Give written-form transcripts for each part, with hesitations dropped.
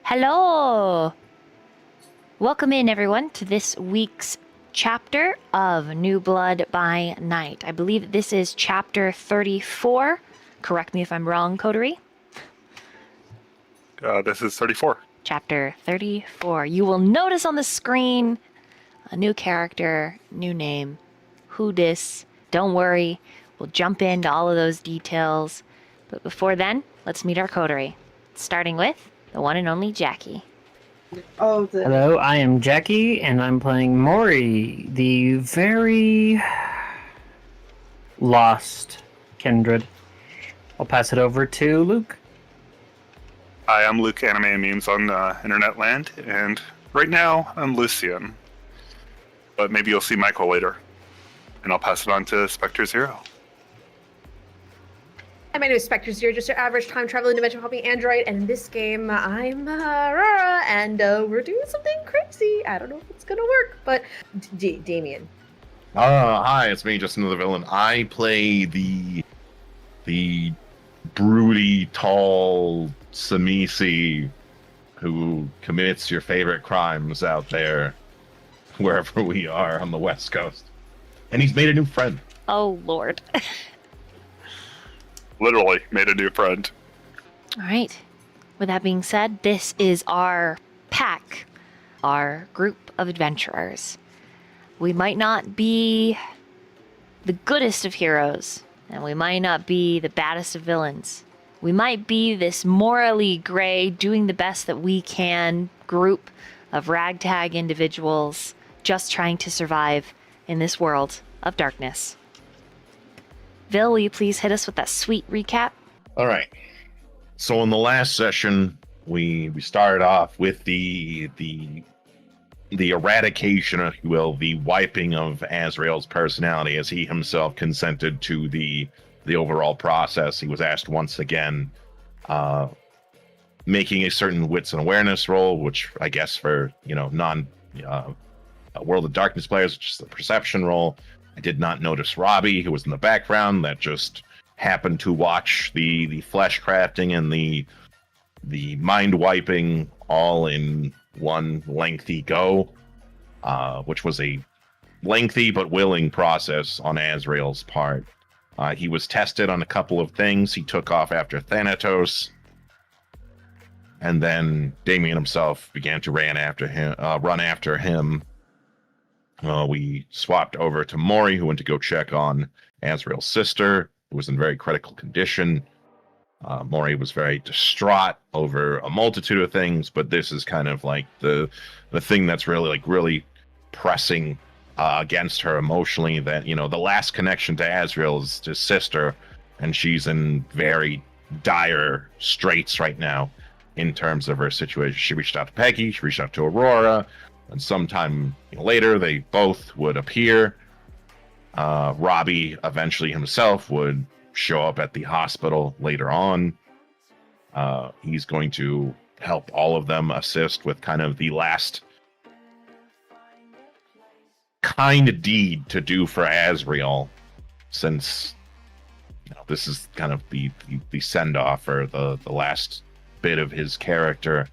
Hello! Welcome in, everyone, to this week's chapter of New Blood by Night. I believe this is chapter 34. Correct me if I'm wrong, Coterie. This is 34. Chapter 34. You will notice on the screen a new character, new name. Who dis? Don't worry. We'll jump into all of those details. But before then, let's meet our coterie. Starting with the one and only Jaqi. Hello, I am Jaqi, and I'm playing Mori, the very lost Kindred. I'll pass it over to Luke. Hi, I'm Luke, Anime and Memes on Internet Land, and right now I'm Lucian. But maybe you'll see Michael later, and I'll pass it on to Spectre Zero. Hi, my name is Spectre Zero, just your average time-traveling dimension hopping android, and in this game, I'm Aurora, and we're doing something crazy. I don't know if it's gonna work, but Damien. Hi, it's me, just another villain. I play the broody, tall Samisi who commits your favorite crimes out there, wherever we are on the West Coast. And he's made a new friend. Oh, Lord. Literally made a new friend. All right. With that being said, this is our pack, our group of adventurers. We might not be the goodest of heroes, and we might not be the baddest of villains. We might be this morally gray, doing the best that we can group of ragtag individuals just trying to survive in this world of darkness. Vil, will you please hit us with that sweet recap? All right. So in the last session, we started off with the eradication, if you will, the wiping of Azriel's personality, as he himself consented to the overall process. He was asked once again, making a certain wits and awareness roll, which I guess for World of Darkness players, which is the perception roll. I did not notice Robbie, who was in the background, that just happened to watch the flesh crafting and the mind wiping all in one lengthy go, which was a lengthy but willing process on Azriel's part. He was tested on a couple of things. He took off after Thanatos, and then Damien himself began to run after him. We swapped over to Mori, who went to go check on Azriel's sister, who was in very critical condition. Mori was very distraught over a multitude of things, but this is kind of like the thing that's really pressing against her emotionally. That, the last connection to Azriel is his sister, and she's in very dire straits right now in terms of her situation. She reached out to Peggy, she reached out to Aurora, and sometime later they both would appear. Robbie eventually himself would show up at the hospital later on. He's going to help all of them assist with kind of the last kind deed to do for Azriel, since this is kind of the send-off, or the last bit of his character.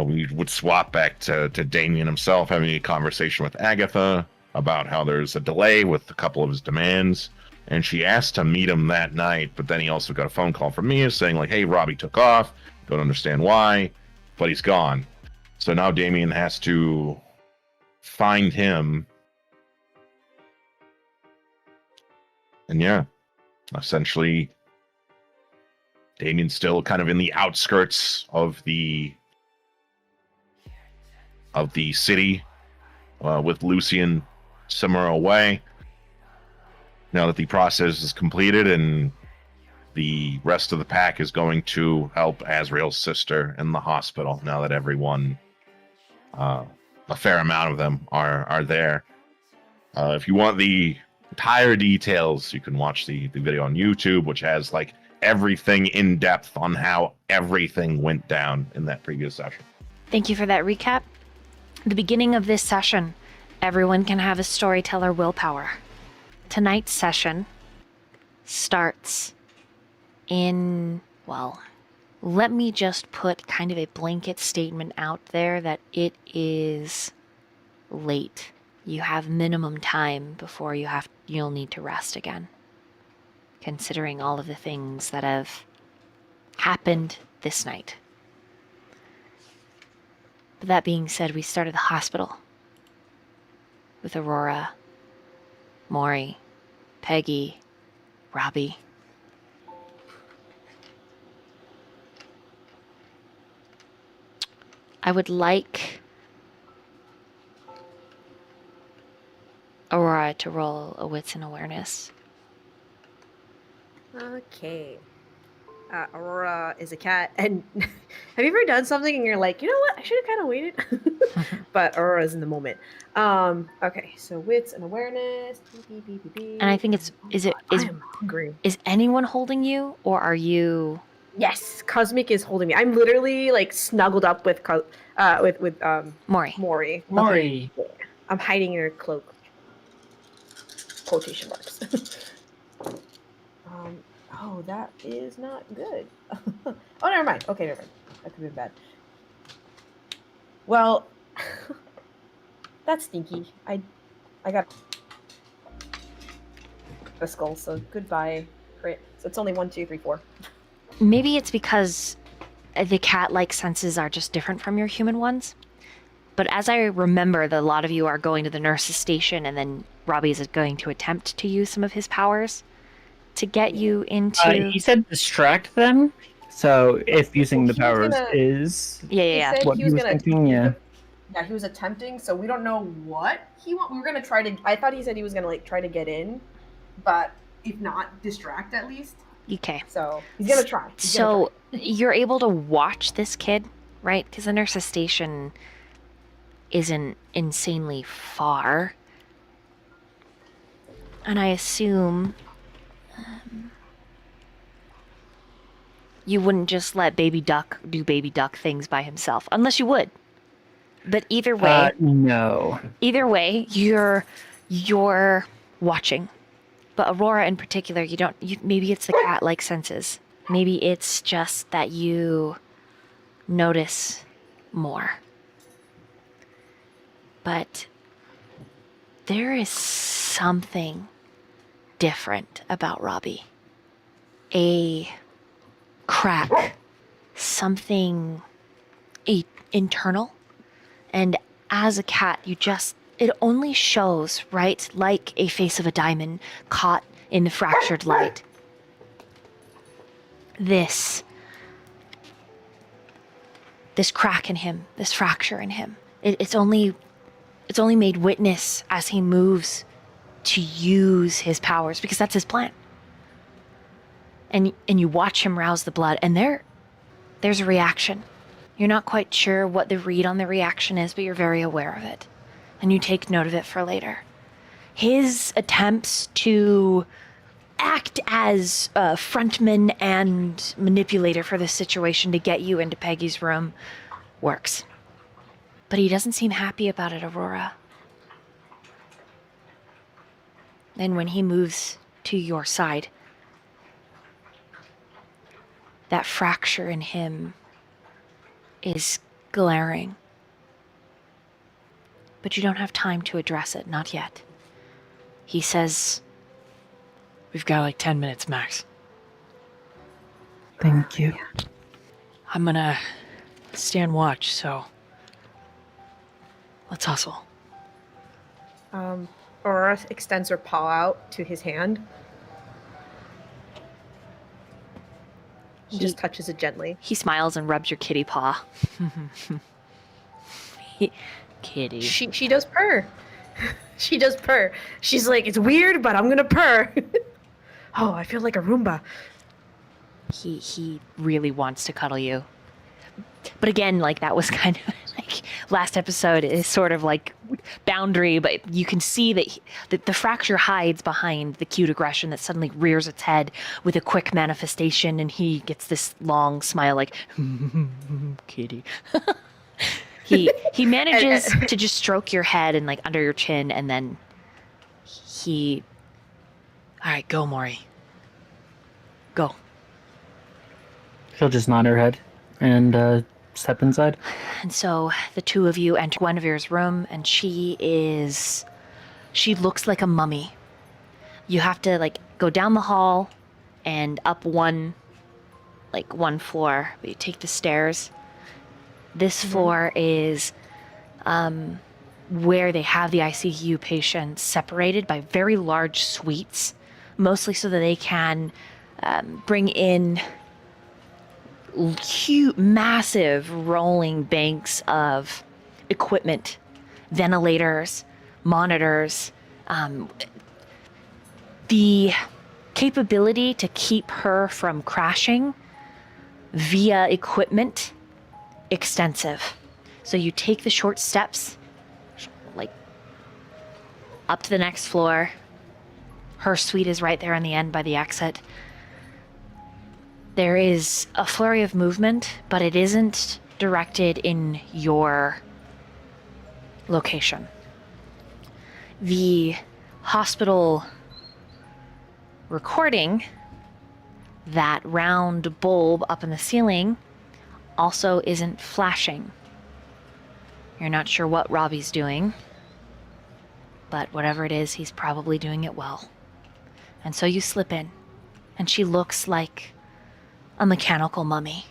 We would swap back to Damien himself having a conversation with Agatha about how there's a delay with a couple of his demands, and she asked to meet him that night, but then he also got a phone call from Mia saying, like, hey, Robbie took off, don't understand why, but he's gone. So now Damien has to find him, and yeah, essentially Damien's still kind of in the outskirts of the city, with Lucian somewhere away. Now that the process is completed, and the rest of the pack is going to help Azriel's sister in the hospital, now that everyone, a fair amount of them, are there. If you want the entire details, you can watch the video on YouTube, which has like everything in depth on how everything went down in that previous session. Thank you for that recap. The beginning of this session, everyone can have a storyteller willpower. Tonight's session starts in, well, let me just put kind of a blanket statement out there that it is late. You have minimum time before you'll need to rest again. Considering all of the things that have happened this night. But that being said, we started the hospital with Aurora, Mori, Peggy, Robbie. I would like Aurora to roll a wits and awareness. Okay. Aurora is a cat, and have you ever done something and you're like, you know what, I should have kind of waited? But Aurora's in the moment. Okay, so wits and awareness. And I think I'm hungry. is anyone holding you, or are you? Yes, Cosmic is holding me. I'm literally like snuggled up with Mori. Mori. Mori. I'm hiding in her cloak. Quotation marks. Oh, that is not good. Oh, never mind. Okay, never mind. That could have been bad. Well, that's stinky. I got a skull, so goodbye, crit. So it's only 1, 2, 3, 4. Maybe it's because the cat-like senses are just different from your human ones. But as I remember, a lot of you are going to the nurse's station, and then Robbie is going to attempt to use some of his powers to get you into... He said distract them, so if using the powers is Yeah. what he was thinking, yeah. Yeah, he was attempting, so we don't know what he want. We were gonna try to. I thought he said he was gonna like try to get in, but if not, distract at least. Okay. So he's gonna try. You're able to watch this kid, right? Because the nurse's station isn't insanely far, and I assume you wouldn't just let Baby Duck do Baby Duck things by himself, unless you would. But either way, no. Either way, you're watching. But Aurora in particular, maybe it's the cat-like senses. Maybe it's just that you notice more. But there is something different about Robbie. A crack. Something internal. And as a cat, it only shows, right, like a face of a diamond caught in the fractured light. This crack in him, this fracture in him, it's only made witness as he moves to use his powers, because that's his plan. And you watch him rouse the blood, and there's a reaction. You're not quite sure what the read on the reaction is, but you're very aware of it. And you take note of it for later. His attempts to act as a frontman and manipulator for this situation to get you into Peggy's room works. But he doesn't seem happy about it, Aurora. And when he moves to your side, that fracture in him is glaring. But you don't have time to address it, not yet. He says, "We've got like 10 minutes max." Thank you. I'm gonna stand watch, so let's hustle. Aurora extends her paw out to his hand. He just touches it gently. He smiles and rubs your kitty paw. Kitty. She does purr. She does purr. She's like, it's weird, but I'm gonna purr. Oh, I feel like a Roomba. He really wants to cuddle you. But again, like that was kind of like last episode is sort of like boundary, but you can see that the fracture hides behind the cute aggression that suddenly rears its head with a quick manifestation, and he gets this long smile like, kitty. He manages to just stroke your head and like under your chin, and then all right, go, Mori. Go. She'll just nod her head and step inside. And so the two of you enter Guinevere's room, and she looks like a mummy. You have to like go down the hall and up one floor, but you take the stairs. This floor is where they have the ICU patients separated by very large suites, mostly so that they can bring in huge, massive rolling banks of equipment, ventilators, monitors, the capability to keep her from crashing via equipment, extensive. So you take the short steps, like up to the next floor. Her suite is right there on the end by the exit. There is a flurry of movement, but it isn't directed in your location. The hospital recording, that round bulb up in the ceiling, also isn't flashing. You're not sure what Robbie's doing, but whatever it is, he's probably doing it well. And so you slip in, and she looks like a mechanical mummy.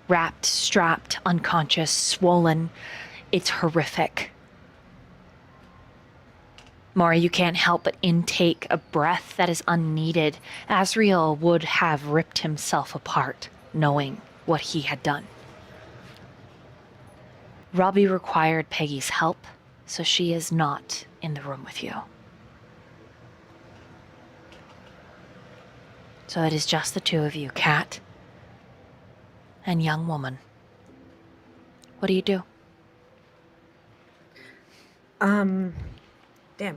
Wrapped, strapped, unconscious, swollen. It's horrific. Mori, you can't help but intake a breath that is unneeded. Azriel would have ripped himself apart, knowing what he had done. Robbie required Peggy's help, so she is not in the room with you. So it is just the two of you, cat and young woman. What do you do? Damn,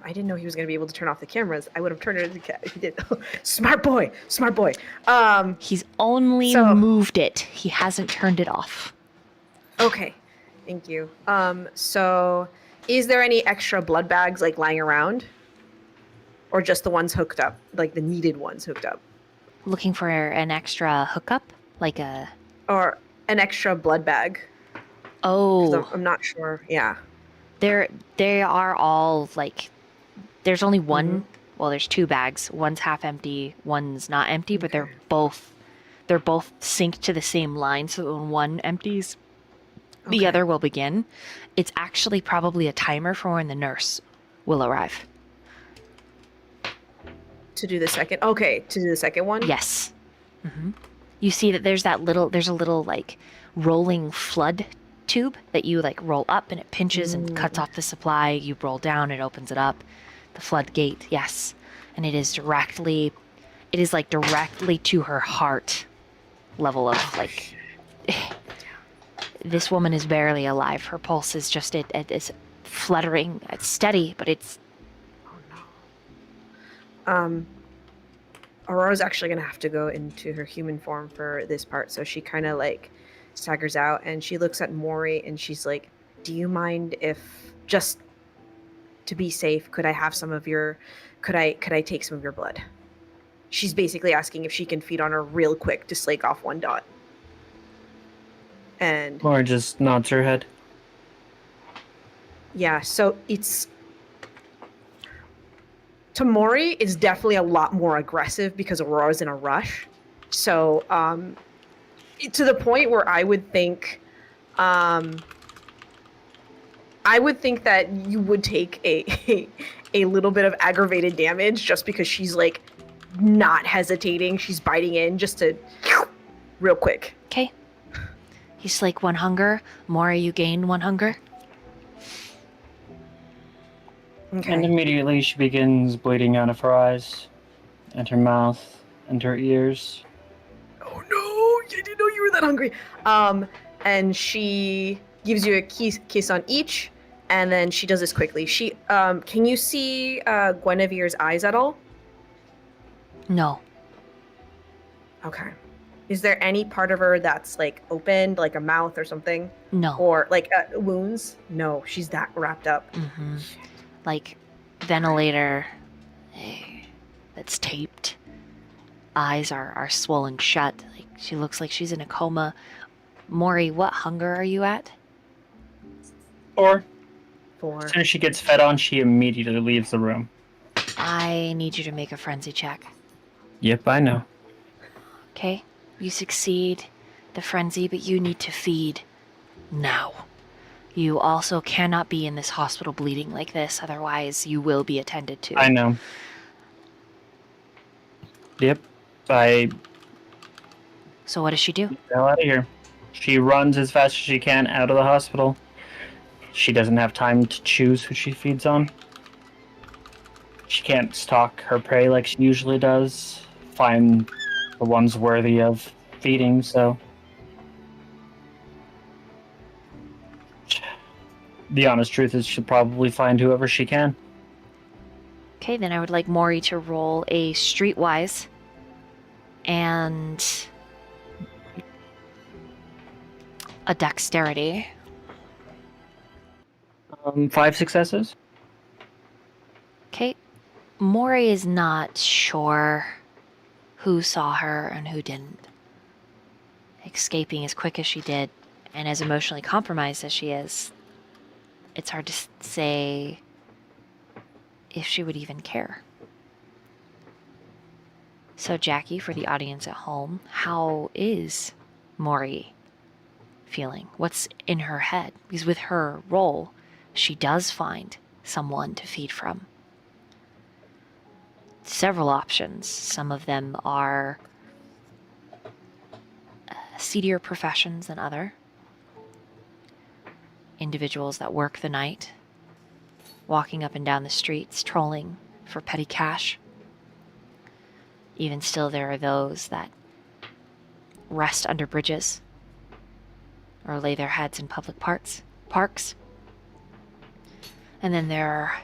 I didn't know he was going to be able to turn off the cameras. I would have turned it into the cat if he did. Smart boy. He's only moved it. He hasn't turned it off. Okay, thank you. So is there any extra blood bags like lying around? Or just the ones hooked up, like the needed ones hooked up? Looking for an extra hookup? Like a... Or an extra blood bag? Oh. I'm not sure, yeah. They are all like... There's only one, well, there's two bags. One's half empty, one's not empty, but they're both synced to the same line, so when one empties, the other will begin. It's actually probably a timer for when the nurse will arrive. To do the second? Okay, to do the second one? Yes. Mm-hmm. You see that there's a little like rolling flood tube that you like roll up and it pinches and cuts off the supply. You roll down, it opens it up. The floodgate, yes. And it is directly to her heart level of like, this woman is barely alive. Her pulse is just, it's fluttering. It's steady, but it's... Oh no. Aurora's actually going to have to go into her human form for this part. So she kind of like staggers out and she looks at Mori and she's like, do you mind if, just to be safe, could I have some of your, could I take some of your blood? She's basically asking if she can feed on her real quick to slake off one dot. And Mori just nods her head. Yeah, so it's... To Mori, it's definitely a lot more aggressive because Aurora's in a rush. So, to the point where I would think that you would take a little bit of aggravated damage just because she's like not hesitating. She's biting in just to real quick. Okay. You slake one hunger. Mori, you gain one hunger. Okay. And immediately she begins bleeding out of her eyes, and her mouth, and her ears. Oh no! I didn't know you were that hungry. And she gives you a kiss on each, and then she does this quickly. She, can you see Guinevere's eyes at all? No. Okay. Is there any part of her that's like opened, like a mouth or something? No. Or like wounds? No, she's that wrapped up. Mm-hmm. Like ventilator that's taped. eyes are swollen shut. Like she looks like she's in a coma. Mori, what hunger are you at? Or, 4. as soon as she gets fed on, she immediately leaves the room. I need you to make a frenzy check. Yep, I know. Okay? You succeed the frenzy, but you need to feed now. You also cannot be in this hospital bleeding like this, otherwise you will be attended to. I know. Yep. So what does she do? Get the hell out of here. She runs as fast as she can out of the hospital. She doesn't have time to choose who she feeds on. She can't stalk her prey like she usually does. Find the ones worthy of feeding, so... The honest truth is she'll probably find whoever she can. Okay, then I would like Mori to roll a streetwise and a dexterity. 5 successes? Okay. Mori is not sure who saw her and who didn't. Escaping as quick as she did and as emotionally compromised as she is, it's hard to say if she would even care. So, Jaqi, for the audience at home, how is Mori feeling? What's in her head? Because with her role, she does find someone to feed from. Several options. Some of them are seedier professions than other. Individuals that work the night, walking up and down the streets, trolling for petty cash. Even still, there are those that rest under bridges or lay their heads in public parks. And then there,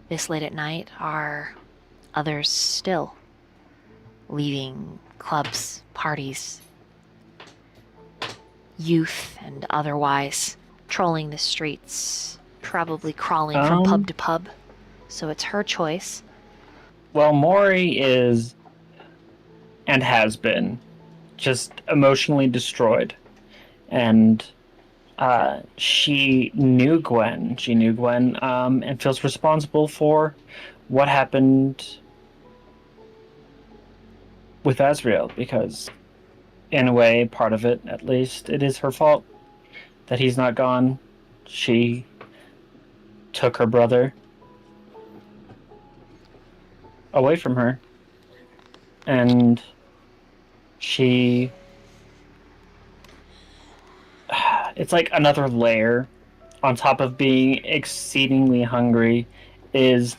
this late at night, are others still leaving clubs, parties, youth and otherwise, trolling the streets, probably crawling from pub to pub. So it's her choice. Well, Mori is, and has been, just emotionally destroyed. And she knew Gwen. And feels responsible for what happened with Azriel, because in a way, part of it, at least, it is her fault that he's not gone. She took her brother away from her, and she... It's like another layer on top of being exceedingly hungry is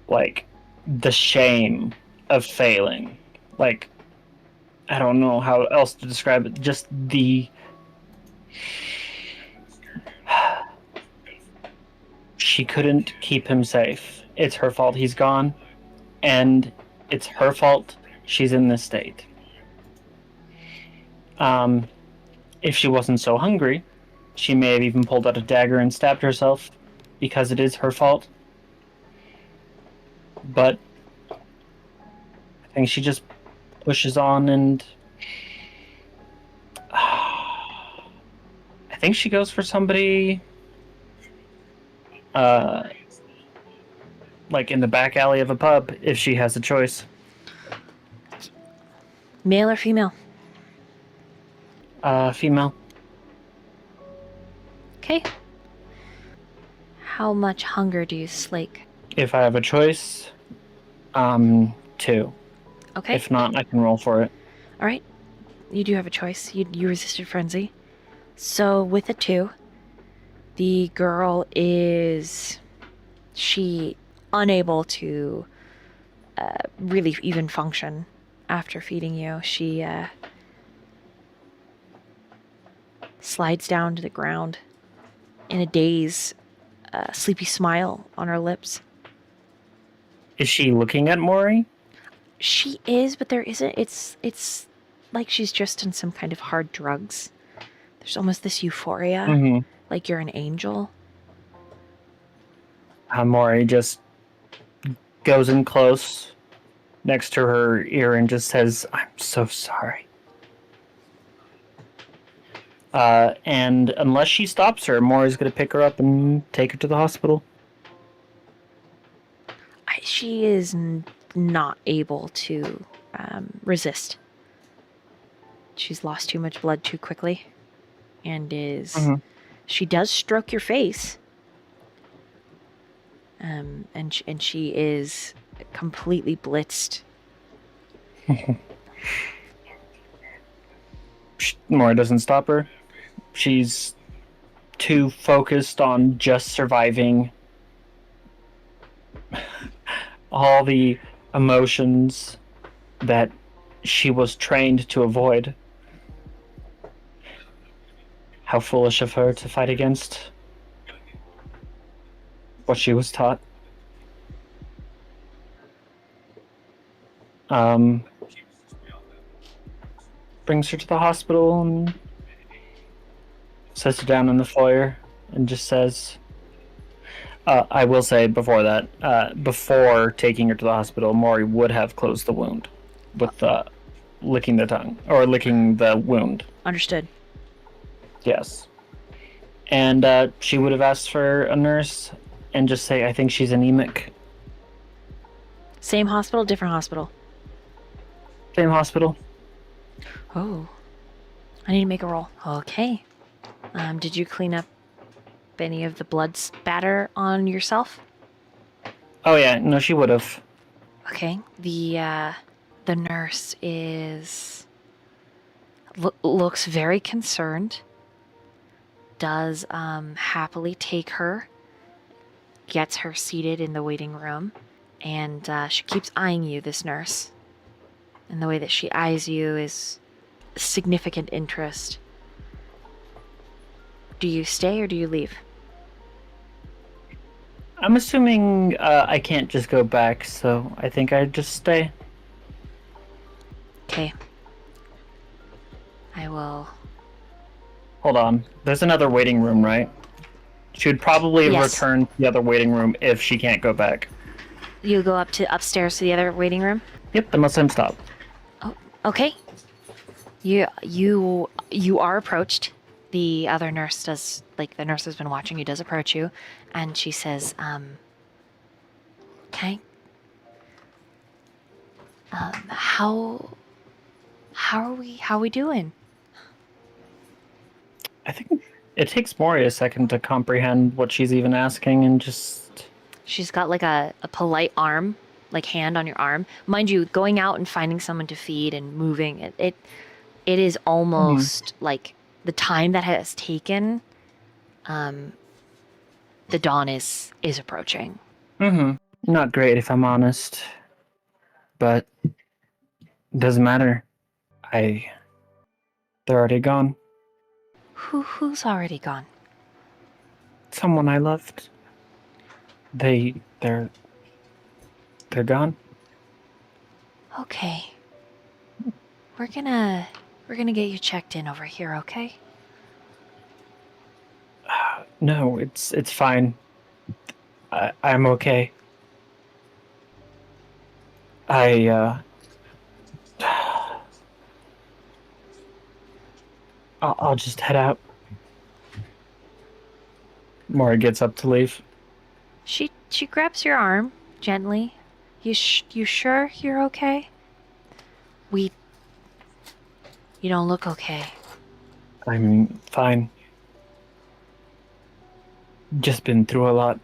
like the shame of failing. Like, I don't know how else to describe it. Just the... She couldn't keep him safe. It's her fault he's gone, and it's her fault she's in this state. If she wasn't so hungry, she may have even pulled out a dagger and stabbed herself, because it is her fault. But I think she just pushes on, and I think she goes for somebody like in the back alley of a pub, if she has a choice. Male or female? Female. Okay. How much hunger do you slake? If I have a choice, 2. Okay. If not, I can roll for it. All right. You do have a choice. You resisted frenzy. So with a 2, the girl is... She unable to really even function after feeding you. She slides down to the ground in a daze, sleepy smile on her lips. Is she looking at Mori? She is, but there isn't. It's like she's just on some kind of hard drugs. There's almost this euphoria, like you're an angel. Mori just goes in close, next to her ear and just says, "I'm so sorry." And unless she stops her, Mori's going to pick her up and take her to the hospital. She is not able to resist. She's lost too much blood too quickly, and she does stroke your face. And she is completely blitzed. Mori doesn't stop her. She's too focused on just surviving all the emotions that she was trained to avoid. How foolish of her to fight against what she was taught. Brings her to the hospital and sets her down in the foyer and just says, I will say before that, before taking her to the hospital, Mori would have closed the wound with licking the tongue, or licking the wound. Understood. Yes. And she would have asked for a nurse and just say, I think she's anemic. Same hospital, different hospital. Same hospital. Oh. I need to make a roll. Okay. Did you clean up any of the blood spatter on yourself? Oh yeah, no, she would have. Okay. The nurse looks very concerned. Does happily take her, gets her seated in the waiting room, and she keeps eyeing you, this nurse. And the way that she eyes you is significant interest. Do you stay or do you leave? I'm assuming I can't just go back, so I think I'd just stay. Okay. I will... Hold on. There's another waiting room, right? She would probably Yes. return to the other waiting room if she can't go back. You go upstairs to the other waiting room? Yep, unless I'm stopped. Oh, okay. You are approached. The other nurse does, the nurse has been watching you, does approach you, and she says, okay. How are we doing? I think it takes Mori a second to comprehend what she's even asking and just... She's got a polite arm, hand on your arm. Mind you, going out and finding someone to feed and moving, it is almost like the time that has taken, the dawn is approaching. Not great, if I'm honest. But it doesn't matter. They're already gone. Who's already gone? Someone I loved. They're gone. Okay. We're gonna get you checked in over here, okay? No, it's fine. I'm okay. I'll just head out. Mori gets up to leave. She grabs your arm gently. You sure you're okay? You don't look okay. I'm fine. Just been through a lot.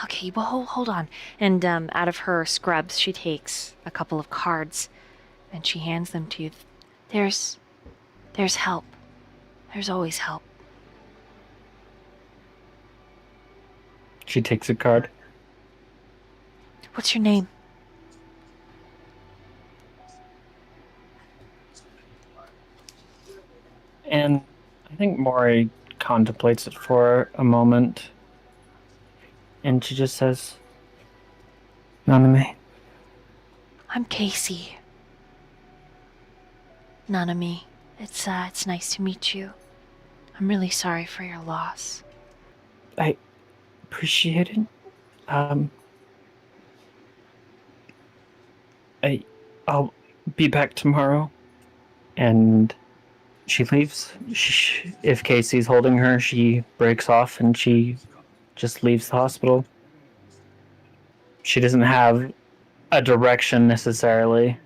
Okay, well, hold on. And out of her scrubs, she takes a couple of cards, and she hands them to you. There's help. There's always help. She takes a card. What's your name? And I think Mori contemplates it for a moment. And she just says, Nanami. I'm Casey. Nanami. It's nice to meet you. I'm really sorry for your loss. I appreciate it. I'll be back tomorrow. And she leaves. If Casey's holding her, she breaks off and she just leaves the hospital. She doesn't have a direction necessarily.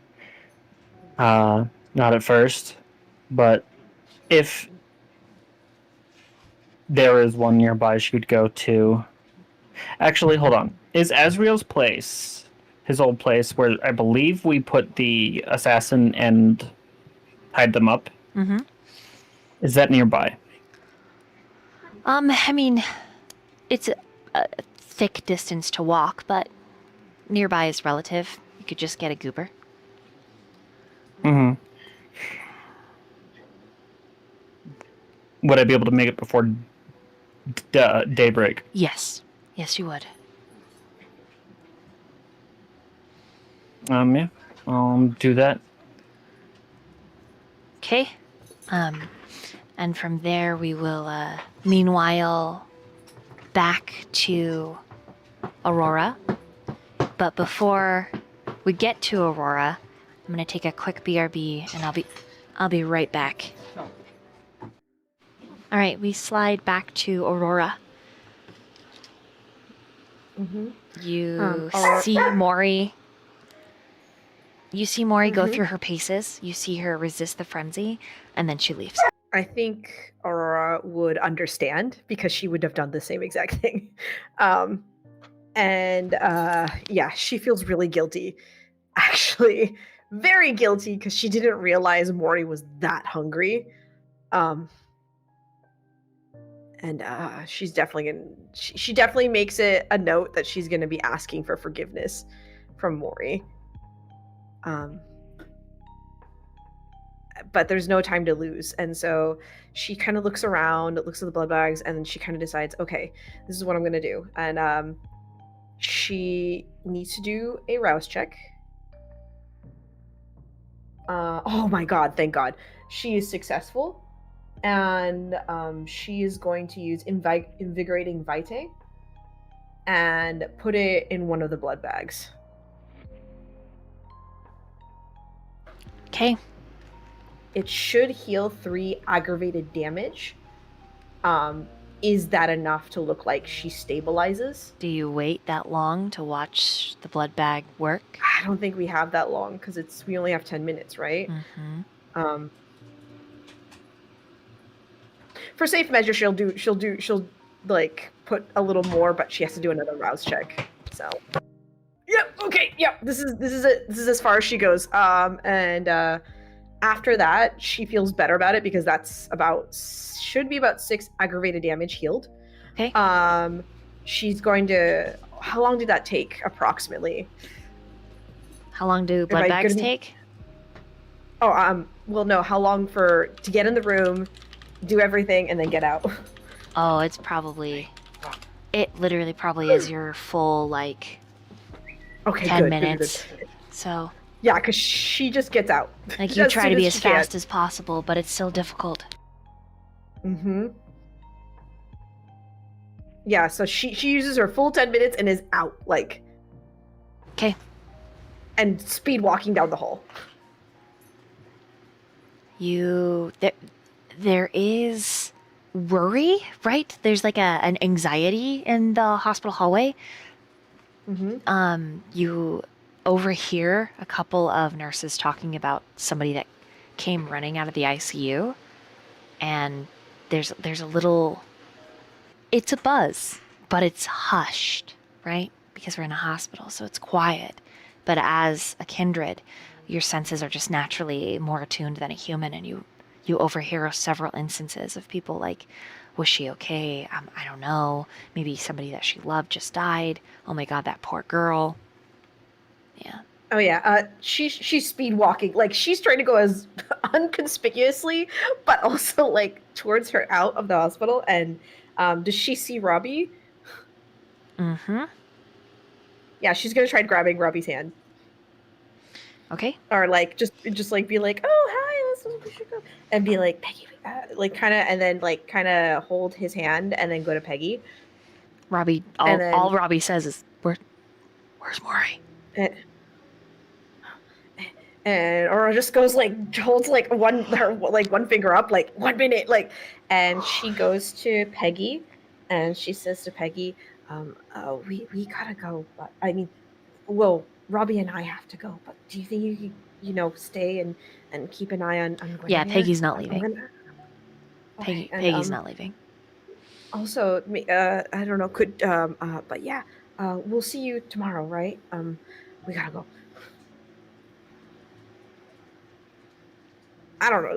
Not at first. But if there is one nearby, she would go to. Actually, hold on. Is Azriel's place, his old place, where I believe we put the assassin and tied them up? Mm-hmm. Is that nearby? I mean, it's a thick distance to walk, but nearby is relative. You could just get a goober. Mm-hmm. Would I be able to make it before daybreak? Yes. Yes, you would. Yeah. I'll do that. Okay. And from there we will, meanwhile, back to Aurora. But before we get to Aurora, I'm gonna take a quick BRB, and I'll be right back. All right, we slide back to Aurora. Mm-hmm. You see Mori. You see Mori go through her paces. You see her resist the frenzy, and then she leaves. I think Aurora would understand because she would have done the same exact thing. Yeah, she feels really guilty. Actually, very guilty because she didn't realize Mori was that hungry. She's definitely she definitely makes it a note that she's gonna be asking for forgiveness from Mori. But there's no time to lose, and so she kind of looks around, looks at the blood bags, and then she kind of decides, okay, this is what I'm gonna do. And she needs to do a rouse check. Oh my god, thank god, she is successful. And she is going to use invigorating vitae and put it in one of the blood bags. Okay. It should heal 3 aggravated damage. Is that enough to look like she stabilizes? Do you wait that long to watch the blood bag work? I don't think we have that long because we only have 10 minutes, right? Mm-hmm. For safe measure, she'll like put a little more, but she has to do another rouse check. So, yep, okay, yep. This is as far as she goes. After that, she feels better about it because that's should be about 6 aggravated damage healed. Okay. She's going to. How long did that take approximately? How long do blood bags take? Oh, well, no. How long to get in the room, do everything, and then get out? Oh, it literally probably is your full, like, okay, 10 minutes. Good. So. Yeah, because she just gets out. Like, you try to be as fast as possible, but it's still difficult. Mm-hmm. Yeah, so she uses her full 10 minutes and is out, like. Okay. And speed walking down the hall. There is worry, right? There's like an anxiety in the hospital hallway. Mm-hmm. You overhear a couple of nurses talking about somebody that came running out of the ICU, and there's a little. It's a buzz, but it's hushed, right? Because we're in a hospital, so it's quiet. But as a kindred, your senses are just naturally more attuned than a human, and you overhear several instances of people like, was she okay? I don't know. Maybe somebody that she loved just died. Oh my god, that poor girl. Yeah. Oh yeah. She's speed walking. Like, she's trying to go as unconspicuously, but also like towards her out of the hospital. And does she see Robbie? Mm-hmm. Yeah, she's gonna try grabbing Robbie's hand. Okay. Or like just like be like, oh hi, we should go, and be like, Peggy, like kind of, and then like kind of hold his hand and then go to Peggy. Robbie, all Robbie says is, where's Mori? And Aurora just goes like holds like one finger up, like 1 minute, like, and she goes to Peggy, and she says to Peggy, we gotta go, but I mean, well, Robbie and I have to go, but do you think you could, stay and keep an eye on Yeah, Guinevere? Peggy's not I'm leaving. gonna. Okay, and Peggy's not leaving. also, I don't know, but yeah, we'll see you tomorrow, right? We gotta go. I don't know.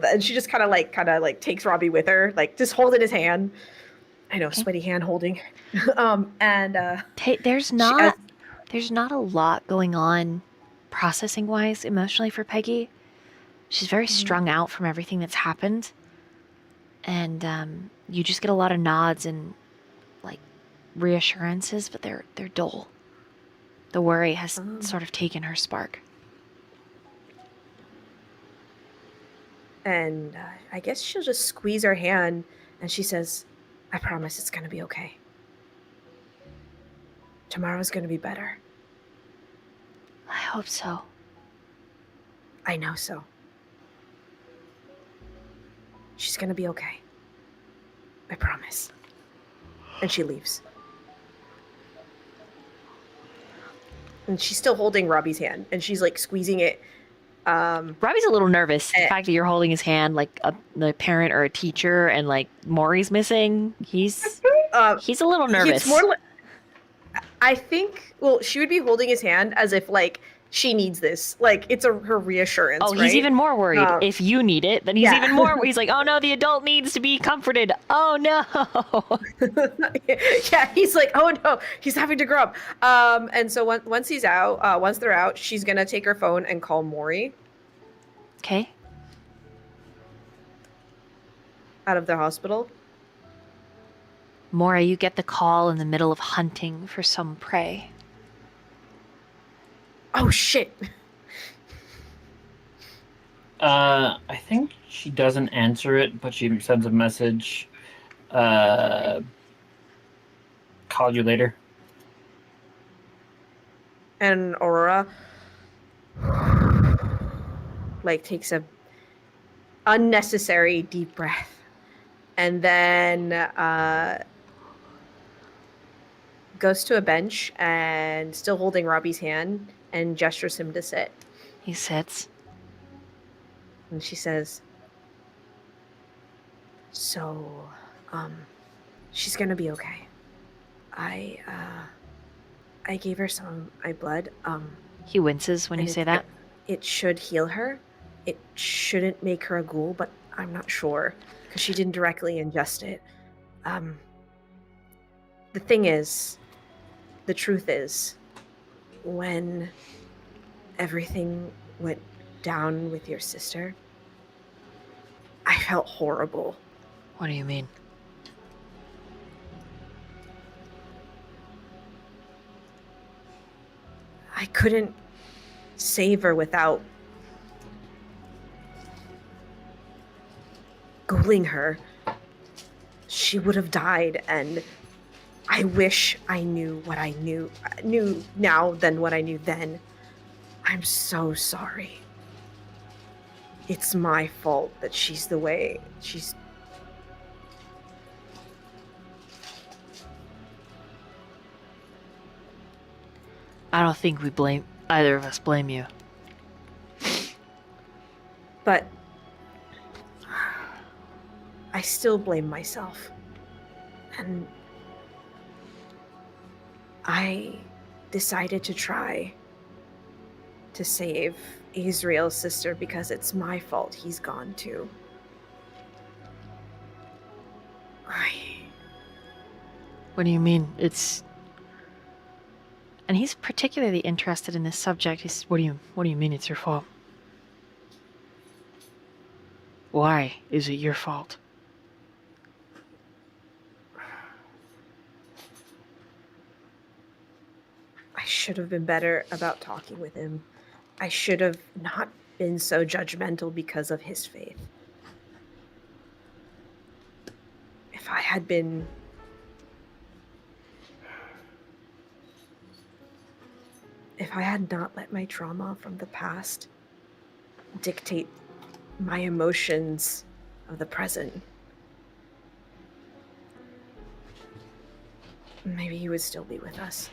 And she just kind of like takes Robbie with her, like just holding his hand. I know, Okay. sweaty hand holding. And There's not a lot going on processing wise emotionally for Peggy. She's very strung out from everything that's happened. And you just get a lot of nods and like reassurances, but they're dull. The worry has sort of taken her spark. And I guess she'll just squeeze her hand, and she says, "I promise it's gonna be okay. Tomorrow's gonna be better. I hope so. I know so. She's gonna be okay. I promise." And she leaves. And she's still holding Robbie's hand, and she's like squeezing it. Robbie's a little nervous. The fact that you're holding his hand like a parent or a teacher, and like Mori's missing. He's a little nervous. It's more like, I think. Well, she would be holding his hand as if like she needs this. Like it's her reassurance. Oh, right? he's even more worried. If you need it, then he's even more. He's like, oh no, the adult needs to be comforted. Oh no. Yeah, he's like, oh no, he's having to grow up. And so once he's out, once they're out, she's gonna take her phone and call Mori Okay. out of the hospital. Mora, you get the call in the middle of hunting for some prey. Oh shit. I think she doesn't answer it, but she sends a message. Call you later. And Aurora like takes a unnecessary deep breath, and then goes to a bench and still holding Robbie's hand and gestures him to sit. He sits. And she says, "So, she's gonna be okay. I gave her some of my blood. He winces when you say that. It should heal her. It shouldn't make her a ghoul, but I'm not sure because she didn't directly ingest it. The thing is, the truth is, when everything went down with your sister, I felt horrible. What do you mean? I couldn't save her without ghouling her. She would have died, and I wish I knew what I knew now than what I knew then. I'm so sorry. It's my fault that she's the way she's. I don't think either of us blame you. But I still blame myself. And I decided to try to save Azriel's sister because it's my fault he's gone too. What do you mean? And he's particularly interested in this subject. What do you mean it's your fault? Why is it your fault? I should have been better about talking with him. I should have not been so judgmental because of his faith. If I had been... if I had not let my trauma from the past dictate my emotions of the present, maybe he would still be with us.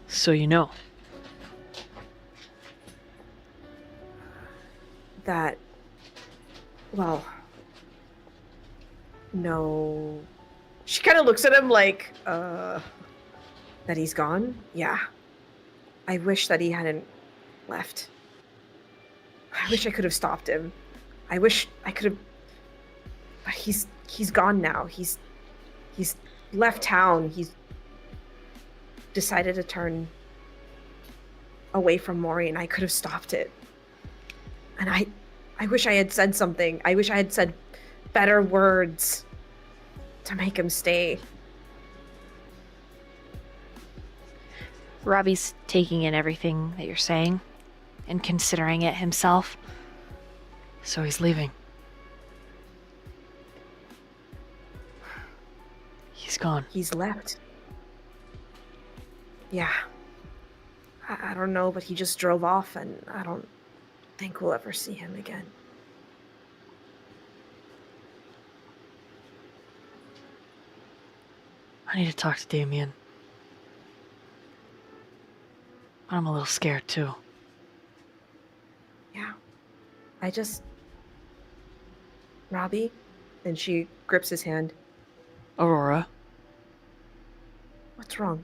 So you know. That, well, no. She kind of looks at him like, that he's gone? Yeah. I wish that he hadn't left. I wish I could have stopped him. I wish I could have, but he's gone now. He's left town. He's decided to turn away from Mori, and I could have stopped it. And I wish I had said something. I wish I had said better words to make him stay. Robbie's taking in everything that you're saying and considering it himself. So he's leaving. He's gone. He's left. Yeah. I don't know, but he just drove off, and I don't think we'll ever see him again. I need to talk to Damien. I'm a little scared too. Yeah. Robbie? And she grips his hand. Aurora, What's wrong?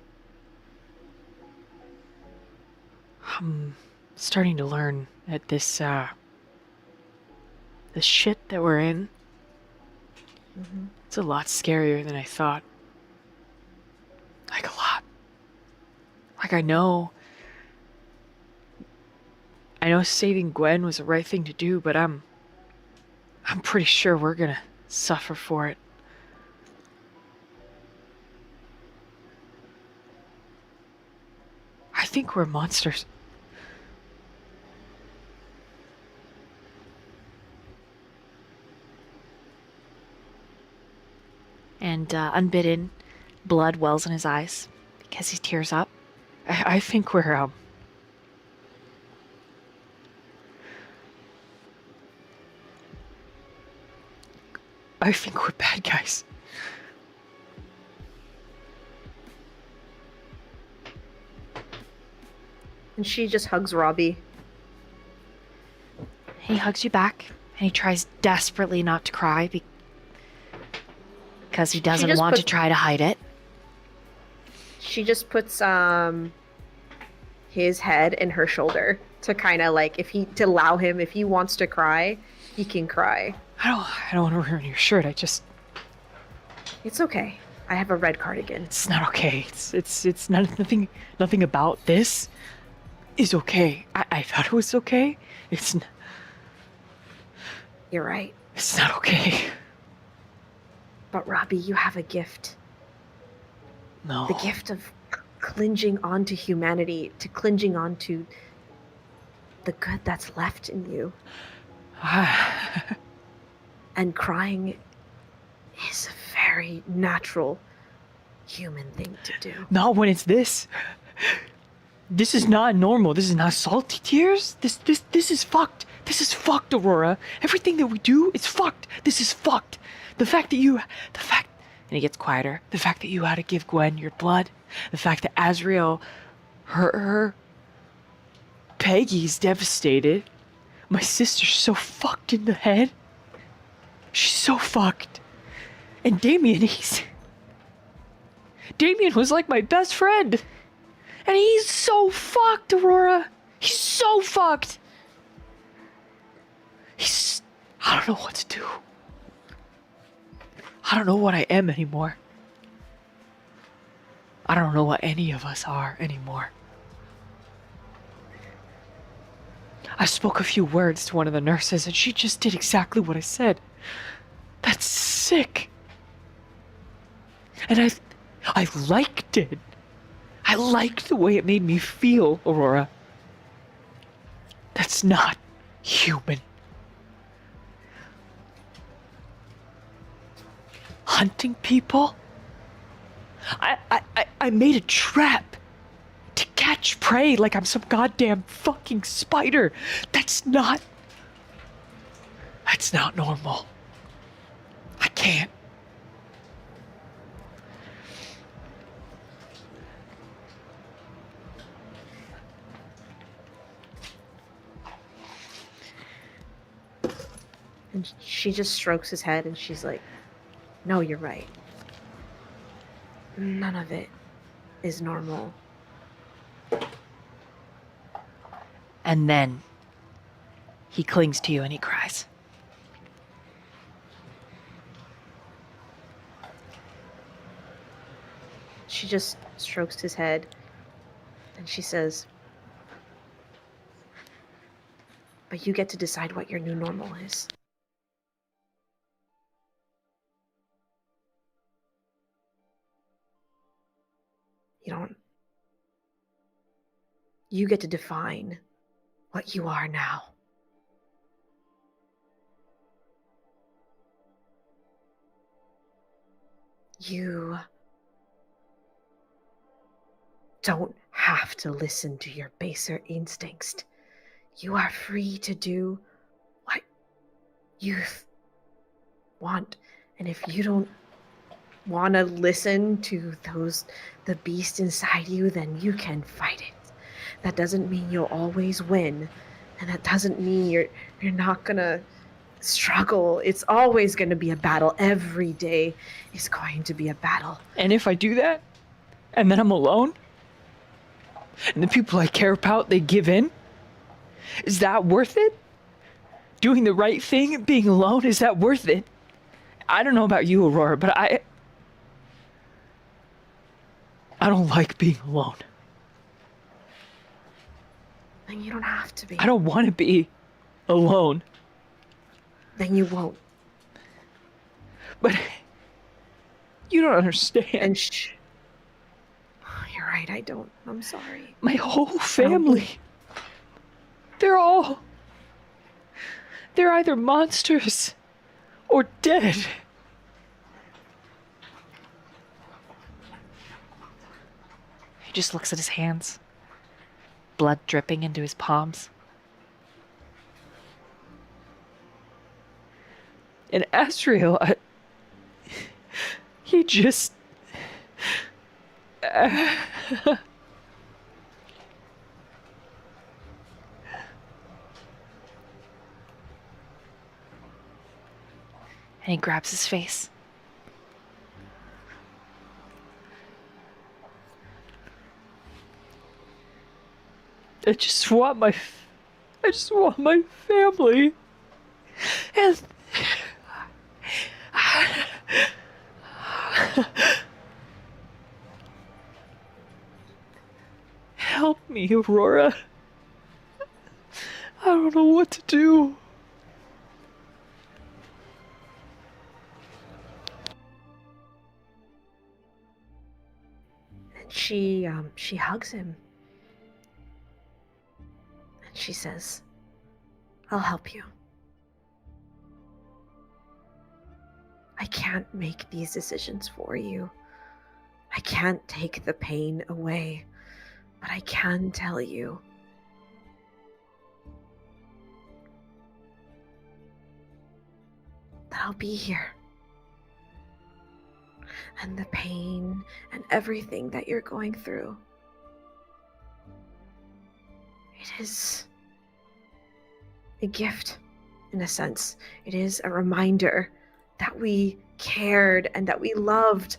I'm starting to learn that this shit that we're in, it's a lot scarier than I thought. Like a lot. Like I know saving Gwen was the right thing to do, but I'm pretty sure we're gonna suffer for it. I think we're monsters. And unbidden, blood wells in his eyes because he tears up. I think we're I think we're bad guys. And she just hugs Robbie. He hugs you back, and he tries desperately not to cry because he doesn't just want to put- try to hide it. She just puts his head in her shoulder to kind of like to allow him, if he wants to cry, he can cry. I don't want to ruin your shirt. It's okay. I have a red cardigan. It's not okay. It's nothing about this is okay. I thought it was okay. You're right. It's not okay. But Robbie, you have a gift. No. The gift of clinging onto humanity, to clinging onto the good that's left in you. And crying is a very natural human thing to do. Not when it's this. This is not normal. This is not salty tears. This is fucked. This is fucked, Aurora. Everything that we do is fucked. This is fucked. And he gets quieter. The fact that you had to give Gwen your blood. The fact that Azriel, her Peggy's devastated. My sister's so fucked in the head. She's so fucked. And Damien was like my best friend. And he's so fucked, Aurora. He's so fucked. I don't know what to do. I don't know what I am anymore. I don't know what any of us are anymore. I spoke a few words to one of the nurses and she just did exactly what I said. That's sick. And I liked it. I liked the way it made me feel, Aurora. That's not human. Hunting people? I made a trap. catch prey like I'm some goddamn fucking spider. That's not normal. I can't. And she just strokes his head and she's like, no, you're right. None of it is normal. And then he clings to you and he cries. She just strokes his head and she says, but you get to decide what your new normal is. You get to define what you are now. You don't have to listen to your baser instincts. You are free to do what you want. And if you don't want to listen to the beast inside you, then you can fight it. That doesn't mean you'll always win. And that doesn't mean you're not gonna struggle. It's always gonna be a battle. Every day is going to be a battle. And if I do that, and then I'm alone, and the people I care about, they give in, is that worth it? Doing the right thing and being alone, is that worth it? I don't know about you, Aurora, but I don't like being alone. Then you don't have to be. I don't want to be alone. Then you won't. But you don't understand. And you're right, I don't. I'm sorry. My whole family, they're either monsters or dead. He just looks at his hands, blood dripping into his palms. And Azriel, he just... And he grabs his face. I just want my family. And help me, Aurora. I don't know what to do. And she hugs him. And she says, I'll help you. I can't make these decisions for you. I can't take the pain away, but I can tell you that I'll be here. And the pain and everything that you're going through, it is a gift, in a sense. It is a reminder that we cared and that we loved.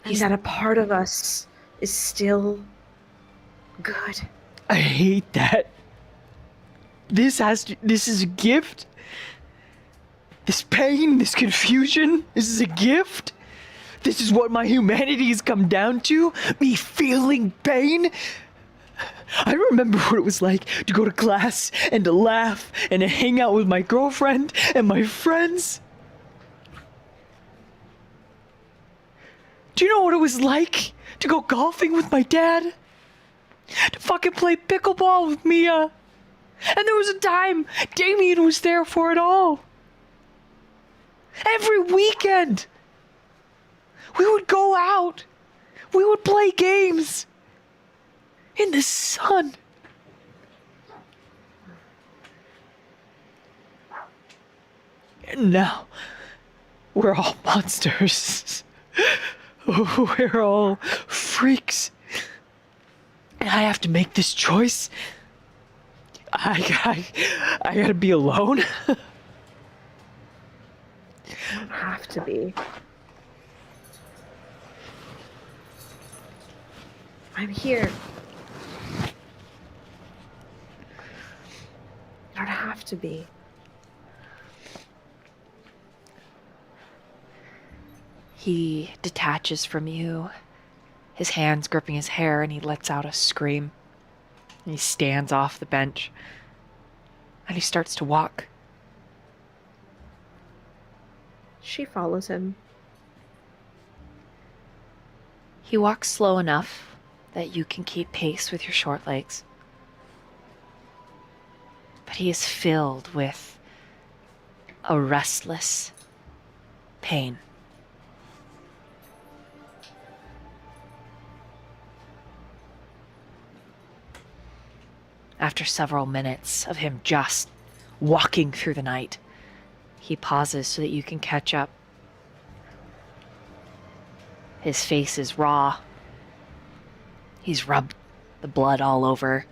And that a part of us is still good. I hate that. This is a gift. This pain, this confusion, this is a gift. This is what my humanity has come down to. Me feeling pain. I remember what it was like to go to class and to laugh and to hang out with my girlfriend and my friends. Do you know what it was like to go golfing with my dad? To fucking play pickleball with Mia? And there was a time Damien was there for it all. Every weekend, we would go out. We would play games in the sun. And now we're all monsters. We're all freaks. And I have to make this choice. I gotta be alone. You don't have to be. I'm here. You don't have to be. He detaches from you, his hands gripping his hair, and he lets out a scream. He stands off the bench, and he starts to walk. She follows him. He walks slow enough that you can keep pace with your short legs. But he is filled with a restless pain. After several minutes of him just walking through the night, he pauses so that you can catch up. His face is raw. He's rubbed the blood all over.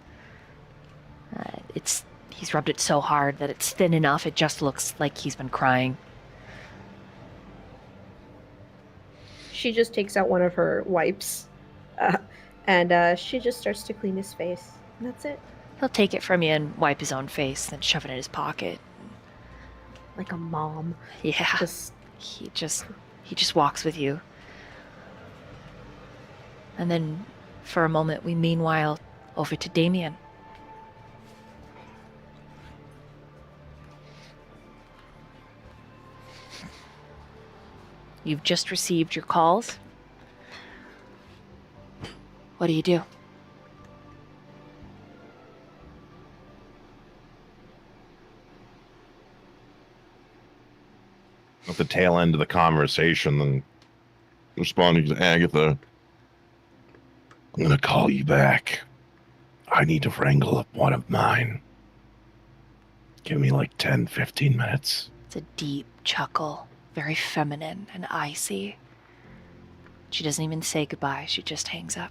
He's rubbed it so hard that it's thin enough it just looks like he's been crying. She just takes out one of her wipes, and she just starts to clean his face. And that's it. He'll take it from you and wipe his own face, then shove it in his pocket. Like a mom. Yeah. Just He just walks with you. And then for a moment we meanwhile over to Damien. You've just received your calls. What do you do? At the tail end of the conversation, then responding to Agatha, I'm gonna call you back. I need to wrangle up one of mine. Give me like 10, 15 minutes. It's a deep chuckle, very feminine and icy. She doesn't even say goodbye, she just hangs up.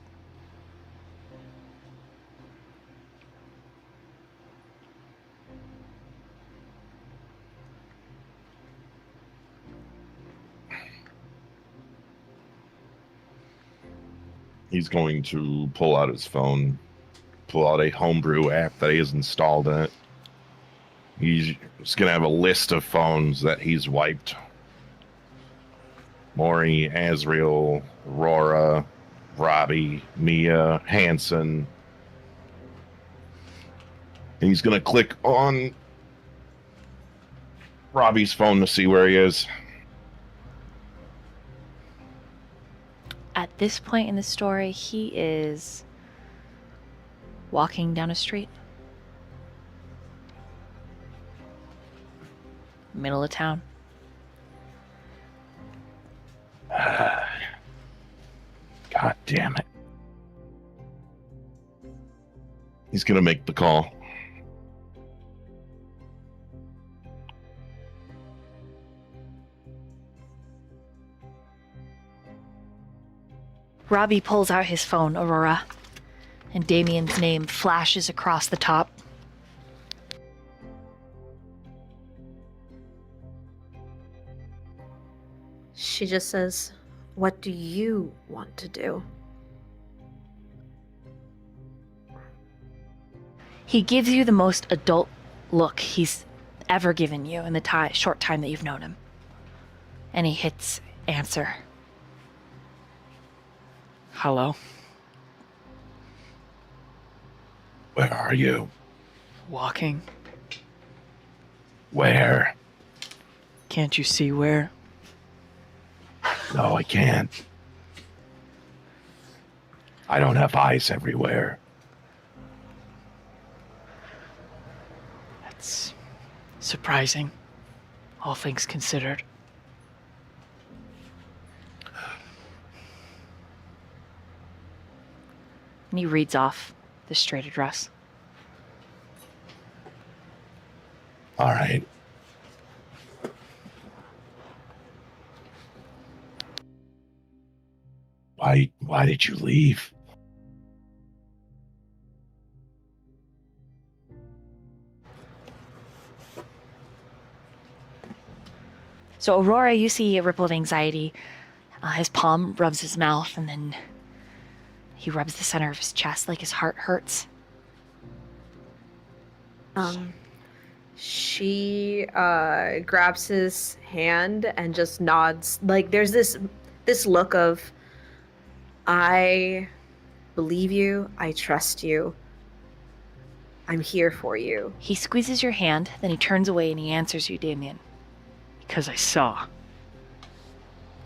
He's going to pull out his phone, pull out a homebrew app that he has installed in it. He's going to have a list of phones that he's wiped. Mori, Azriel, Aurora, Robbie, Mia, Hansen. And he's going to click on Robbie's phone to see where he is. At this point in the story, he is walking down a street. Middle of town. God damn it. He's going to make the call. Robbie pulls out his phone, Aurora, and Damien's name flashes across the top. she just says, "What do you want to do?" He gives you the most adult look he's ever given you in the short time that you've known him. And he hits answer. Hello? Where are you? Walking? Where? Can't you see where? No, I can't. I don't have eyes everywhere. That's surprising, all things considered. And he reads off the straight address. All right. Why did you leave? So Aurora, you see a ripple of anxiety. His palm rubs his mouth, and then he rubs the center of his chest like his heart hurts. She grabs his hand and just nods. Like there's this look of, I believe you, I trust you, I'm here for you. He squeezes your hand, then he turns away and he answers you, Damien. Because I saw.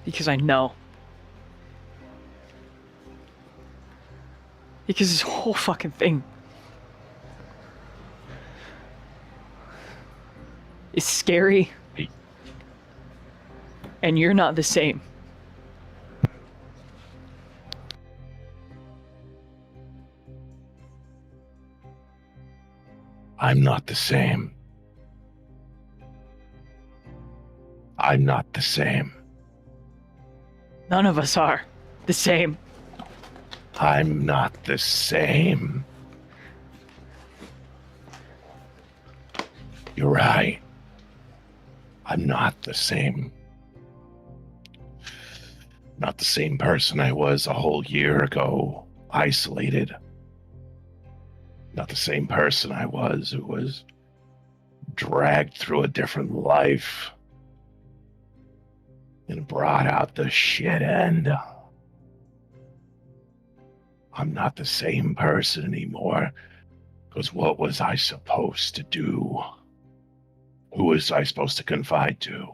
Because I know. Because this whole fucking thing is scary. And you're not the same. I'm not the same. I'm not the same. None of us are the same. I'm not the same. You're right. I'm not the same. Not the same person I was a whole year ago, isolated. Not the same person I was who was dragged through a different life and brought out the shit end. I'm not the same person anymore. Because what was I supposed to do? Who was I supposed to confide to?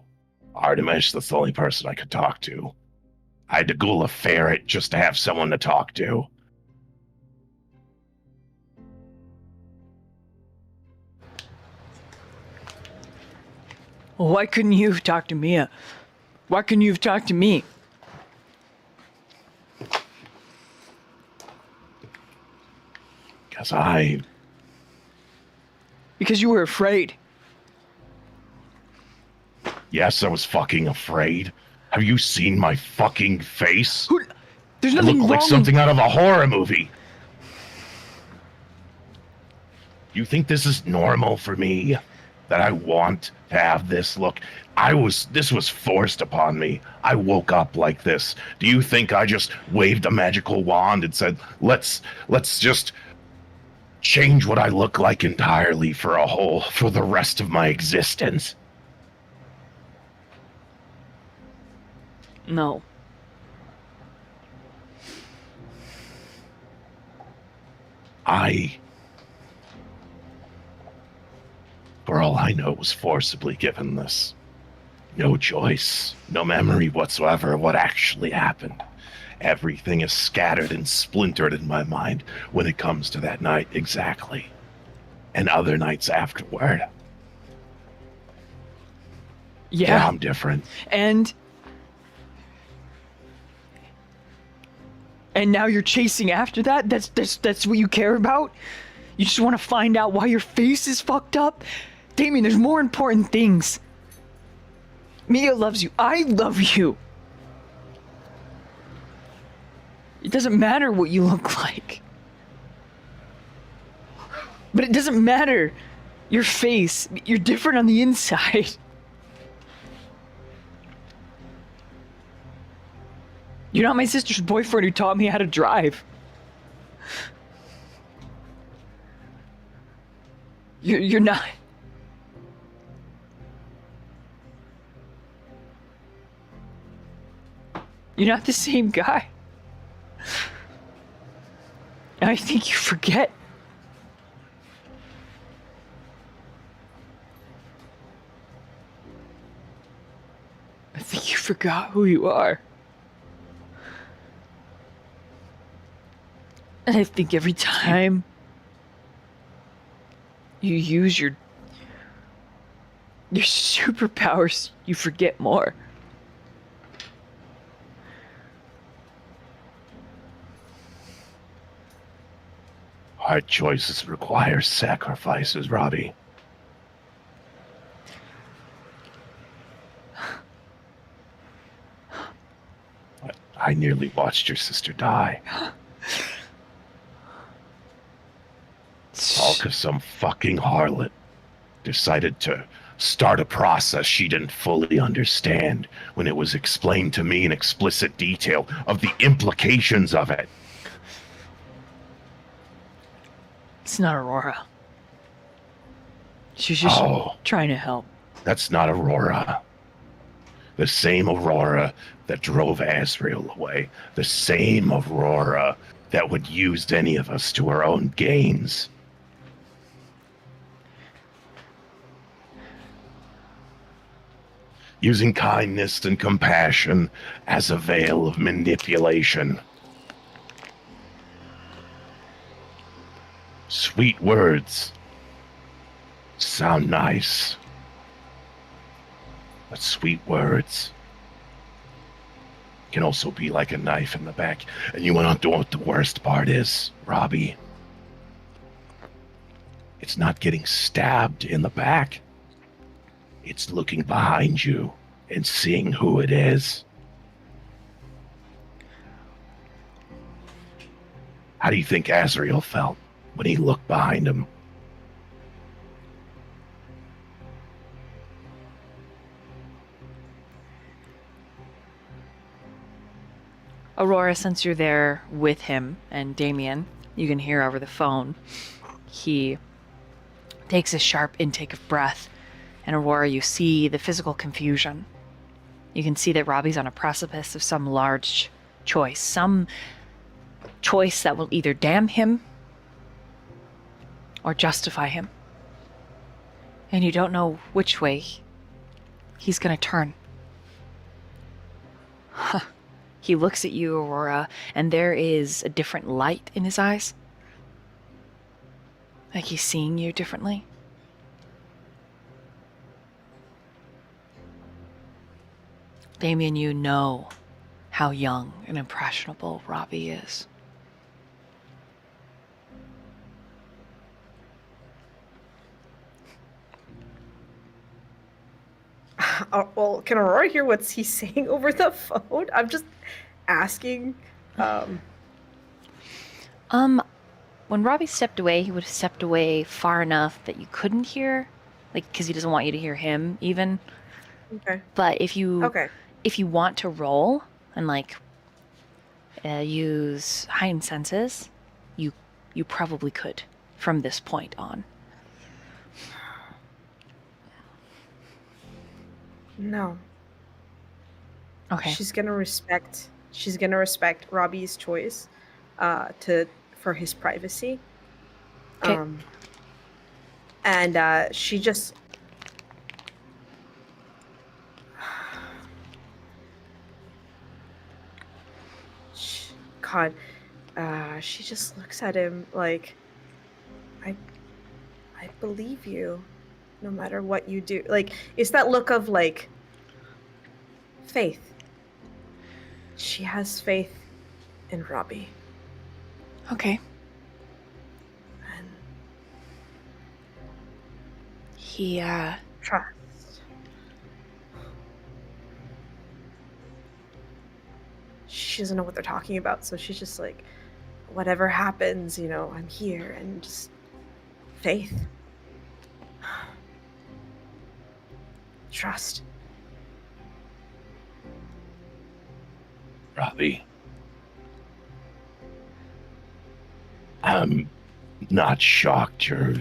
Artemis, that's the only person I could talk to. I had to ghoul a ferret just to have someone to talk to. Well, why couldn't you have talked to Mia? Why couldn't you have talked to me? Because you were afraid. Yes, I was fucking afraid. Have you seen my fucking face? There's I nothing look wrong. like something out of a horror movie. You think this is normal for me? That I want to have this look? This was forced upon me. I woke up like this. Do you think I just waved a magical wand and said, let's just change what I look like entirely for the rest of my existence? No. For all I know, was forcibly given this. No choice, no memory whatsoever of what actually happened. Everything is scattered and splintered in my mind when it comes to that night exactly. And other nights afterward. Yeah, I'm different. And now you're chasing after that? That's what you care about? You just want to find out why your face is fucked up? Damien, there's more important things. Mia loves you. I love you. It doesn't matter what you look like. But it doesn't matter your face. You're different on the inside. You're not my sister's boyfriend who taught me how to drive. You're not. You're not the same guy. I think you forget. I think you forgot who you are. And I think every time you use your superpowers, you forget more. Hard choices require sacrifices, Robbie. I nearly watched your sister die. All because some fucking harlot decided to start a process she didn't fully understand when it was explained to me in explicit detail of the implications of it. It's not Aurora. She's just Oh, trying to help. that's not Aurora. The same Aurora that drove Azriel away. The same Aurora that would use any of us to her own gains. Using kindness and compassion as a veil of manipulation. Sweet words sound nice, but sweet words can also be like a knife in the back. And you want to know what the worst part is, Robbie? It's not getting stabbed in the back. It's looking behind you and seeing who it is. How do you think Azriel felt when he looked behind him? Aurora, since you're there with him and Damien, you can hear over the phone. He takes a sharp intake of breath. And Aurora, you see the physical confusion. You can see that Robbie's on a precipice of some large choice. Some choice that will either damn him or justify him. And you don't know which way he's going to turn. Huh. He looks at you, Aurora, and there is a different light in his eyes. Like he's seeing you differently. Damien, you know how young and impressionable Robbie is. Well, can Aurora hear what's he saying over the phone? I'm just asking. When Robbie stepped away, he would have stepped away far enough that you couldn't hear, like, because he doesn't want you to hear him even. Okay. But if you Okay. want to roll and like use heightened senses, you probably could from this point on. No. Okay. She's gonna respect Robbie's choice for his privacy. 'Kay. And she just God, she just looks at him like, I believe you, no matter what you do. Like, it's that look of like faith. She has faith in Robbie. Okay. And He trust. She doesn't know what they're talking about, so she's just like, whatever happens, I'm here, and just faith. Trust. Robbie, I'm not shocked you're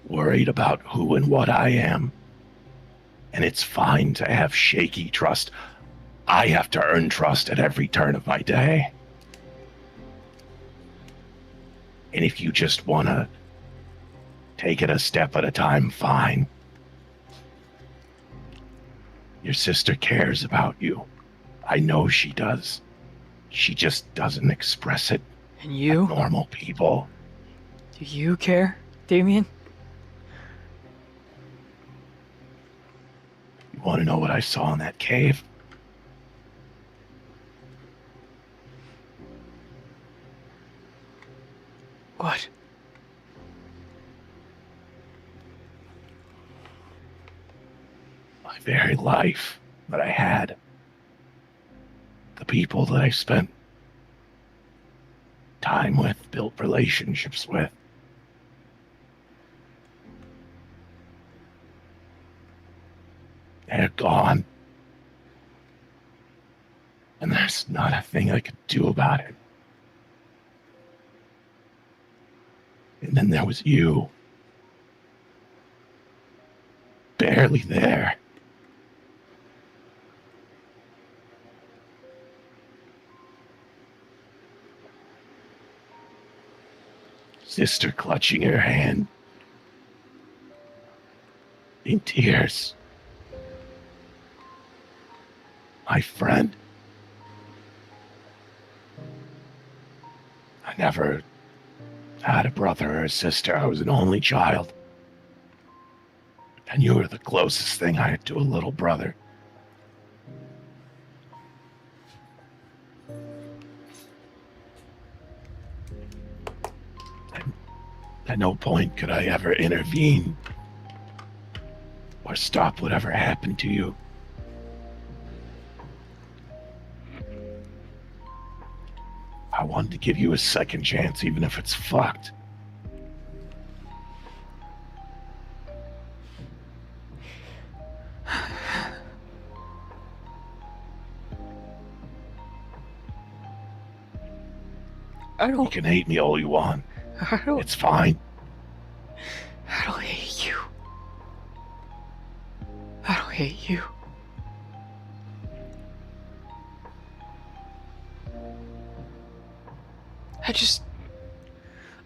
worried about who and what I am. And it's fine to have shaky trust. I have to earn trust at every turn of my day. And if you just want to take it a step at a time, fine. Your sister cares about you. I know she does. She just doesn't express it And like you? normal people. Do you care, Damien? You want to know what I saw in that cave? What? My very life that I had. The people that I spent time with, built relationships with. They're gone. And there's not a thing I could do about it. And then there was you. Barely there. Sister clutching her hand. In tears. My friend. I never had a brother or a sister. I was an only child. And you were the closest thing I had to a little brother. And at no point could I ever intervene or stop whatever happened to you. I wanted to give you a second chance, even if it's fucked. You can hate me all you want. It's fine. I don't hate you. I don't hate you.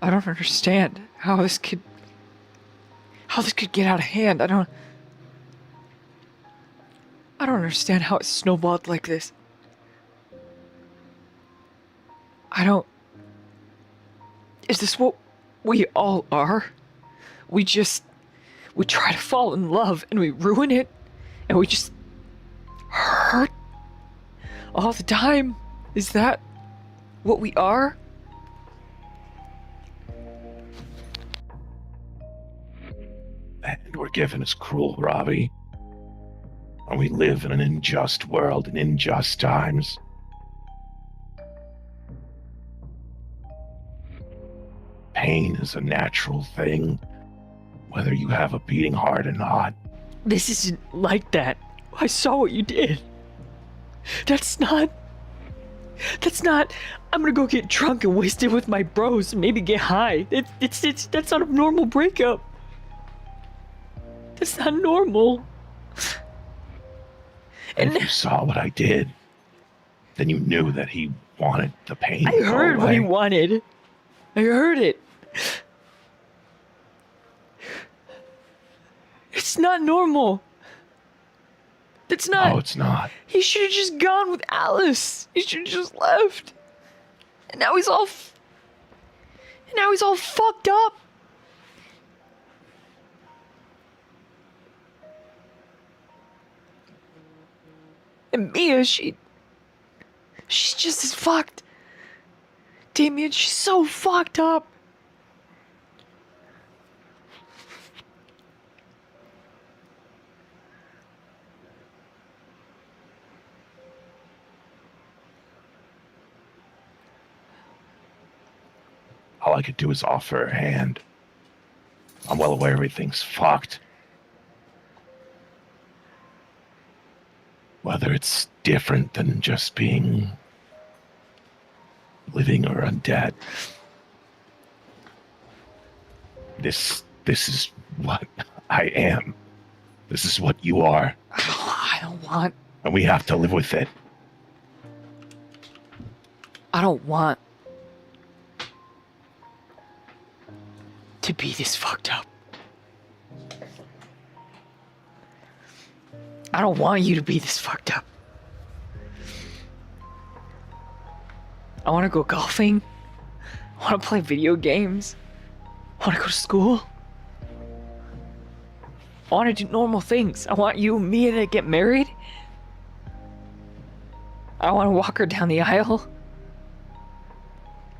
I don't understand how this could get out of hand. I don't understand how it snowballed like this. Is this what we all are? We try to fall in love and we ruin it and we just hurt all the time? Is that what we are? And we're given as cruel, Robbie. And we live in an unjust world in unjust times. Pain is a natural thing, whether you have a beating heart or not. This isn't like that. I saw what you did. That's not, I'm gonna go get drunk and wasted with my bros and maybe get high. That's not a normal breakup. That's not normal. And if you saw what I did, then you knew that he wanted the pain I to go heard what he away. wanted. I heard it. It's not normal. That's not. No, it's not. He should have just gone with Alice. He should have just left. And now he's all fucked up. And Mia, she's just as fucked. Damien, she's so fucked up. All I could do is offer a hand. I'm well aware everything's fucked. Whether it's different than just being living or undead. This is what I am. This is what you are. I don't want. And we have to live with it. I don't want to be this fucked up. I don't want you to be this fucked up. I want to go golfing. I want to play video games. I want to go to school. I want to do normal things. I want you and me to get married. I want to walk her down the aisle.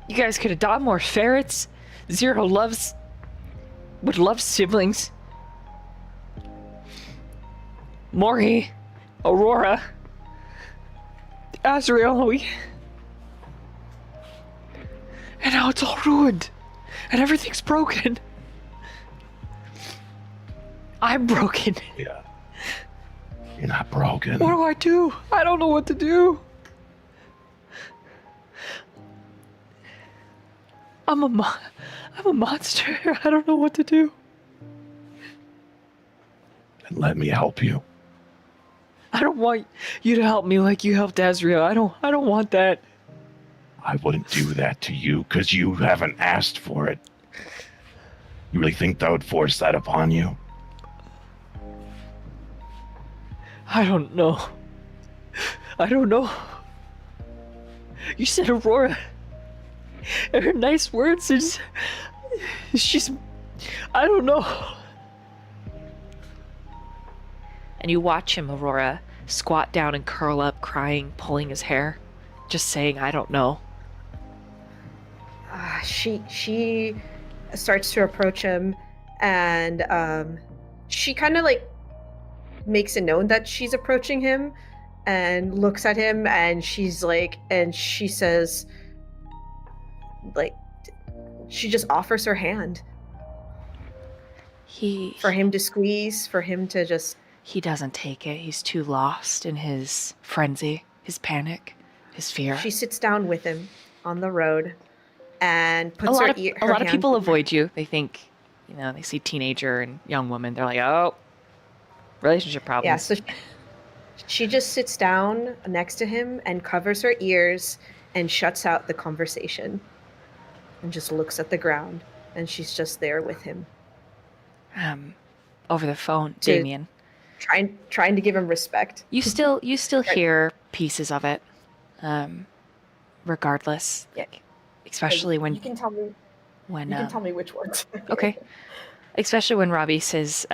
You guys could adopt more ferrets. Zero would love siblings. Mori, Aurora, Azriel, and now it's all ruined, and everything's broken. I'm broken. Yeah. You're not broken. What do I do? I don't know what to do. I'm a monster. I don't know what to do. And let me help you. I don't want you to help me like you helped Azriel. I don't want that. I wouldn't do that to you because you haven't asked for it. You really think that would force that upon you? I don't know. I don't know. You said Aurora. Her nice words is... She's... I don't know. And you watch him, Aurora, squat down and curl up, crying, pulling his hair. Just saying, I don't know. She starts to approach him, and she kind of like makes it known that she's approaching him, and looks at him, and she's like, and she says, like, she just offers her hand for him to squeeze, for him to just. He doesn't take it. He's too lost in his frenzy, his panic, his fear. She sits down with him on the road and puts a lot her of people avoid you. They think, they see teenager and young woman. They're like, oh, relationship problems. Yeah, so she just sits down next to him and covers her ears and shuts out the conversation and just looks at the ground, and she's just there with him. Over the phone, Damien. Trying to give him respect. You still hear pieces of it, regardless. Yeah. Especially when you can tell me which ones. Okay. Especially when Robbie says,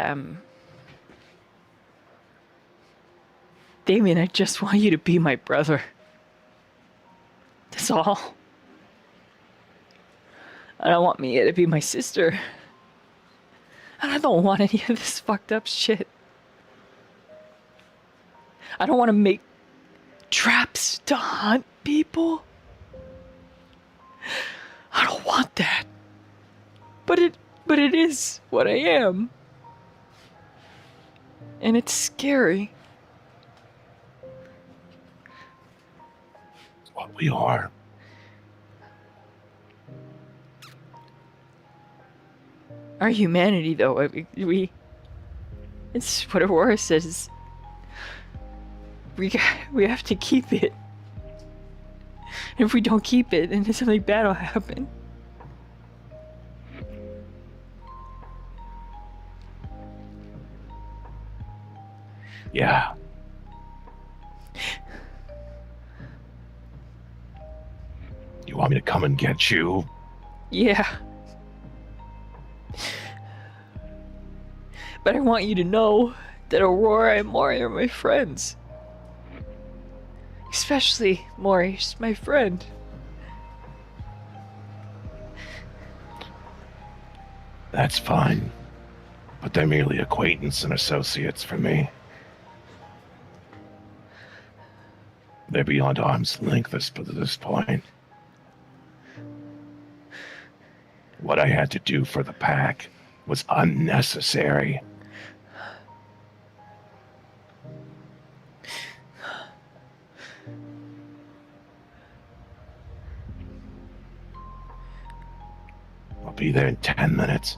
Damien, I just want you to be my brother. That's all. I don't want Mia to be my sister. And I don't want any of this fucked up shit. I don't want to make traps to hunt people. I don't want that. But it is what I am. And it's scary. It's what we are. Our humanity, though, it's what Aurora says. We have to keep it. And if we don't keep it, then something bad will happen. Yeah. You want me to come and get you? Yeah. But I want you to know that Aurora and Mori are my friends. Especially Mori, she's my friend. That's fine. But they're merely acquaintance and associates for me. They're beyond arm's length at this point. What I had to do for the pack was unnecessary. I'll be there in 10 minutes.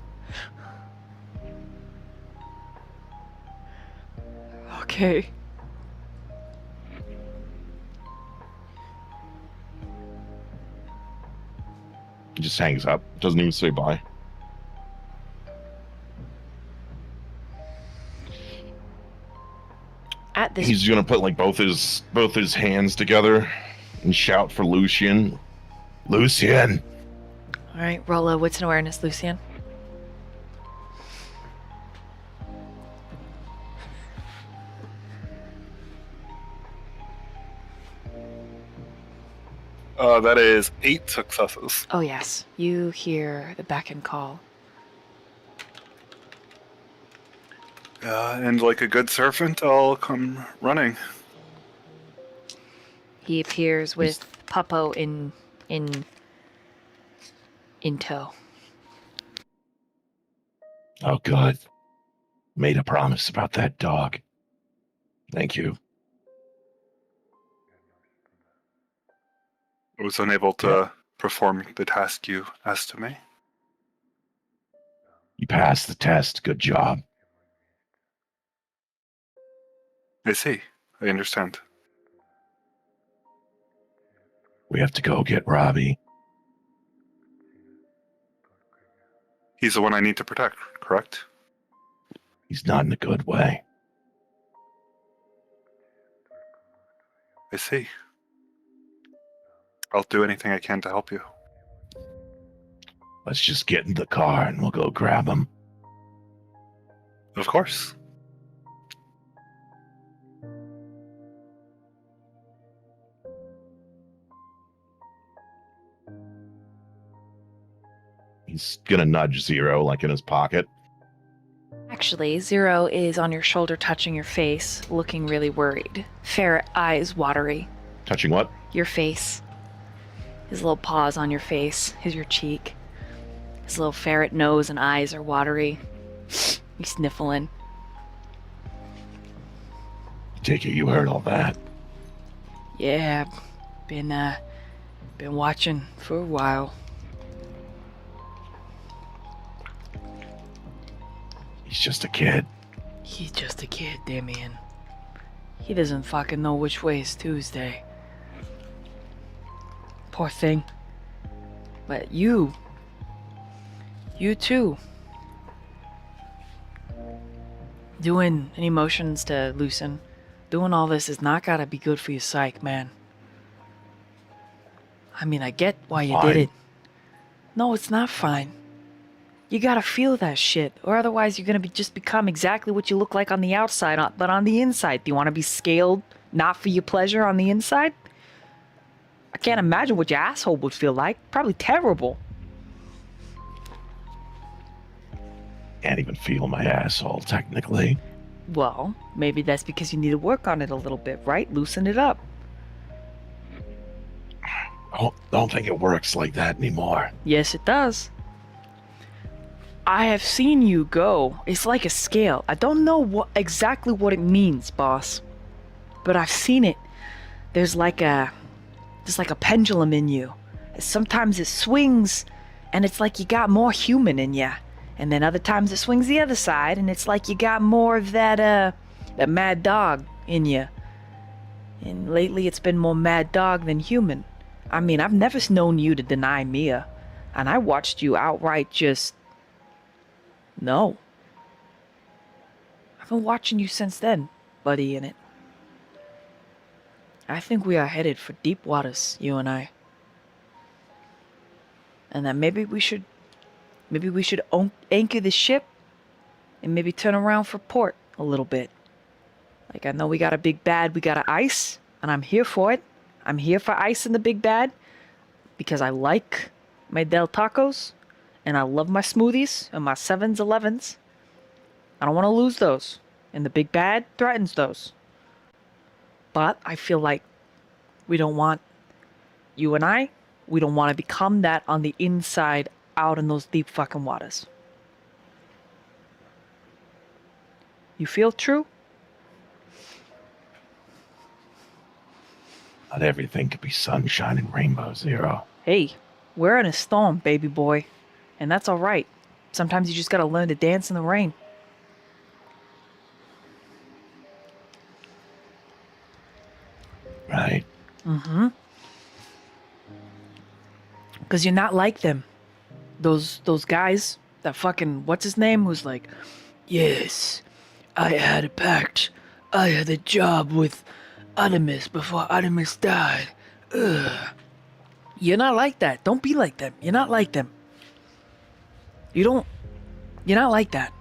Okay. He just hangs up. Doesn't even say bye. at this He's gonna put like both his hands together and shout for Lucian. Lucian! All right, roll a wits and awareness, Lucian. That is 8 successes. Oh, yes. You hear the beck and call. And like a good servant, I'll come running. He appears with Puppo in tow. Oh, good. Made a promise about that dog. Thank you. I was unable to perform the task you asked of me. You passed the test. Good job. I see. I understand. We have to go get Robbie. He's the one I need to protect, correct? He's not in a good way. I see. I'll do anything I can to help you. Let's just get in the car and we'll go grab him. Of course. He's gonna nudge Zero, like in his pocket. Actually, Zero is on your shoulder touching your face, looking really worried. Ferret eyes watery. Touching what? Your face. His little paws on your face, your cheek. His little ferret nose and eyes are watery. He's sniffling. Take it you heard all that. Yeah, been watching for a while. He's just a kid. He's just a kid, Damien. He doesn't fucking know which way is Tuesday. Poor thing. But you too. Doing any motions to loosen. Doing all this is not gotta be good for your psyche, man. I mean, I get why you did Fine. it. No, it's not fine. You gotta feel that shit, or otherwise you're gonna just become exactly what you look like on the outside, but on the inside. Do you want to be scaled, not for your pleasure, on the inside? I can't imagine what your asshole would feel like. Probably terrible. Can't even feel my asshole, technically. Well, maybe that's because you need to work on it a little bit, right? Loosen it up. Don't think it works like that anymore. Yes, it does. I have seen you go. It's like a scale. I don't know exactly what it means, boss. But I've seen it. There's like a pendulum in you. Sometimes it swings and it's like you got more human in you. And then other times it swings the other side and it's like you got more of that mad dog in you. And lately it's been more mad dog than human. I mean, I've never known you to deny Mia. And I watched you outright just... No. I've been watching you since then, buddy, in it. I think we are headed for deep waters, you and I. And that maybe we should anchor the ship and maybe turn around for port a little bit. Like, I know we got a big bad, we got to ice, and I'm here for it. I'm here for ice in the big bad because I like my Del Tacos. And I love my smoothies and my 7s, 11s. I don't want to lose those. And the big bad threatens those. But I feel like we don't want, you and I, we don't want to become that on the inside out in those deep fucking waters. You feel true? Not everything could be sunshine and rainbow, Zero. Hey, we're in a storm, baby boy. And that's alright. Sometimes you just gotta learn to dance in the rain. Right. Mm-hmm. Because you're not like them. Those guys, that fucking, what's his name, who's like, yes, I had a pact. I had a job with Artemis before Artemis died. Ugh. You're not like that. Don't be like them. You're not like them. You're not like that.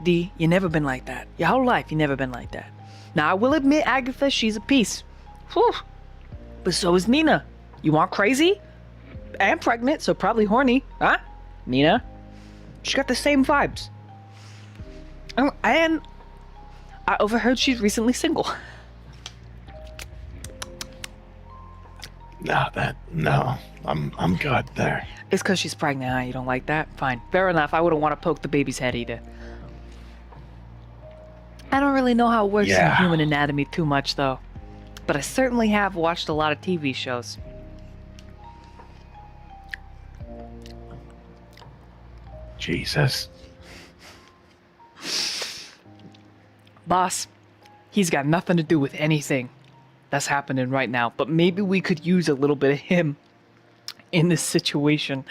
D, you never been like that. Your whole life, you never been like that. Now, I will admit, Agatha, she's a piece. Whew. But so is Nina. You want crazy? And pregnant, so probably horny. Huh? Nina? She got the same vibes. Oh, and I overheard she's recently single. No. I'm good there. It's because she's pregnant, huh? You don't like that? Fine. Fair enough. I wouldn't want to poke the baby's head either. I don't really know how it works in human anatomy too much, though. But I certainly have watched a lot of TV shows. Jesus. Boss, he's got nothing to do with anything that's happening right now, but maybe we could use a little bit of him in this situation.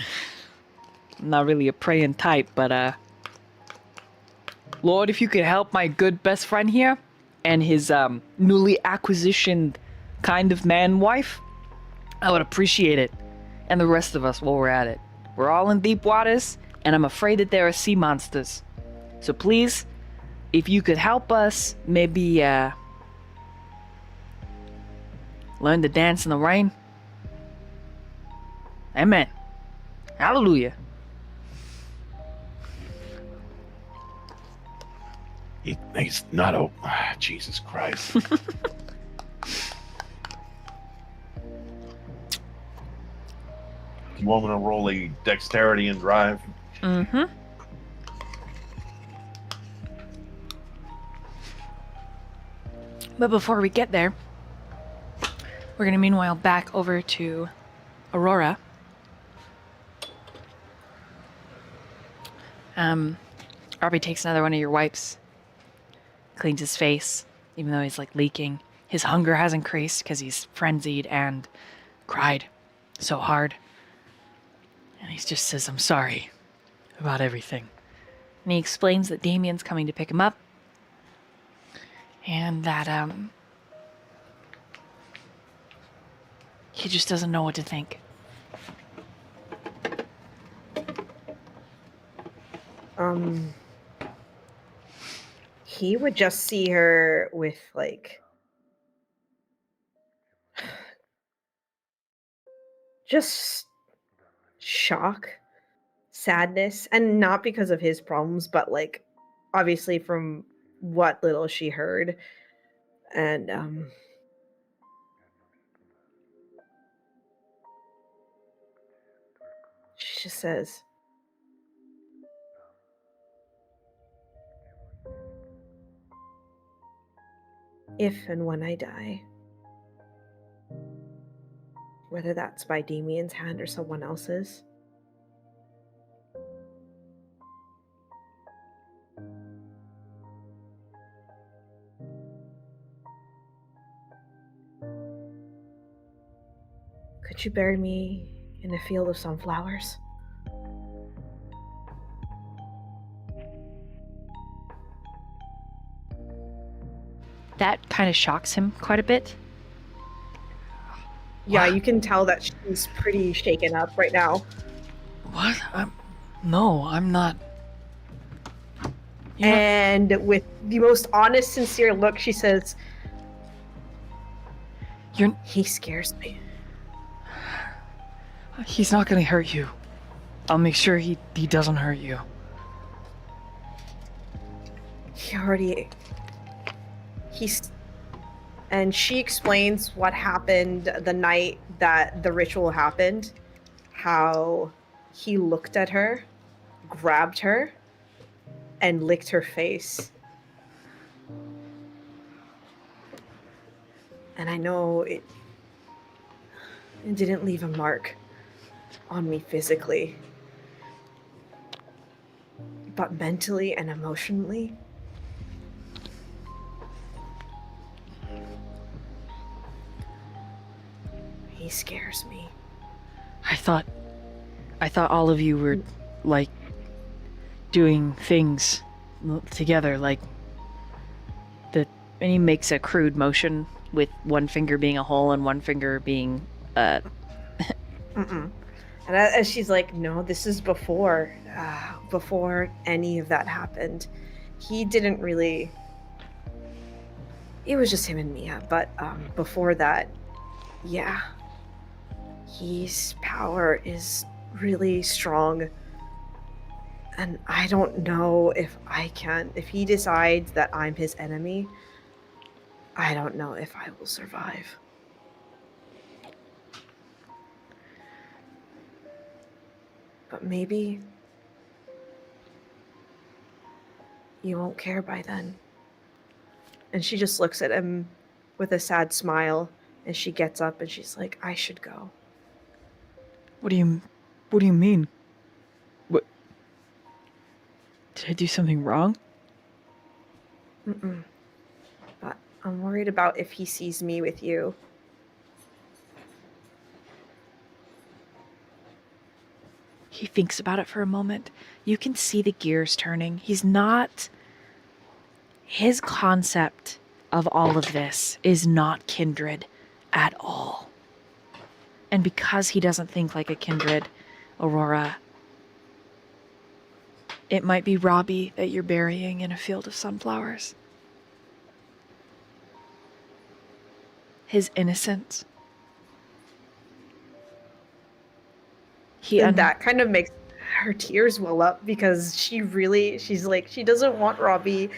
I'm not really a praying type, but Lord, if you could help my good best friend here and his newly acquisitioned kind of man wife, I would appreciate it. And the rest of us while we're at it. We're all in deep waters, and I'm afraid that there are sea monsters. So please, if you could help us, maybe learn to dance in the rain. Amen. Hallelujah. He's not a... Jesus Christ. You want me to roll a dexterity and drive? Mm-hmm. But before we get there, we're gonna meanwhile back over to Aurora. Robbie takes another one of your wipes, cleans his face, even though he's like leaking. His hunger has increased because he's frenzied and cried so hard. And he just says, I'm sorry about everything. And he explains that Damien's coming to pick him up. And that, he just doesn't know what to think. He would just see her with, like, just shock, sadness, and not because of his problems, but, like, obviously from what little she heard. And, she just says, if and when I die, whether that's by Damien's hand or someone else's, could you bury me in a field of sunflowers? That kind of shocks him quite a bit. Yeah, you can tell that she's pretty shaken up right now. What? No, I'm not. And with the most honest, sincere look, she says, he scares me. He's not gonna hurt you. I'll make sure he doesn't hurt you. And she explains what happened the night that the ritual happened. How he looked at her, grabbed her, and licked her face. And I know it didn't leave a mark on me physically, but mentally and emotionally, he scares me. I thought all of you were like doing things together, like and he makes a crude motion with one finger being a hole and one finger being Mm-mm. And as she's like, no, this is before any of that happened. He didn't really. It was just him and Mia, but before that, yeah, his power is really strong. And I don't know if if he decides that I'm his enemy, I don't know if I will survive. But maybe you won't care by then. And she just looks at him with a sad smile, and she gets up and she's like, I should go. What do you mean? What? Did I do something wrong? Mm-mm. But I'm worried about if he sees me with you. He thinks about it for a moment. You can see the gears turning. He's not... His concept of all of this is not kindred at all. And because he doesn't think like a kindred, Aurora, it might be Robbie that you're burying in a field of sunflowers. His innocence. And that kind of makes her tears well up because she's like, she doesn't want Robbie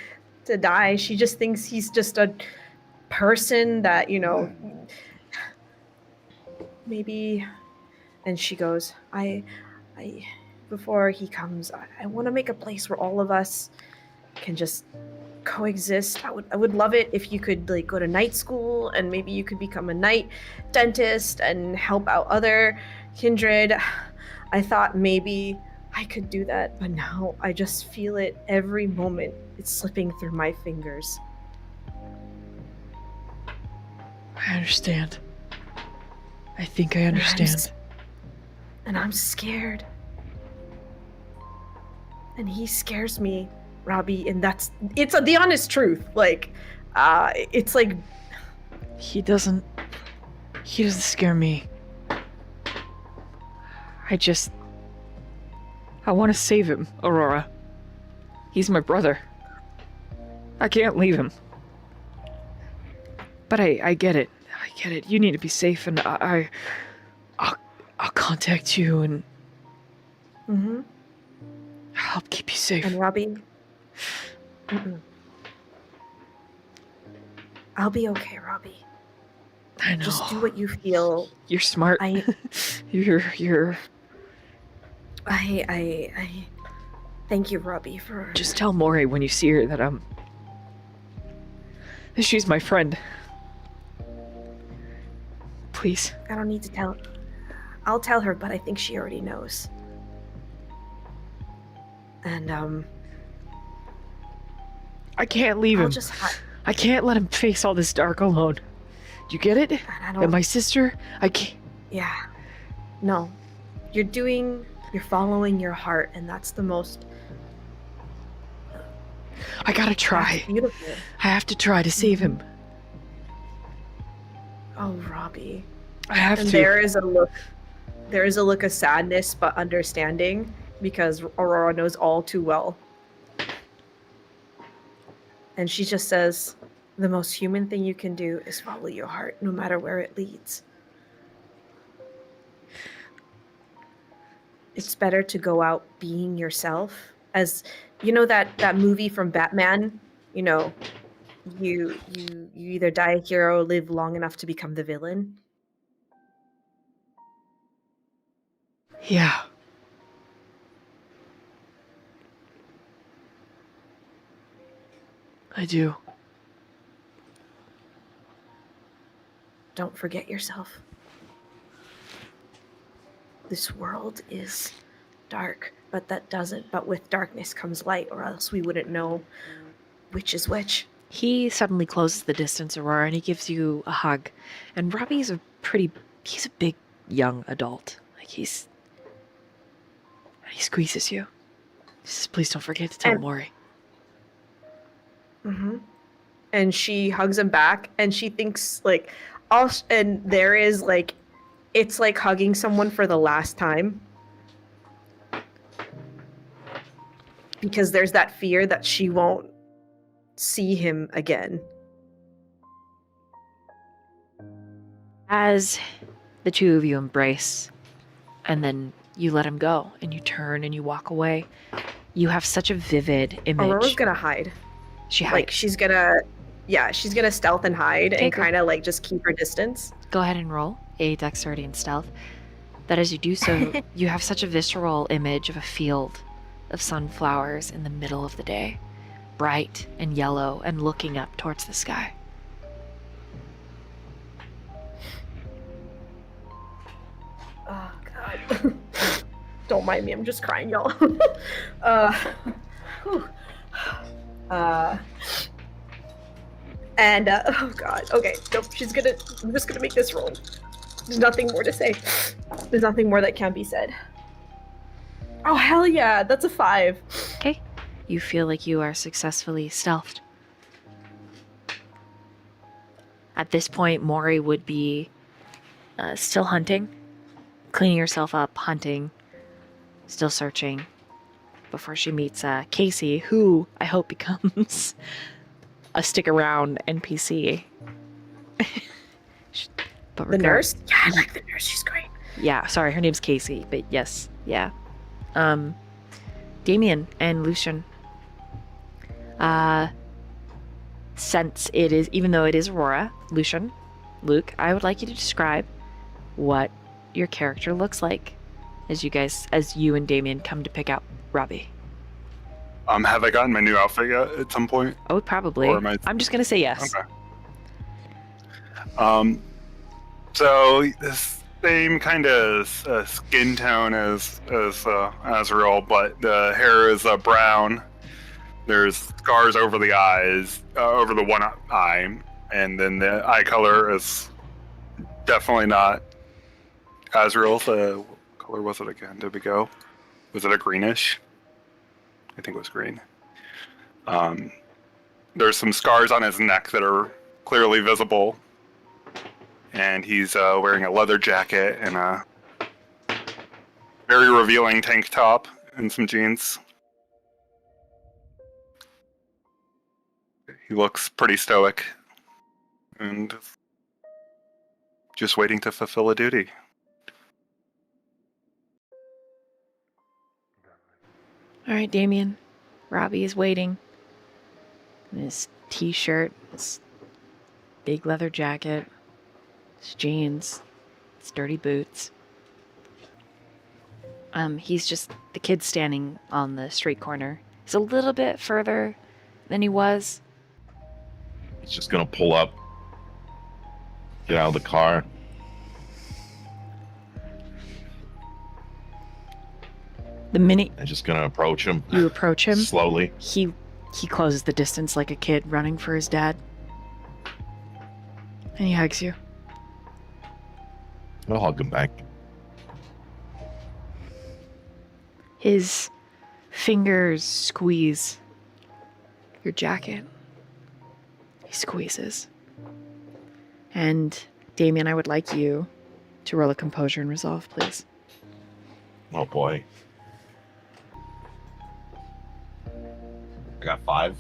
to die. She just thinks he's just a person that, maybe. And she goes, I before he comes, I want to make a place where all of us can just coexist. I would love it if you could like go to night school and maybe you could become a night dentist and help out other kindred. I thought maybe I could do that, but now I just feel it every moment. It's slipping through my fingers. I understand. I think I understand. And I'm scared. And he scares me, Robbie, and it's the honest truth. Like, it's like... He doesn't scare me. I want to save him, Aurora. He's my brother. I can't leave him. But I get it. I get it. You need to be safe, and I'll contact you, and Mm-hmm. I'll help keep you safe. And Robbie... Mm-mm. I'll be okay, Robbie. I know. Just do what you feel. You're smart. I thank you, Robbie, for... Just tell Mori when you see her that she's my friend. Please. I don't need to tell... I'll tell her, but I think she already knows. And, I can't leave him. I can't let him face all this dark alone. Do you get it? And my sister, I can't... Yeah. No. You're following your heart, and that's the most... I gotta try. That's beautiful. I have to try to save him. Oh, Robbie. I have and to. There is a look of sadness, but understanding, because Aurora knows all too well. And she just says, the most human thing you can do is follow your heart, no matter where it leads. It's better to go out being yourself. As you know, that movie from Batman, you either die a hero or live long enough to become the villain. Yeah. I do. Don't forget yourself. This world is dark, but with darkness comes light, or else we wouldn't know which is which. He suddenly closes the distance, Aurora, and he gives you a hug. And Robbie's he's a big young adult. Like he squeezes you. He says, please don't forget to tell Mori. Mm-hmm. And she hugs him back, and she thinks and there is it's like hugging someone for the last time. Because there's that fear that she won't see him again. As The two of you embrace, and then you let him go, and you turn and you walk away. You have such a vivid image. Aurora's gonna hide. She hides. Like she's gonna stealth and hide and go. kind of like just keep her dexterity. Go ahead and roll a dexterity and stealth. That as you do so, you have such a visceral image of a field of sunflowers in the middle of the day, bright and yellow and looking up towards the sky. Oh god. Don't mind me, I'm just crying, y'all. Whew. Oh god. Okay, nope, I'm just gonna make this roll. There's nothing more to say. There's nothing more that can be said. Oh hell yeah, that's a 5. Okay. You feel like you are successfully stealthed. At this point, Mori would be still hunting, cleaning herself up, hunting, still searching, before she meets Casey, who I hope becomes a stick-around NPC. But The nurse? Yeah, I like the nurse. She's great. Yeah, sorry, her name's Casey, but yes, yeah. Damien and Lucian. Since it is, even though it is Aurora, Lucian, Luke, I would like you to describe what your character looks like as you and Damien come to pick out Robbie. Have I gotten my new outfit yet at some point? Oh, probably. Or am I- I'm just gonna say yes. Okay. So this same kind of skin tone as Azriel, but the hair is brown. There's scars over the eyes, over the one eye, and then the eye color is definitely not Azriel's. What color was it again? Did we go? Was it a greenish? I think it was green. There's some scars on his neck that are clearly visible. And he's wearing a leather jacket and a very revealing tank top and some jeans. He looks pretty stoic and just waiting to fulfill a duty. All right, Damien. Robbie is waiting. In his t-shirt, his big leather jacket, his jeans, his dirty boots. He's just the kid standing on the street corner. He's a little bit further than he was. He's just gonna pull up, get out of the car. The minute I'm just gonna approach him. you approach him, Slowly. he closes the distance like a kid running for his dad. And he hugs you. I'll hug him back. His fingers squeeze your jacket. He squeezes. And Damien, I would like you to roll a composure and resolve, please. Oh boy. I got 5.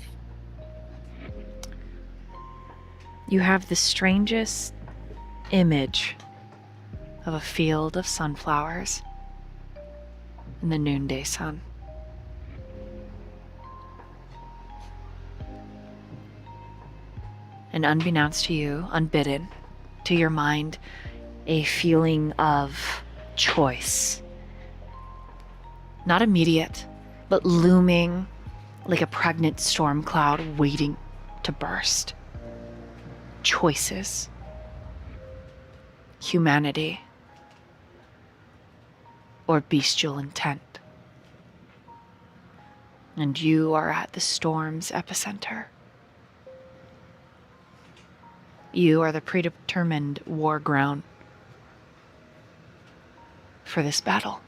You have the strangest image of a field of sunflowers in the noonday sun. And unbeknownst to you, unbidden, to your mind, a feeling of choice. Not immediate, but looming like a pregnant storm cloud waiting to burst. Choices. Humanity. Or bestial intent. And you are at the storm's epicenter. You are the predetermined war ground for this battle.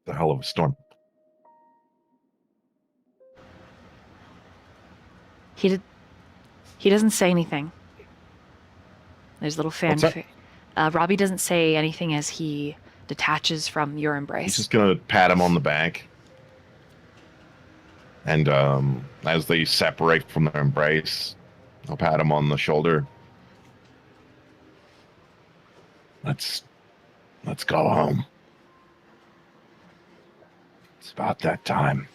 The hell of a storm. He doesn't say anything. There's a little What's that? fanfare. Robbie doesn't say anything as he detaches from your embrace. He's just gonna pat him on the back. And as they separate from their embrace, I'll pat him on the shoulder. Let's go home. It's about that time.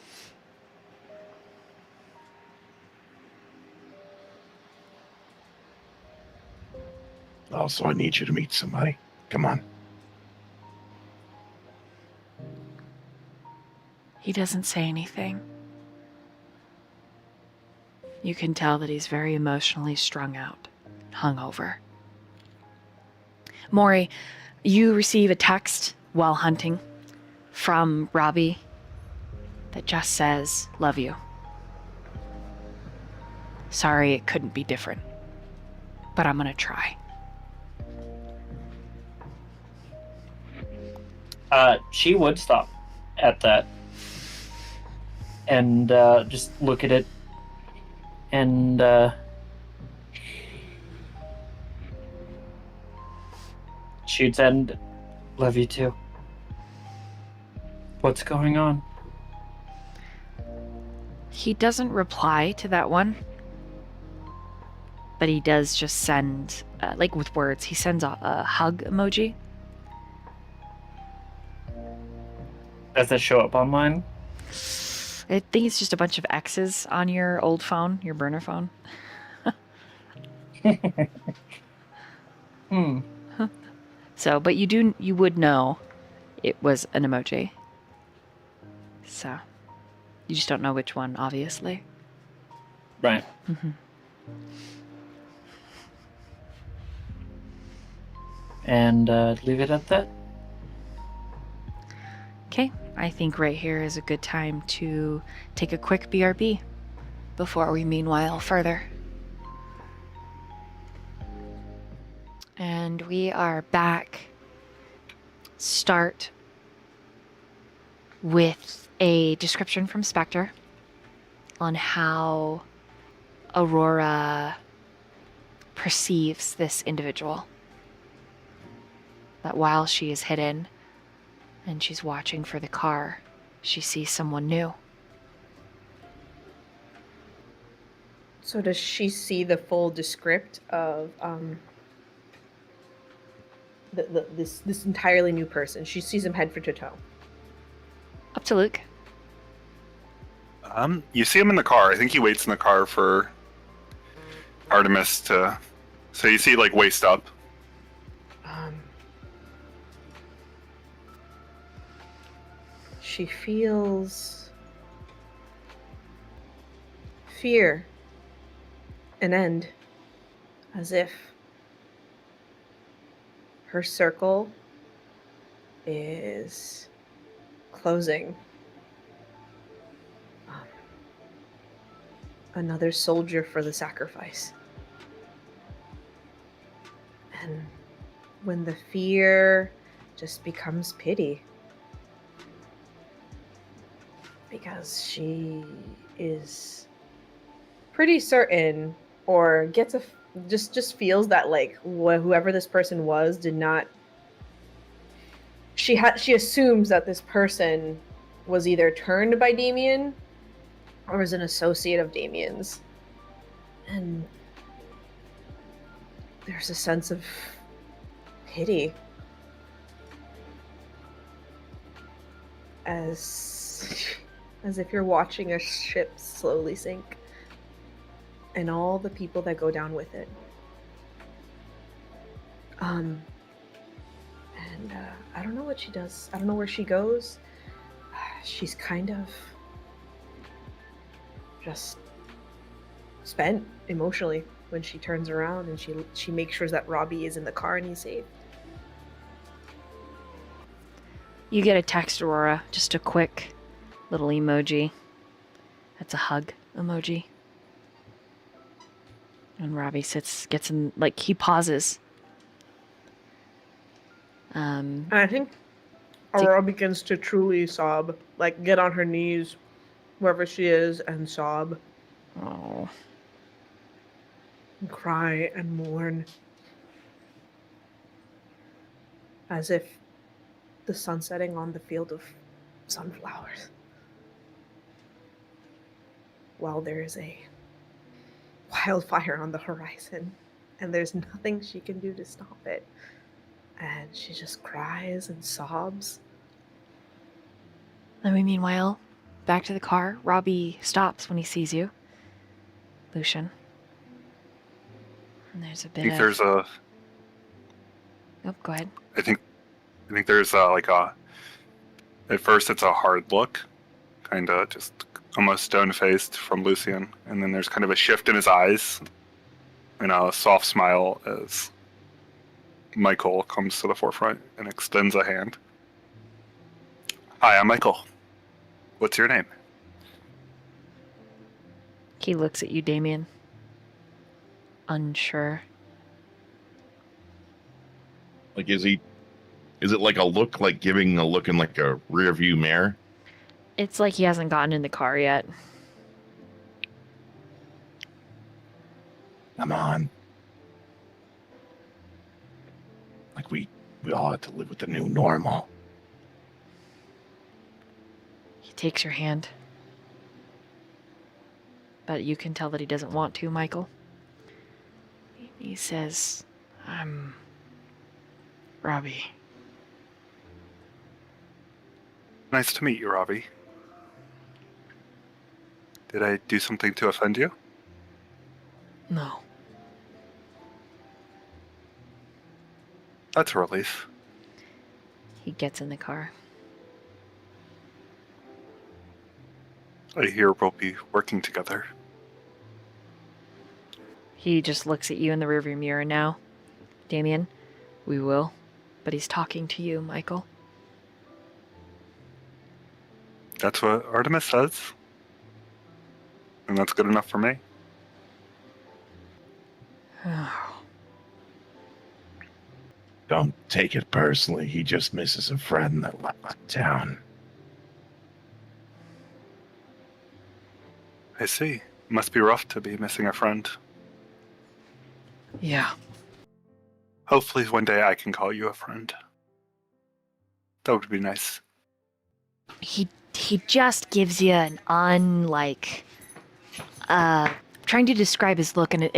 Also, I need you to meet somebody. Come on. He doesn't say anything. You can tell that he's very emotionally strung out, hungover. Mori, you receive a text while hunting from Robbie that just says, "Love you. Sorry it couldn't be different, but I'm gonna try." She would stop at that and just look at it and she'd send, "Love you too. What's going on?" He doesn't reply to that one, but he does just send, like with words, he sends a hug emoji. Does that show up on mine? I think it's just a bunch of X's on your old phone, your burner phone. So, but you would know it was an emoji. So, you just don't know which one, obviously. Right. And leave it at that. Okay, I think right here is a good time to take a quick BRB before we meanwhile further. And we are back. Start with a description from Spectre on how Aurora perceives this individual. That while she is hidden and she's watching for the car, she sees someone new. So does she see the full descript of this entirely new person? She sees him head to toe. Up to Luke. You see him in the car. I think he waits in the car for Artemis to. So you see, like, waist up. She feels fear, an end, as if her circle is closing. Another soldier for the sacrifice. And when the fear just becomes pity. Because she is pretty certain, or gets just feels that, like, whoever this person was did not. She assumes that this person was either turned by Damien or was an associate of Damien's, and there's a sense of pity as if you're watching a ship slowly sink, and all the people that go down with it. And I don't know what she does. I don't know where she goes. She's kind of just spent emotionally when she turns around and she makes sure that Robbie is in the car and he's safe. You get a text, Aurora. Just a quick little emoji. That's a hug emoji. And Robbie gets in, like, he pauses. And I think Aurora begins to truly sob, like get on her knees, wherever she is, and sob. Oh. And cry and mourn. As if the sun setting on the field of sunflowers. While there is a wildfire on the horizon, and there's nothing she can do to stop it. and she just cries and sobs. Then we meanwhile, back to the car. Robbie stops when he sees you. Lucian. And there's a I bit think of... there's a. Oh, go ahead. I think there's like a. At first, it's a hard look, kind of just almost stone-faced from Lucian, and then there's kind of a shift in his eyes, and a soft smile as Michael comes to the forefront and extends a hand. Hi, I'm Michael. What's your name? He looks at you, Damien. Unsure. Like, is it like a look, like giving a look in like a rear view mirror? It's like he hasn't gotten in the car yet. Come on. Like we all have to live with the new normal. He takes your hand. But you can tell that he doesn't want to, Michael. He says, I'm Robbie. Nice to meet you, Robbie. Did I do something to offend you? No. That's a relief. He gets in the car. I hear we'll be working together. He just looks at you in the rearview mirror now. Damien, we will. But he's talking to you, Michael. That's what Artemis says. And that's good enough for me. Don't take it personally. He just misses a friend that left town. I see. Must be rough to be missing a friend. Yeah. Hopefully one day I can call you a friend. That would be nice. He just gives you an trying to describe his look, and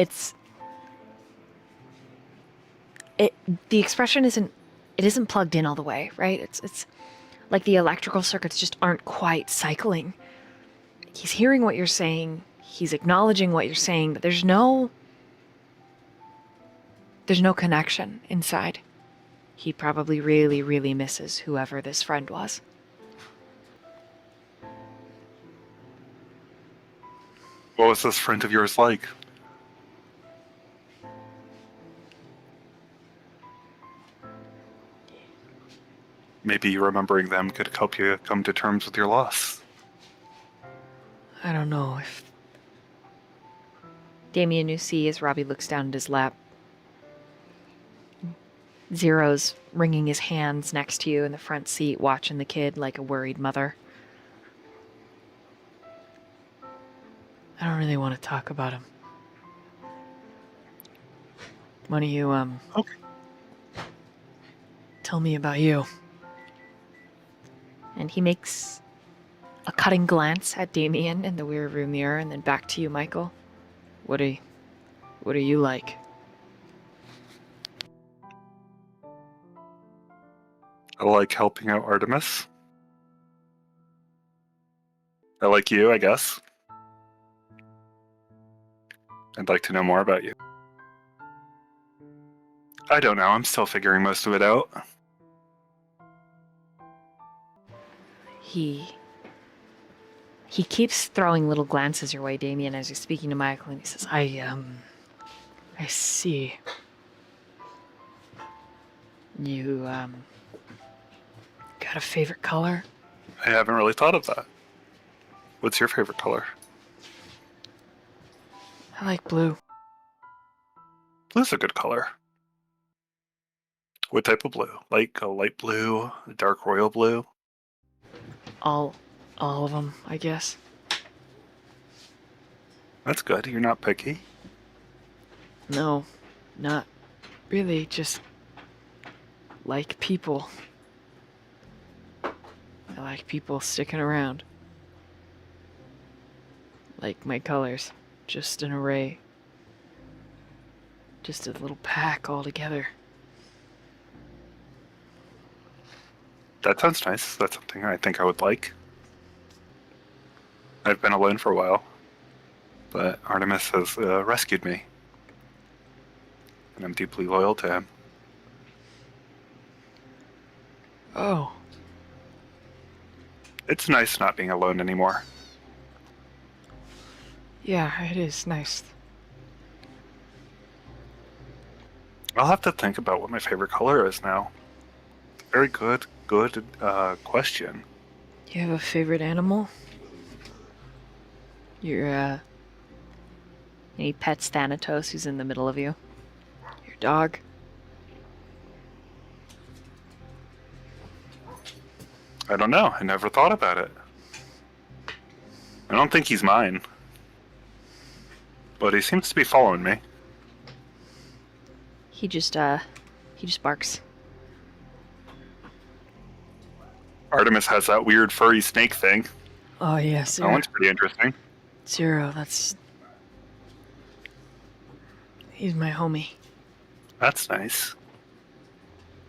the expression isn't plugged in all the way, right? It's like the electrical circuits just aren't quite cycling. He's hearing what you're saying, he's acknowledging what you're saying, but there's no connection inside. He probably really, really misses whoever this friend was. What was this friend of yours like? Maybe remembering them could help you come to terms with your loss. I don't know if... Damien, you see as Robbie looks down at his lap. Zero's wringing his hands next to you in the front seat, watching the kid like a worried mother. I don't really want to talk about him. Why don't you, Okay. tell me about you? And he makes a cutting glance at Damien in the rearview mirror and then back to you, Michael. What are you like? I like helping out Artemis. I like you, I guess. I'd like to know more about you. I don't know, I'm still figuring most of it out. He keeps throwing little glances your way, Damien, as you're speaking to Michael, and he says, I see. You, got a favorite color? I haven't really thought of that. What's your favorite color? I like blue. Blue's a good color. What type of blue? Like a light blue, a dark royal blue? All of them, I guess. That's good, you're not picky. No, not really, just like people. I like people sticking around. Like my colors, just an array. Just a little pack all together. That sounds nice. That's something I think I would like. I've been alone for a while, but Artemis has rescued me, and I'm deeply loyal to him. Oh. It's nice not being alone anymore. Yeah, it is nice. I'll have to think about what my favorite color is now. Very good question. You have a favorite animal? Your he pets Thanatos, who's in the middle of you. Your dog? I don't know. I never thought about it. I don't think he's mine. But he seems to be following me. He just barks. Artemis has that weird furry snake thing. Oh, yes. That one's pretty interesting. Zero, that's... He's my homie. That's nice.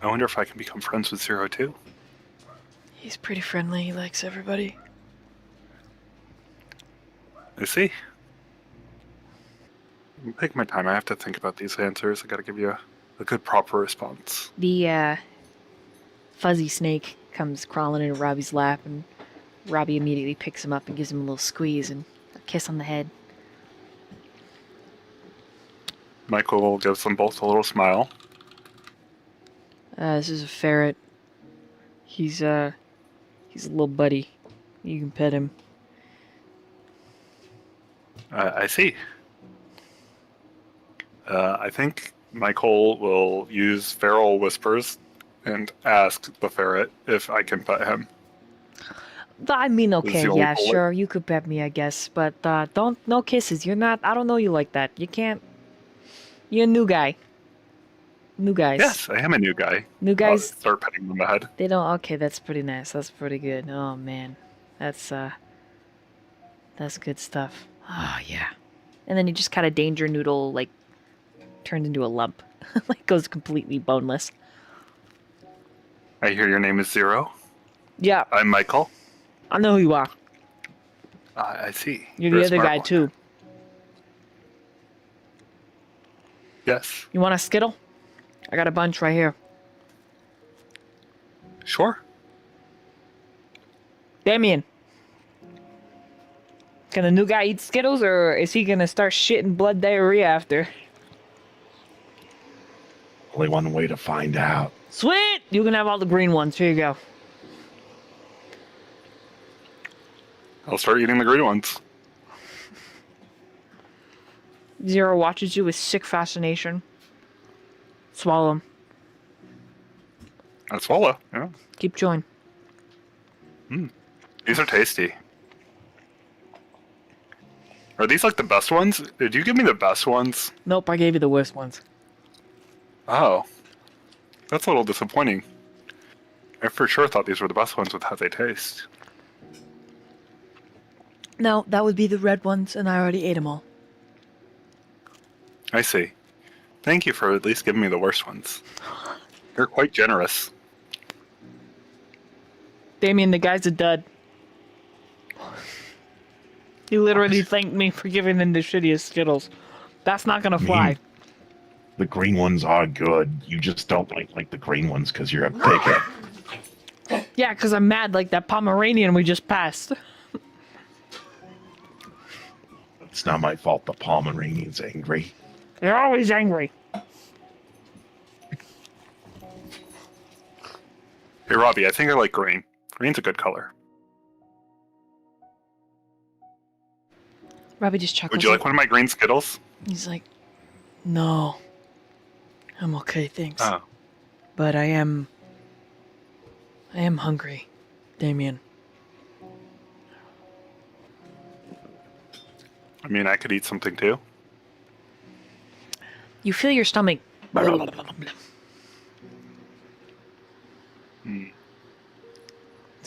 I wonder if I can become friends with Zero too. He's pretty friendly, he likes everybody. I see. Take my time. I have to think about these answers. I gotta give you a good, proper response. The fuzzy snake comes crawling into Robbie's lap, and Robbie immediately picks him up and gives him a little squeeze and a kiss on the head. Michael gives them both a little smile. This is a ferret. He's a little buddy. You can pet him. I see. I think Michael will use feral whispers and ask the ferret if I can pet him. I mean, Is okay, the only yeah, bullet? sure, you could pet me, I guess, but no kisses. You're not. I don't know you like that. You can't. You're a new guy. New guys. Yes, I am a new guy. New guys. I'll start petting him on the head. They don't. Okay, that's pretty nice. That's pretty good. Oh man, that's good stuff. Oh yeah. And then you just kind of danger noodle like turns into a lump, like goes completely boneless. I hear your name is Zero. Yeah, I'm Michael. I know who you are. I see. You're a the other smart guy one. too. Yes. You want a Skittle? I got a bunch right here. Sure. Damien. Can the new guy eat Skittles, or is he gonna start shitting blood diarrhea after? Only one way to find out. Sweet! You can have all the green ones. Here you go. I'll start eating the green ones. Zero watches you with sick fascination. Swallow 'em. I swallow. Yeah. Keep chewing. These are tasty. Are these like the best ones? Did you give me the best ones? Nope, I gave you the worst ones. Oh. That's a little disappointing. I for sure thought these were the best ones with how they taste. No, that would be the red ones, and I already ate them all. I see. Thank you for at least giving me the worst ones. You're quite generous. Damien, the guy's a dud. He literally thanked me for giving him the shittiest Skittles. That's not gonna fly. The green ones are good. You just don't like the green ones because you're a picket. Yeah, because I'm mad like that Pomeranian we just passed. It's not my fault the Pomeranian's angry. They're always angry. Hey, Robbie, I think I like green. Green's a good color. Robbie just chuckles. Would you like one of my green Skittles? He's like, no. I'm okay, thanks. Oh. But I am hungry, Damien. I mean, I could eat something too. You feel your stomach. It's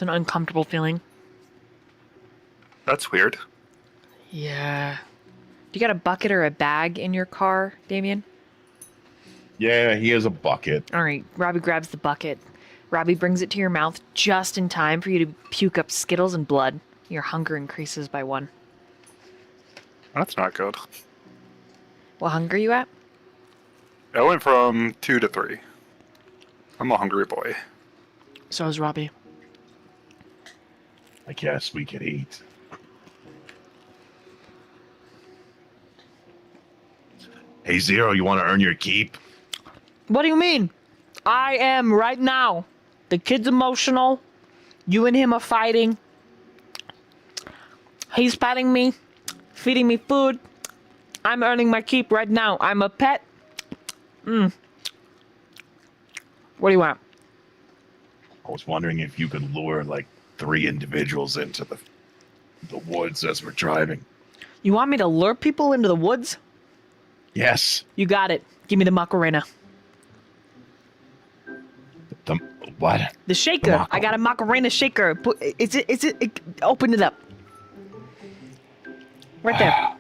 an uncomfortable feeling. That's weird. Yeah. Do you got a bucket or a bag in your car, Damien? Yeah, he has a bucket. All right, Robbie grabs the bucket, Robbie brings it to your mouth just in time for you to puke up Skittles and blood. Your hunger increases by 1. That's not good. What hunger are you at? I went from 2 to 3. I'm a hungry boy. So is Robbie. I guess we could eat. Hey, Zero, you want to earn your keep? What do you mean? I am right now. The kid's emotional. You and him are fighting. He's patting me, feeding me food. I'm earning my keep right now. I'm a pet. What do you want? I was wondering if you could lure like 3 individuals into the woods as we're driving. You want me to lure people into the woods? Yes. You got it. Give me the Macarena. The what? The shaker. I got a Macarena shaker. Open it up. Right there.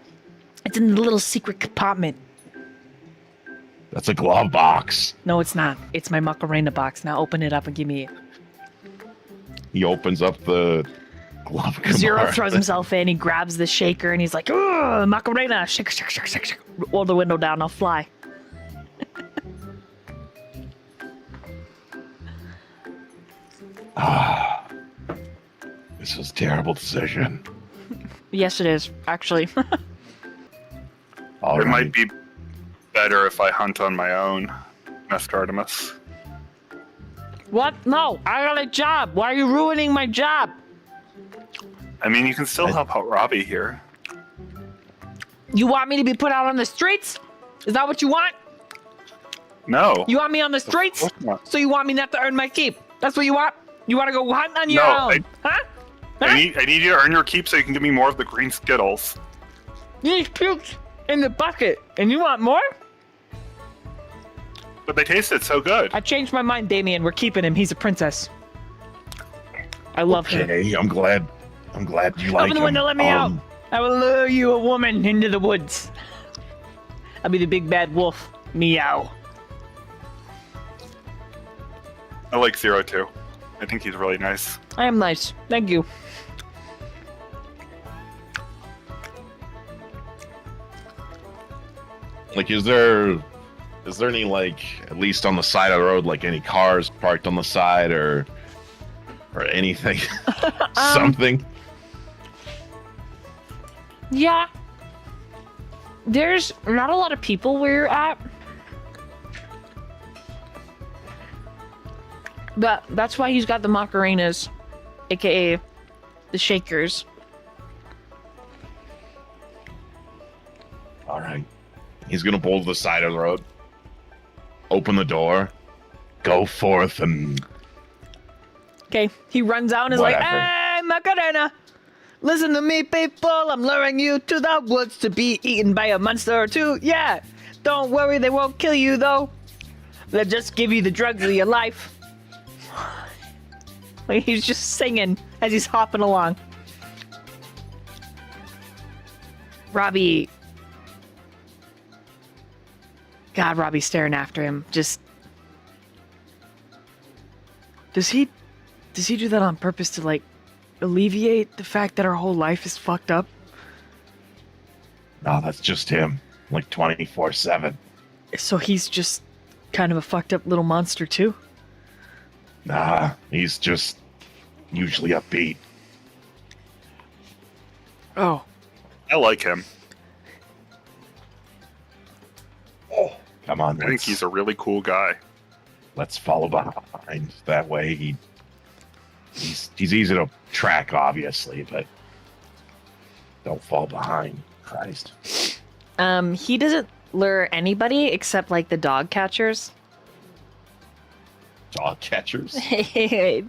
It's in the little secret compartment. That's a glove box. No, it's not. It's my Macarena box. Now open it up and give me it. He opens up the glove compartment. Zero throws himself in. He grabs the shaker and he's like, "Ugh, Macarena, shake, shake, shake, shake, shake. Roll the window down. I'll fly." This was a terrible decision. Yes, it is, actually. All It right. might be better if I hunt on my own, Master Artemis. What? No, I got a job. Why are you ruining my job? I mean, you can still help out Robbie here. You want me to be put out on the streets? Is that what you want? No. You want me on the streets? course not. So you want me not to earn my keep? That's what you want? You want to go hunting on your No, own? Huh? I need you to earn your keep so you can give me more of the green Skittles. You puked in the bucket, and you want more? But they tasted so good. I changed my mind, Damien. We're keeping him. He's a princess. I love him. Okay, I'm glad you like Open the him. window, let me out. I will lure you, a woman, into the woods. I'll be the big bad wolf. Meow. I like Zero too. I think he's really nice. I am nice. Thank you. Like, is there any, like, at least on the side of the road, like any cars parked on the side or anything? Something? Yeah. There's not a lot of people where you're at. But that's why he's got the Macarenas, aka the shakers. All right. He's going to pull to the side of the road, open the door, go forth, and Okay, he runs out and is like, Whatever. "Hey, Macarena! Listen to me, people. I'm luring you to the woods to be eaten by a monster or two. Yeah, don't worry, they won't kill you, though. They'll just give you the drugs of your life." Like, he's just singing as he's hopping along. Robbie. God, Robbie's staring after him. Just. Does he do that on purpose to, like, alleviate the fact that our whole life is fucked up? no, that's just him, like 24/7. So he's just kind of a fucked up little monster, too? Nah, he's just usually upbeat. Oh. I like him. Come on, I think he's a really cool guy. let's follow behind. That way, he's easy to track, obviously, but don't fall behind. Christ. He doesn't lure anybody except like the dog catchers. Dog catchers? The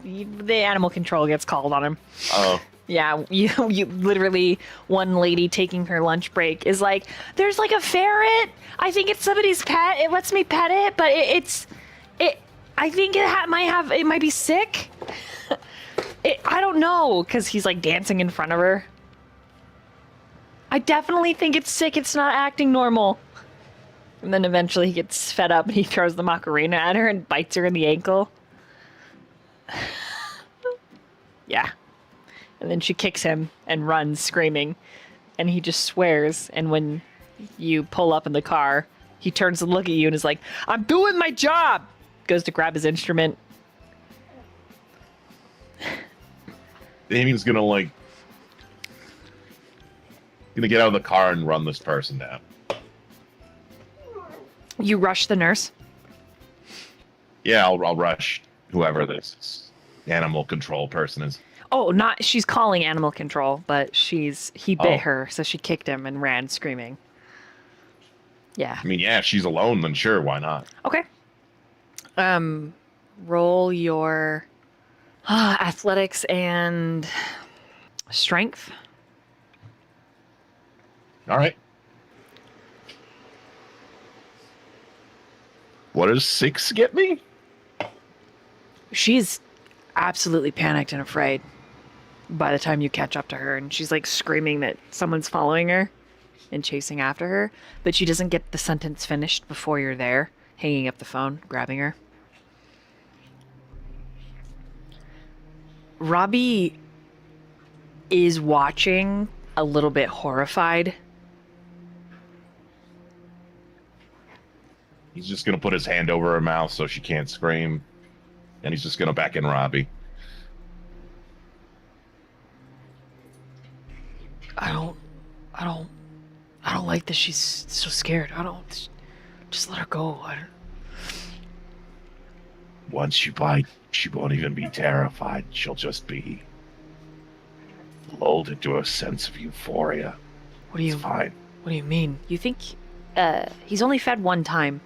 animal control gets called on him. Oh, Yeah, you literally, one lady taking her lunch break is like, "There's like a ferret. I think it's somebody's pet. It lets me pet it, but I think it might be sick. I don't know," because he's like dancing in front of her. "I definitely think it's sick. It's not acting normal." And then eventually he gets fed up and he throws the Macarena at her and bites her in the ankle. Yeah. And then she kicks him and runs screaming. And he just swears. And when you pull up in the car, he turns to look at you and is like, I'm doing my job! Goes to grab his instrument. Damien's gonna get out of the car and run this person down. You rush the nurse. Yeah, I'll rush whoever this animal control person is. Oh, not she's calling animal control, but he bit Oh. her, so she kicked him and ran screaming. Yeah. I mean, yeah, if she's alone, then sure, why not? Okay. Roll your athletics and strength. All right. What does 6 get me? She's absolutely panicked and afraid by the time you catch up to her, and she's like screaming that someone's following her and chasing after her, but she doesn't get the sentence finished before you're there, hanging up the phone, grabbing her. Robbie is watching a little bit horrified. He's just gonna put his hand over her mouth so she can't scream, and he's just gonna back in Robbie. I don't like that she's so scared. Just let her go. Once you bite, she won't even be terrified. She'll just be lulled into a sense of euphoria. It's fine. What do you mean? You think, he's only fed one time.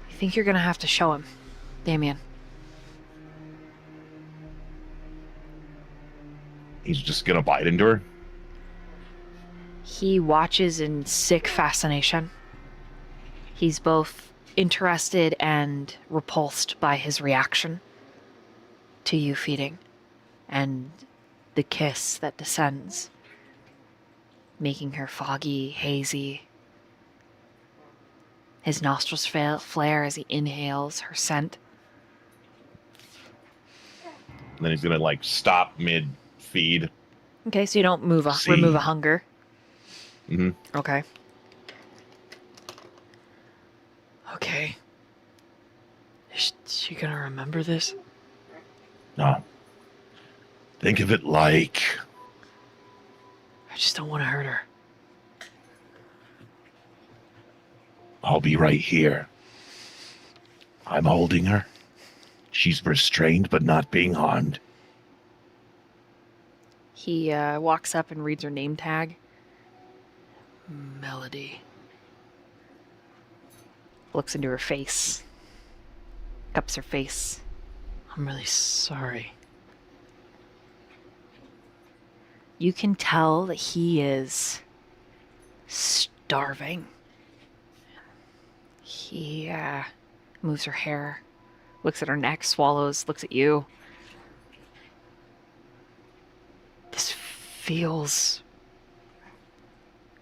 You think you're gonna have to show him, Damien? He's just gonna bite into her? He watches in sick fascination. He's both interested and repulsed by his reaction to you feeding and the kiss that descends, making her foggy, hazy. His nostrils flare as he inhales her scent. And then he's gonna stop mid feed. Okay, so you don't remove a hunger. Mm-hmm. Okay. Okay. Is she gonna remember this? No. Think of it like I just don't want to hurt her. I'll be right here. I'm holding her. She's restrained but not being harmed. He walks up and reads her name tag. Melody. Looks into her face. Cups her face. I'm really sorry. You can tell that he is starving. He moves her hair, looks at her neck, swallows, looks at you.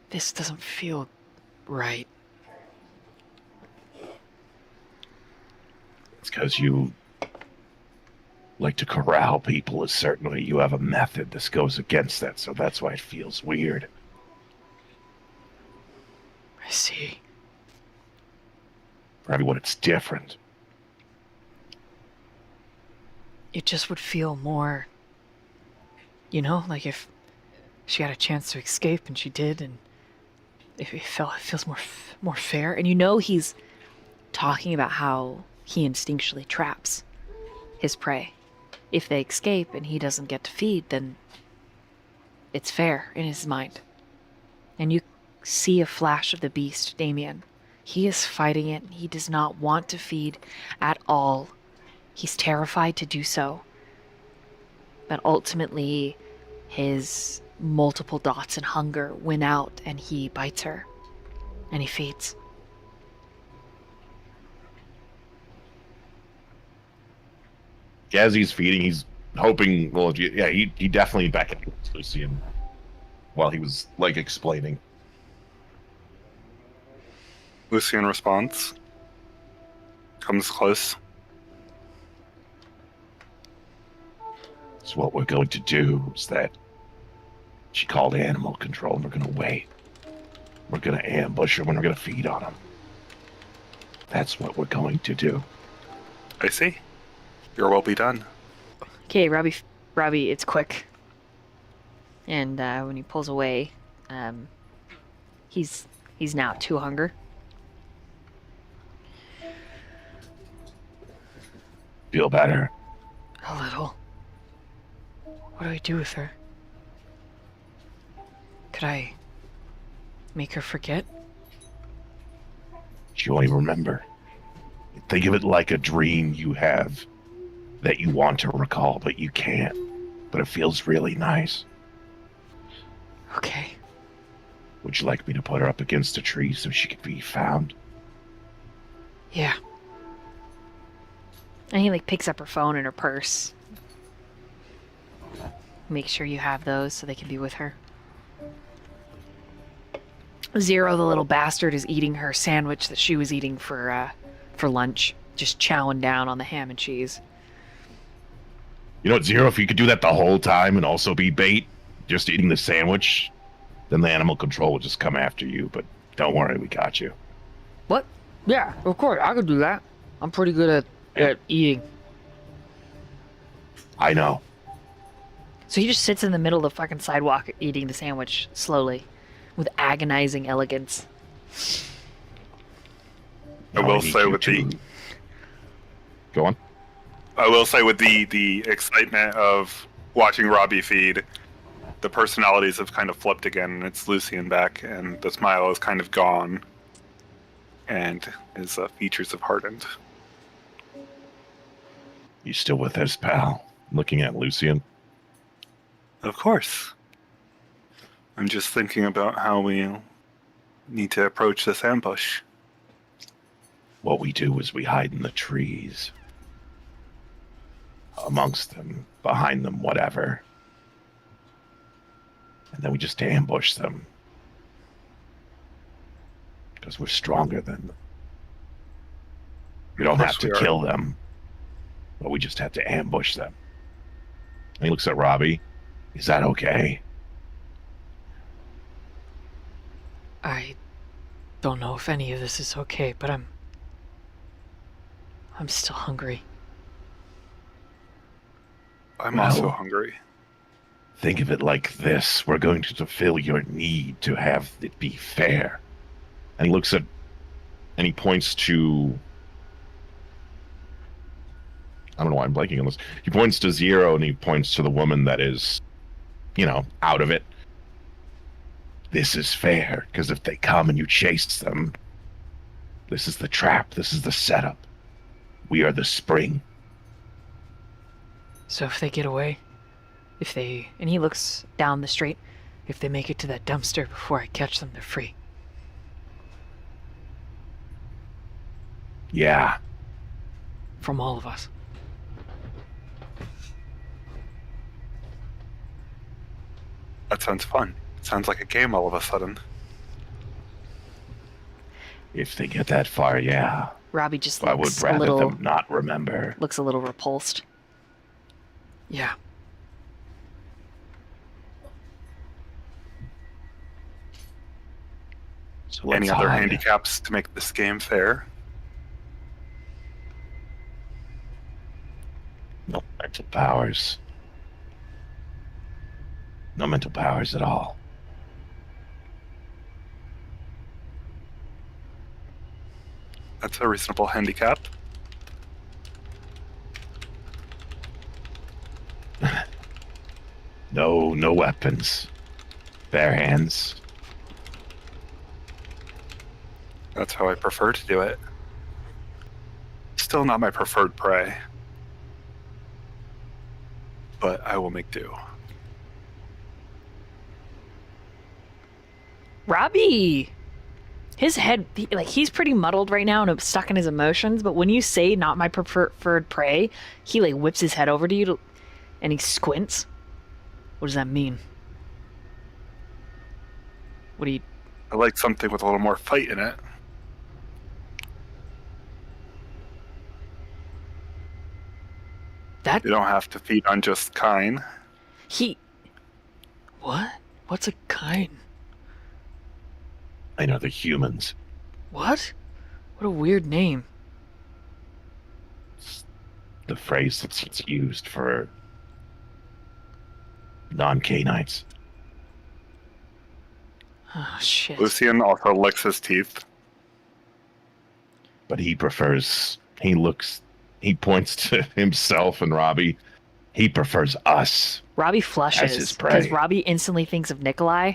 This doesn't feel right. It's because you like to corral people a certain way. You have a method. This goes against that, so that's why it feels weird. I see. For everyone, it's different. It just would feel more, like if she had a chance to escape and she did, and it feels more fair. And he's talking about how he instinctually traps his prey. If they escape and he doesn't get to feed, then it's fair in his mind. And you see a flash of the beast, Damien. He is fighting it. He does not want to feed at all. He's terrified to do so. But ultimately, his multiple dots and hunger win out, and he bites her. And he feeds. As he's feeding, he's hoping, he definitely beckoned to Lucian while he was, explaining. Lucian responds. Comes close. So what we're going to do is that she called animal control, and we're going to wait. We're going to ambush her, and we're going to feed on them. That's what we're going to do. I see. Your will be done. Okay, Robbie, it's quick. And when he pulls away, he's now 2 hunger. Feel better? A little. What do I do with her? Could I make her forget? She won't even remember. Think of it like a dream you have that you want to recall, but you can't. But it feels really nice. Okay. Would you like me to put her up against a tree so she could be found? Yeah. And he like picks up her phone and her purse. Make sure you have those so they can be with her. Zero, the little bastard, is eating her sandwich that she was eating for lunch. Just chowing down on the ham and cheese. You know what, Zero, if you could do that the whole time and also be bait, just eating the sandwich, then the animal control will just come after you. But don't worry, we got you. What? Yeah, of course, I could do that. I'm pretty good at eating. I know. So he just sits in the middle of the fucking sidewalk eating the sandwich slowly, with agonizing elegance. I will say with the Go on. I will say with the excitement of watching Robbie feed, the personalities have kind of flipped again. It's Lucian back, and the smile is kind of gone, and his features have hardened. You still with us, pal? Looking at Lucian. Of course. I'm just thinking about how we need to approach this ambush. What we do is we hide in the trees. Amongst them, behind them, whatever. And then we just ambush them. Because we're stronger than them. We don't have to kill them. But we just have to ambush them. And he looks at Robbie. Is that okay? I don't know if any of this is okay, but I'm still hungry. I'm Well, also hungry. Think of it like this. We're going to fulfill your need to have it be fair. And he looks at, and he points to, I don't know why I'm blanking on this. He points to Zero, and he points to the woman that is, out of it. This is fair, because if they come and you chase them, this is the trap, this is the setup. We are the spring. So if they get away, and he looks down the street, if they make it to that dumpster before I catch them, they're free. Yeah. From all of us. That sounds fun. It sounds like a game all of a sudden. If they get that far, yeah. Robbie just I would looks a rather little them not remember. looks a little repulsed. Yeah. So Any other hide. handicaps to make this game fair? No mental powers. No mental powers at all. That's a reasonable handicap. No weapons. Bare hands. That's how I prefer to do it. Still not my preferred prey. But I will make do. Robbie! His head, he's pretty muddled right now and stuck in his emotions, but when you say not my preferred prey, he whips his head over to you and he squints. What does that mean? What do you... I like something with a little more fight in it. That You don't have to feed on just kine. he. What? What's a kine? I know the humans. What? What a weird name. It's the phrase that's used for non-canines. Oh shit. Lucian also licks his teeth. But he prefers. He points to himself and Robbie. He prefers us. Robbie As flushes his because prey. Robbie instantly thinks of Nikolai.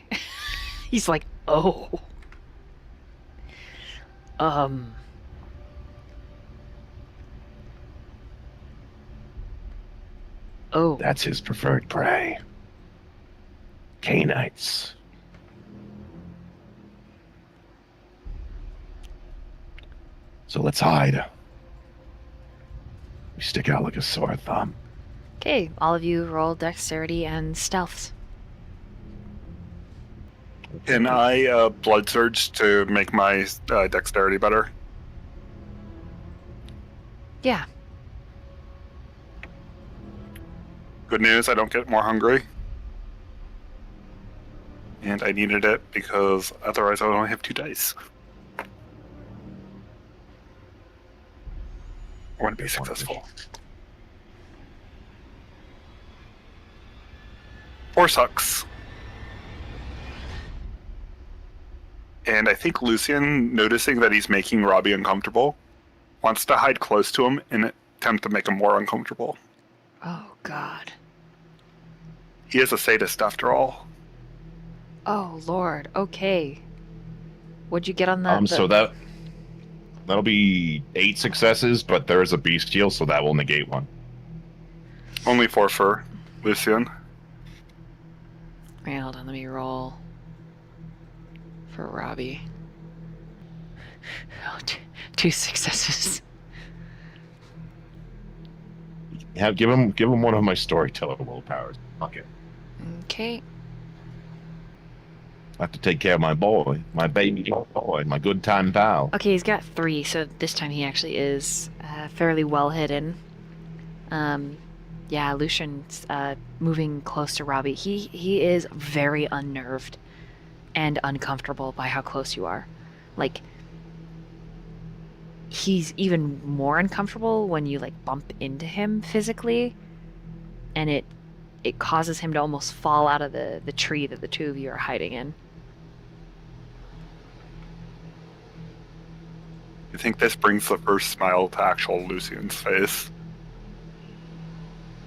He's like, oh. Oh. That's his preferred prey. Canites. So let's hide. We stick out like a sore thumb. Okay, all of you roll dexterity and stealths. Can I blood surge to make my dexterity better? Yeah. Good news, I don't get more hungry. And I needed it because otherwise I would only have 2 dice. I want to be successful. 4 sucks. And I think Lucian, noticing that he's making Robbie uncomfortable, wants to hide close to him in an attempt to make him more uncomfortable. Oh, God. He is a sadist after all. Oh, Lord. Okay. What'd you get on So that'll be 8 successes, but there is a bestial, so that will negate one. Only 4 for Lucian. Wait, hold on. Let me roll for Robbie. Oh, 2 successes. Give him one of my storyteller willpowers. Fuck it. Okay. I have to take care of my boy, my baby boy, my good time pal. Okay, he's got 3, so this time he actually is fairly well hidden. Yeah, Lucian's moving close to Robbie. He is very unnerved and uncomfortable by how close you are. Like, he's even more uncomfortable when you, like, bump into him physically, and it causes him to almost fall out of the tree that the two of you are hiding in. I think this brings the first smile to actual Lucian's face.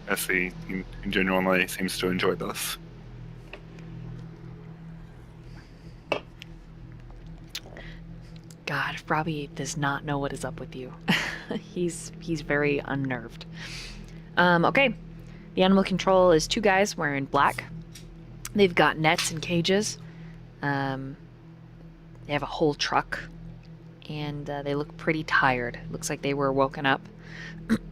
As he genuinely seems to enjoy this. God, Robbie does not know what is up with you. He's very unnerved. Okay. The animal control is 2 guys wearing black. They've got nets and cages. They have a whole truck. And they look pretty tired. Looks like they were woken up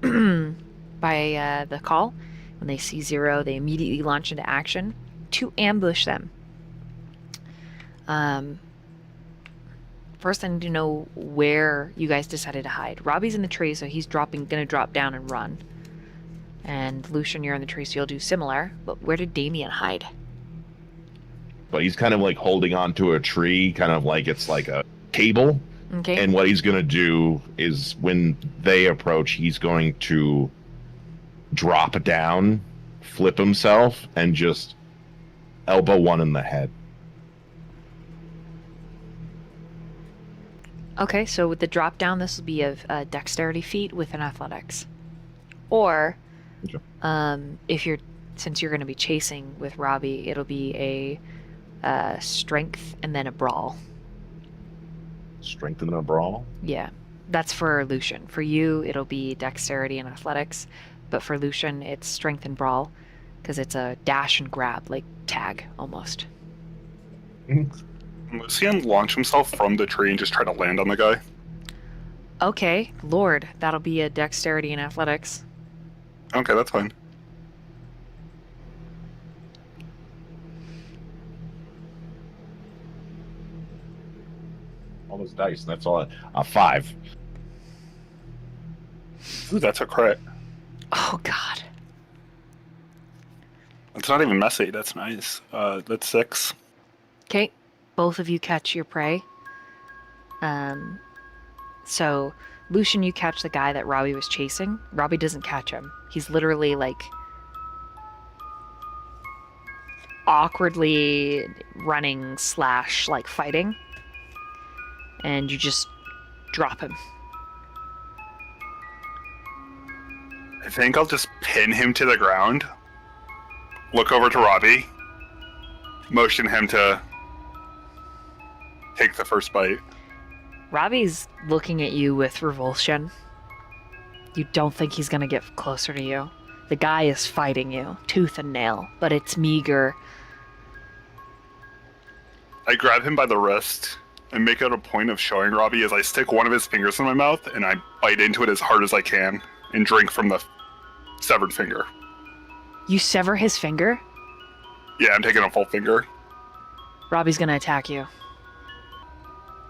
by the call. When they see Zero, they immediately launch into action to ambush them. First, I need to know where you guys decided to hide. Robbie's in the tree, so he's gonna drop down and run. And Lucian, you're in the tree, so you'll do similar. But where did Damien hide? But he's kind of like holding onto a tree, kind of like it's like a table. Okay. And what he's going to do is when they approach, he's going to drop down, flip himself, and just elbow one in the head. Okay, so with the drop down, this will be a dexterity feat with an athletics. Or, Okay. since you're going to be chasing with Robbie, it'll be a strength and then a brawl. Strengthen a brawl. Yeah, that's for Lucian. For you, it'll be dexterity and athletics, but for Lucian, it's strength and brawl, because it's a dash and grab, like tag, almost. Lucian launch himself from the tree and just try to land on the guy. Okay, Lord, that'll be a dexterity and athletics. Okay, that's fine. All those dice, and that's all. A 5. Ooh, that's a crit. Oh God. It's not even messy. That's nice. That's 6. Okay, both of you catch your prey. So Lucian, you catch the guy that Robbie was chasing. Robbie doesn't catch him. He's literally like awkwardly running / like fighting, and you just drop him. I think I'll just pin him to the ground, look over to Robbie, motion him to take the first bite. Robbie's looking at you with revulsion. You don't think he's gonna get closer to you. The guy is fighting you, tooth and nail, but it's meager. I grab him by the wrist and make it a point of showing Robbie as I stick one of his fingers in my mouth and I bite into it as hard as I can and drink from the severed finger. You sever his finger? Yeah, I'm taking a full finger. Robbie's gonna attack you.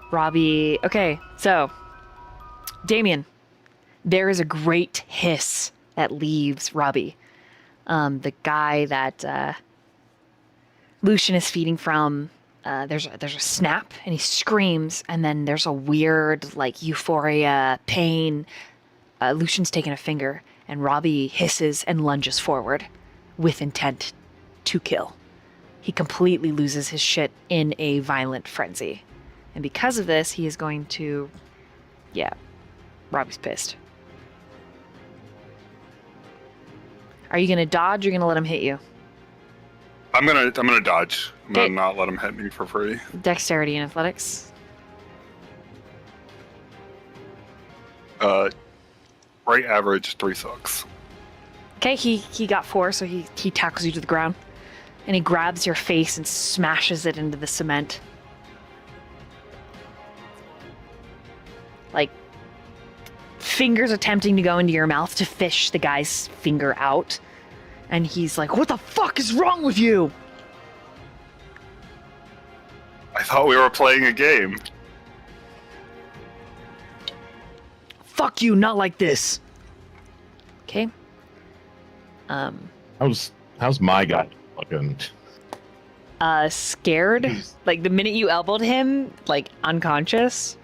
Robbie... Okay, so... Damien, there is a great hiss that leaves Robbie. The guy that Lucian is feeding from, there's a snap, and he screams, and then there's a weird, like, euphoria, pain. Lucian's taking a finger, and Robbie hisses and lunges forward with intent to kill. He completely loses his shit in a violent frenzy. And because of this, he is going to... Yeah, Robbie's pissed. Are you going to dodge or are you going to let him hit you? I'm gonna dodge. I'm Okay. gonna not let him hit me for free. Dexterity and athletics. Right average 3 sucks. Okay, he got 4, so he tackles you to the ground. And he grabs your face and smashes it into the cement. Like, fingers attempting to go into your mouth to fish the guy's finger out. And he's like, "What the fuck is wrong with you?" I thought we were playing a game. Fuck you, not like this. Okay. How's my guy looking? Scared. Like, the minute you elbowed him, like, unconscious.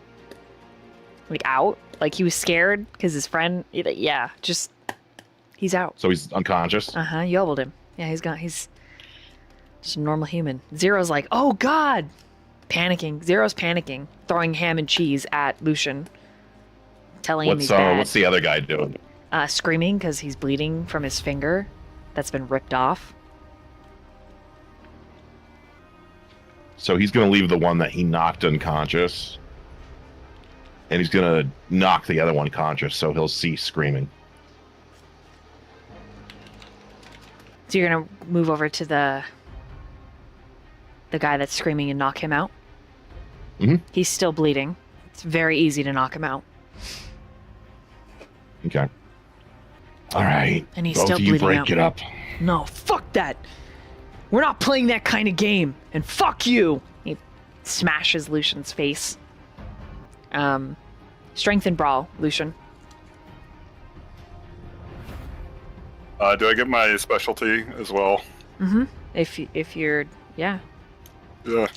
Like, out. Like, he was scared because his friend... Yeah, just... He's out. So he's unconscious? Uh-huh, you elbowed him. Yeah, he's just a normal human. Zero's like, "Oh, God!" Panicking. Zero's panicking. Throwing ham and cheese at Lucian. Telling him he's bad. What's the other guy doing? Screaming because he's bleeding from his finger that's been ripped off. So he's going to leave the one that he knocked unconscious. And he's going to knock the other one conscious, so he'll cease screaming. So you're gonna move over to the guy that's screaming and knock him out? Mm-hmm. He's still bleeding. It's very easy to knock him out. Okay. All right. And he's Both still of you bleeding break out. it up. No, fuck that. We're not playing that kind of game. And fuck you. He smashes Lucian's face. Strength and brawl, Lucian. Do I get my specialty as well? Mm-hmm. If you're... Yeah. Yeah.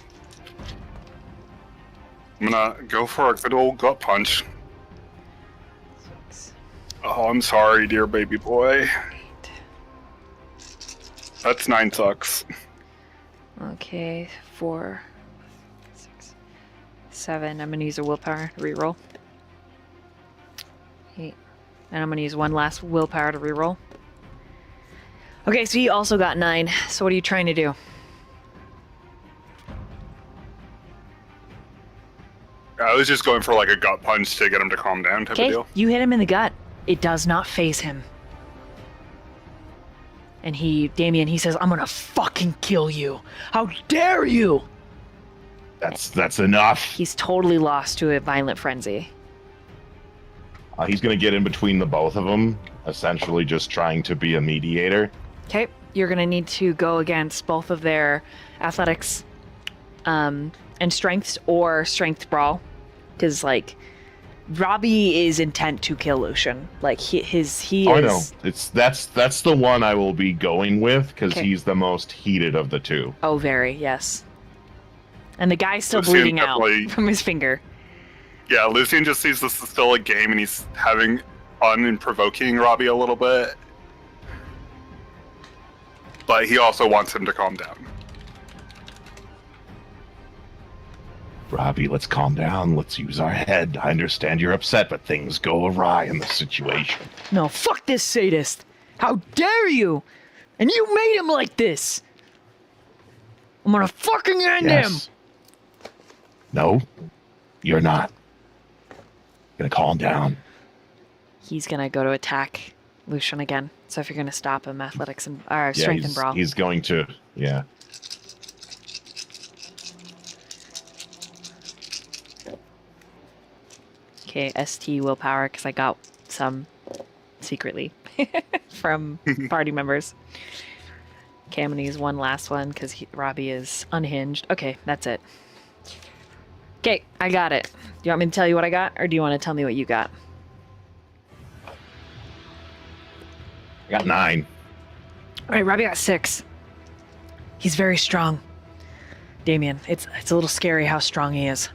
I'm gonna go for a good old gut punch. Oh, I'm sorry, dear baby boy. That's 9 sucks. Okay, 4, 6, 7. I'm gonna use a willpower to reroll. 8. And I'm gonna use one last willpower to reroll. Okay, so he also got 9. So what are you trying to do? I was just going for like a gut punch to get him to calm down type of Okay, deal. you hit him in the gut. It does not faze him. And Damien, he says, "I'm gonna fucking kill you. How dare you!" That's enough. He's totally lost to a violent frenzy. He's going to get in between the both of them, essentially just trying to be a mediator. Okay, you're gonna need to go against both of their athletics and strengths or strength brawl. Because, like, Robbie is intent to kill Lucian. Like he I is. know. That's the one I will be going with because Okay. he's the most heated of the two. Oh, very yes. And the guy's still Lucian bleeding out definitely- from his finger. Yeah, Lucian just sees this as still a game, and he's having fun and provoking Robbie a little bit. But he also wants him to calm down. Robbie, let's calm down. Let's use our head. I understand you're upset, but things go awry in this situation. No, fuck this sadist. How dare you? And you made him like this. I'm gonna fucking end him. Yes. No, you're not. Gonna calm down. He's gonna go to attack Lucian again. So if you're gonna stop him, athletics and Yeah, strength and brawl. he's going to. Yeah. Okay, ST willpower because I got some secretly from party members. Okay, I'm gonna use one last one because Robbie is unhinged. Okay, that's it. Okay, I got it. Do you want me to tell you what I got, or do you want to tell me what you got? I got 9. All right, Robbie got 6. He's very strong. Damien, it's a little scary how strong he is.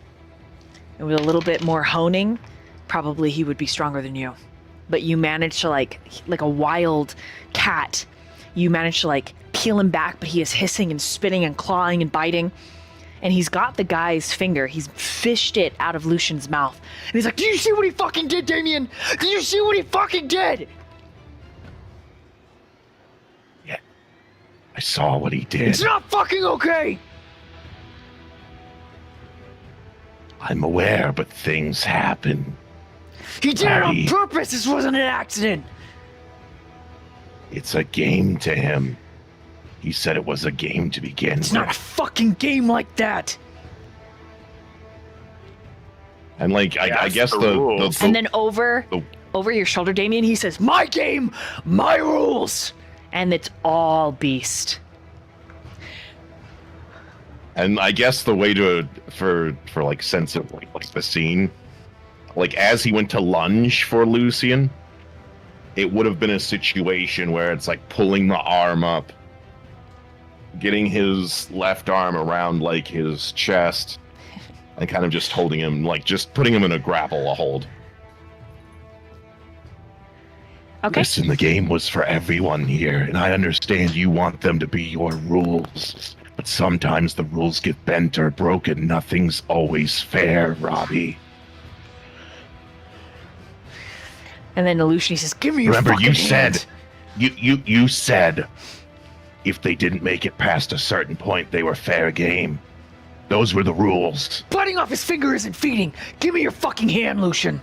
And with a little bit more honing, probably he would be stronger than you. But you managed to like a wild cat, you managed to like peel him back, but he is hissing and spitting and clawing and biting. And he's got the guy's finger. He's fished it out of Lucian's mouth. And he's like, "Do you see what he fucking did, Damien? Did you see what he fucking did?" I saw what he did. It's not fucking okay. I'm aware, but things happen. He did it on Robbie. purpose. This wasn't an accident. It's a game to him. He said it was a game to begin It's with. not a fucking game like that. And like, I Yes, guess the the rules. And then over Oh. your shoulder, Damien, he says, My game, my rules. and it's all beast. And I guess the way to for like sense of like the scene, like as he went to lunge for Lucian, it would have been a situation where it's like pulling the arm up, getting his left arm around like his chest, and kind of just holding him, like just putting him in a grapple hold. Okay. Listen, the game was for everyone here, and I understand you want them to be your rules. But sometimes the rules get bent or broken. Nothing's always fair, Robbie. And then Lucian, he says, Give me your Remember, fucking you said, hand. you said, if they didn't make it past a certain point, they were fair game. Those were the rules. Biting off his finger isn't feeding. Give me your fucking hand, Lucian.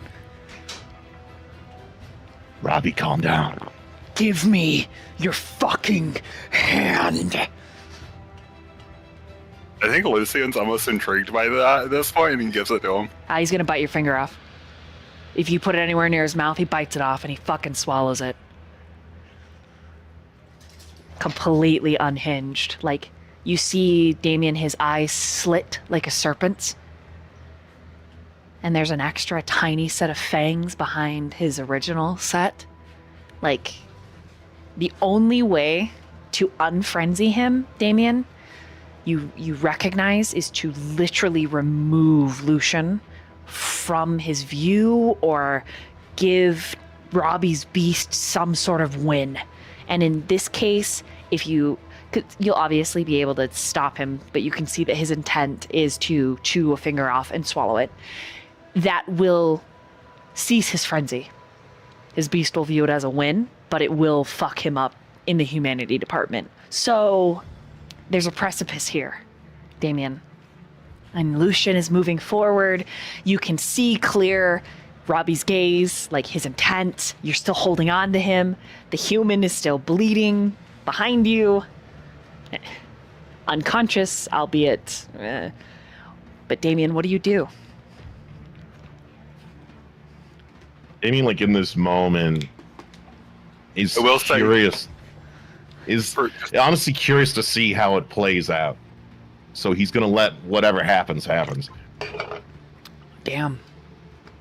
Robbie, calm down. Give me your fucking hand. I think Lucian's almost intrigued by that at this point, and he gives it to him. he's gonna bite your finger off. If you put it anywhere near his mouth, he bites it off and he fucking swallows it. Completely unhinged. Like, you see Damien, his eyes slit like a serpent's. And there's an extra tiny set of fangs behind his original set. Like, the only way to unfrenzy him, Damien, you recognize, is to literally remove Lucian from his view or give Robbie's beast some sort of win. And in this case, if you'll obviously be able to stop him, but you can see that his intent is to chew a finger off and swallow it. That will cease his frenzy. His beast will view it as a win, but it will fuck him up in the humanity department. So there's a precipice here, Damien. And Lucian is moving forward. You can see clear Robbie's gaze, like his intent. You're still holding on to him. The human is still bleeding behind you. Unconscious, albeit. But Damien, what do you do? I mean, like in this moment, he's I will say- curious. Is For- honestly curious to see how it plays out. So he's gonna let whatever happens happens. Damn.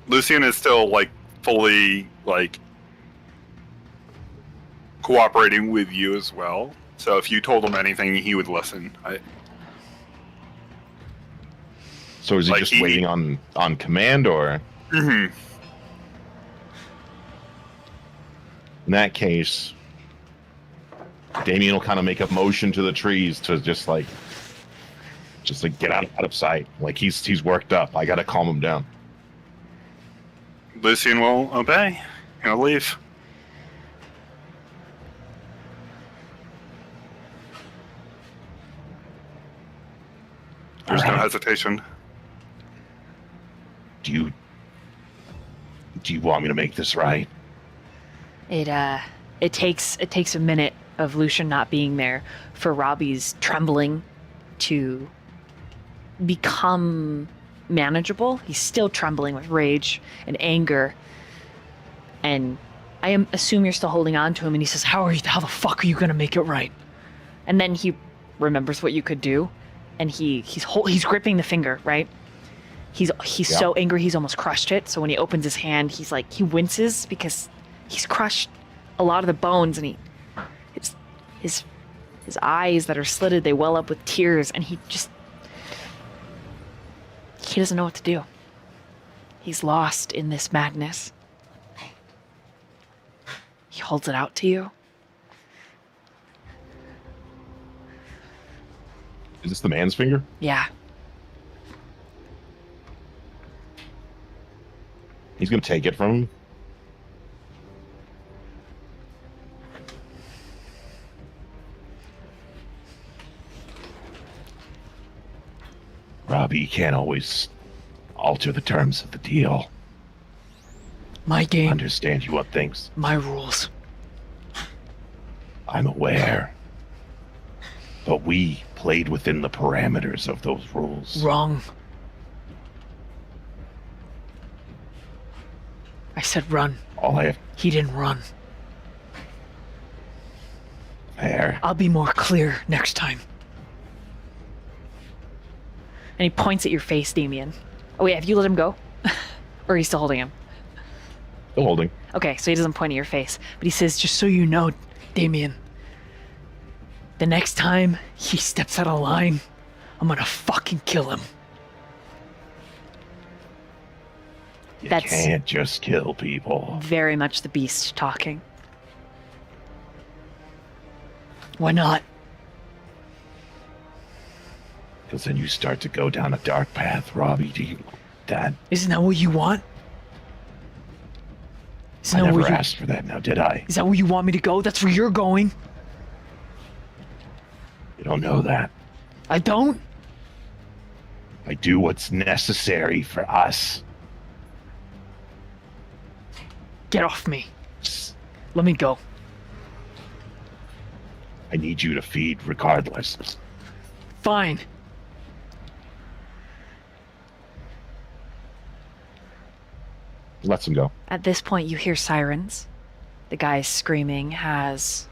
Lucian is still like fully like cooperating with you as well. So if you told him anything, he would listen. So is he Like just he- waiting on command, or Mhm. in that case, Damien will kind of make a motion to the trees to just like get out of sight. Like he's worked up. I gotta calm him down. Lucian will obey. He'll leave. There's no Alright. hesitation. Do you want me to make this right? It takes a minute of Lucian not being there for Robbie's trembling to become manageable. He's still trembling with rage and anger. And I assume you're still holding on to him, and he says, How the fuck are you gonna make it right? and then he remembers what you could do, and he's gripping the finger, right? He's so angry he's almost crushed it. So when he opens his hand, he winces because he's crushed a lot of the bones, and his eyes that are slitted, they well up with tears, and he doesn't know what to do. He's lost in this madness. He holds it out to you. Is this the man's finger? Yeah. He's gonna take it from him. Robbie, you can't always alter the terms of the deal. My game, Understand you want things. my rules. I'm aware. But we played within the parameters of those rules. Wrong. I said run. All I have He didn't run. there. I'll be more clear next time. And he points at your face, Damien. Oh wait, have you let him go? Or are you still holding him? Still holding. Okay, so he doesn't point at your face. But he says, Just so you know, Damien, the next time he steps out of line, I'm gonna fucking kill him. You That's- can't just kill people. very much the beast talking. Why not? Because then you start to go down a dark path, Robbie. Do you want that? Isn't that what you want? Isn't I that never where you, asked for that now, did I? is that where you want me to go? That's where you're going. You don't know that. I don't? I do what's necessary for us. Get off me. S- Let me go. I need you to feed regardless. Fine. Lets him go. At this point, you hear sirens. The guy's screaming has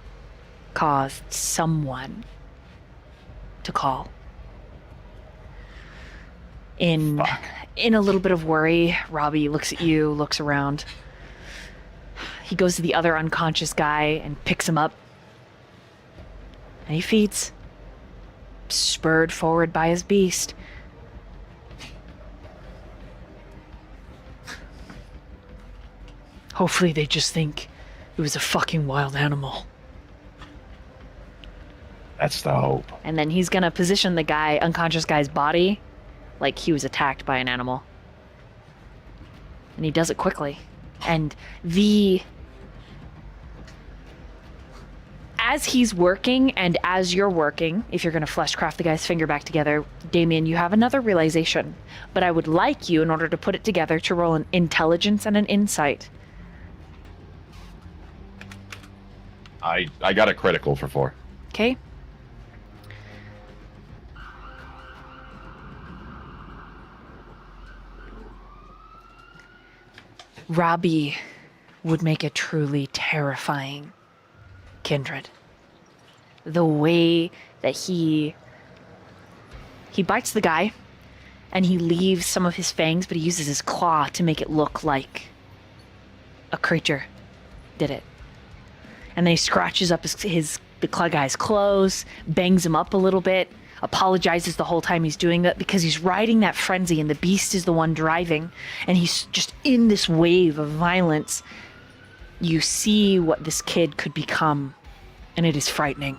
caused someone to call. In Fuck. a little bit of worry, Robbie looks at you, looks around. He goes to the other unconscious guy and picks him up. And he feeds, spurred forward by his beast. Hopefully they just think it was a fucking wild animal. That's the hope. And then he's gonna position the guy, unconscious guy's body, like he was attacked by an animal. And he does it quickly. And as he's working and as you're working, if you're gonna fleshcraft the guy's finger back together, Damien, you have another realization. But I would like you, in order to put it together, to roll an intelligence and an insight. I got a critical for 4. Okay? Robbie would make a truly terrifying Kindred. The way that he bites the guy, and he leaves some of his fangs, but he uses his claw to make it look like a creature did it. And then he scratches up the guy's clothes, bangs him up a little bit, apologizes the whole time he's doing that because he's riding that frenzy and the beast is the one driving, and he's just in this wave of violence. You see what this kid could become, and it is frightening.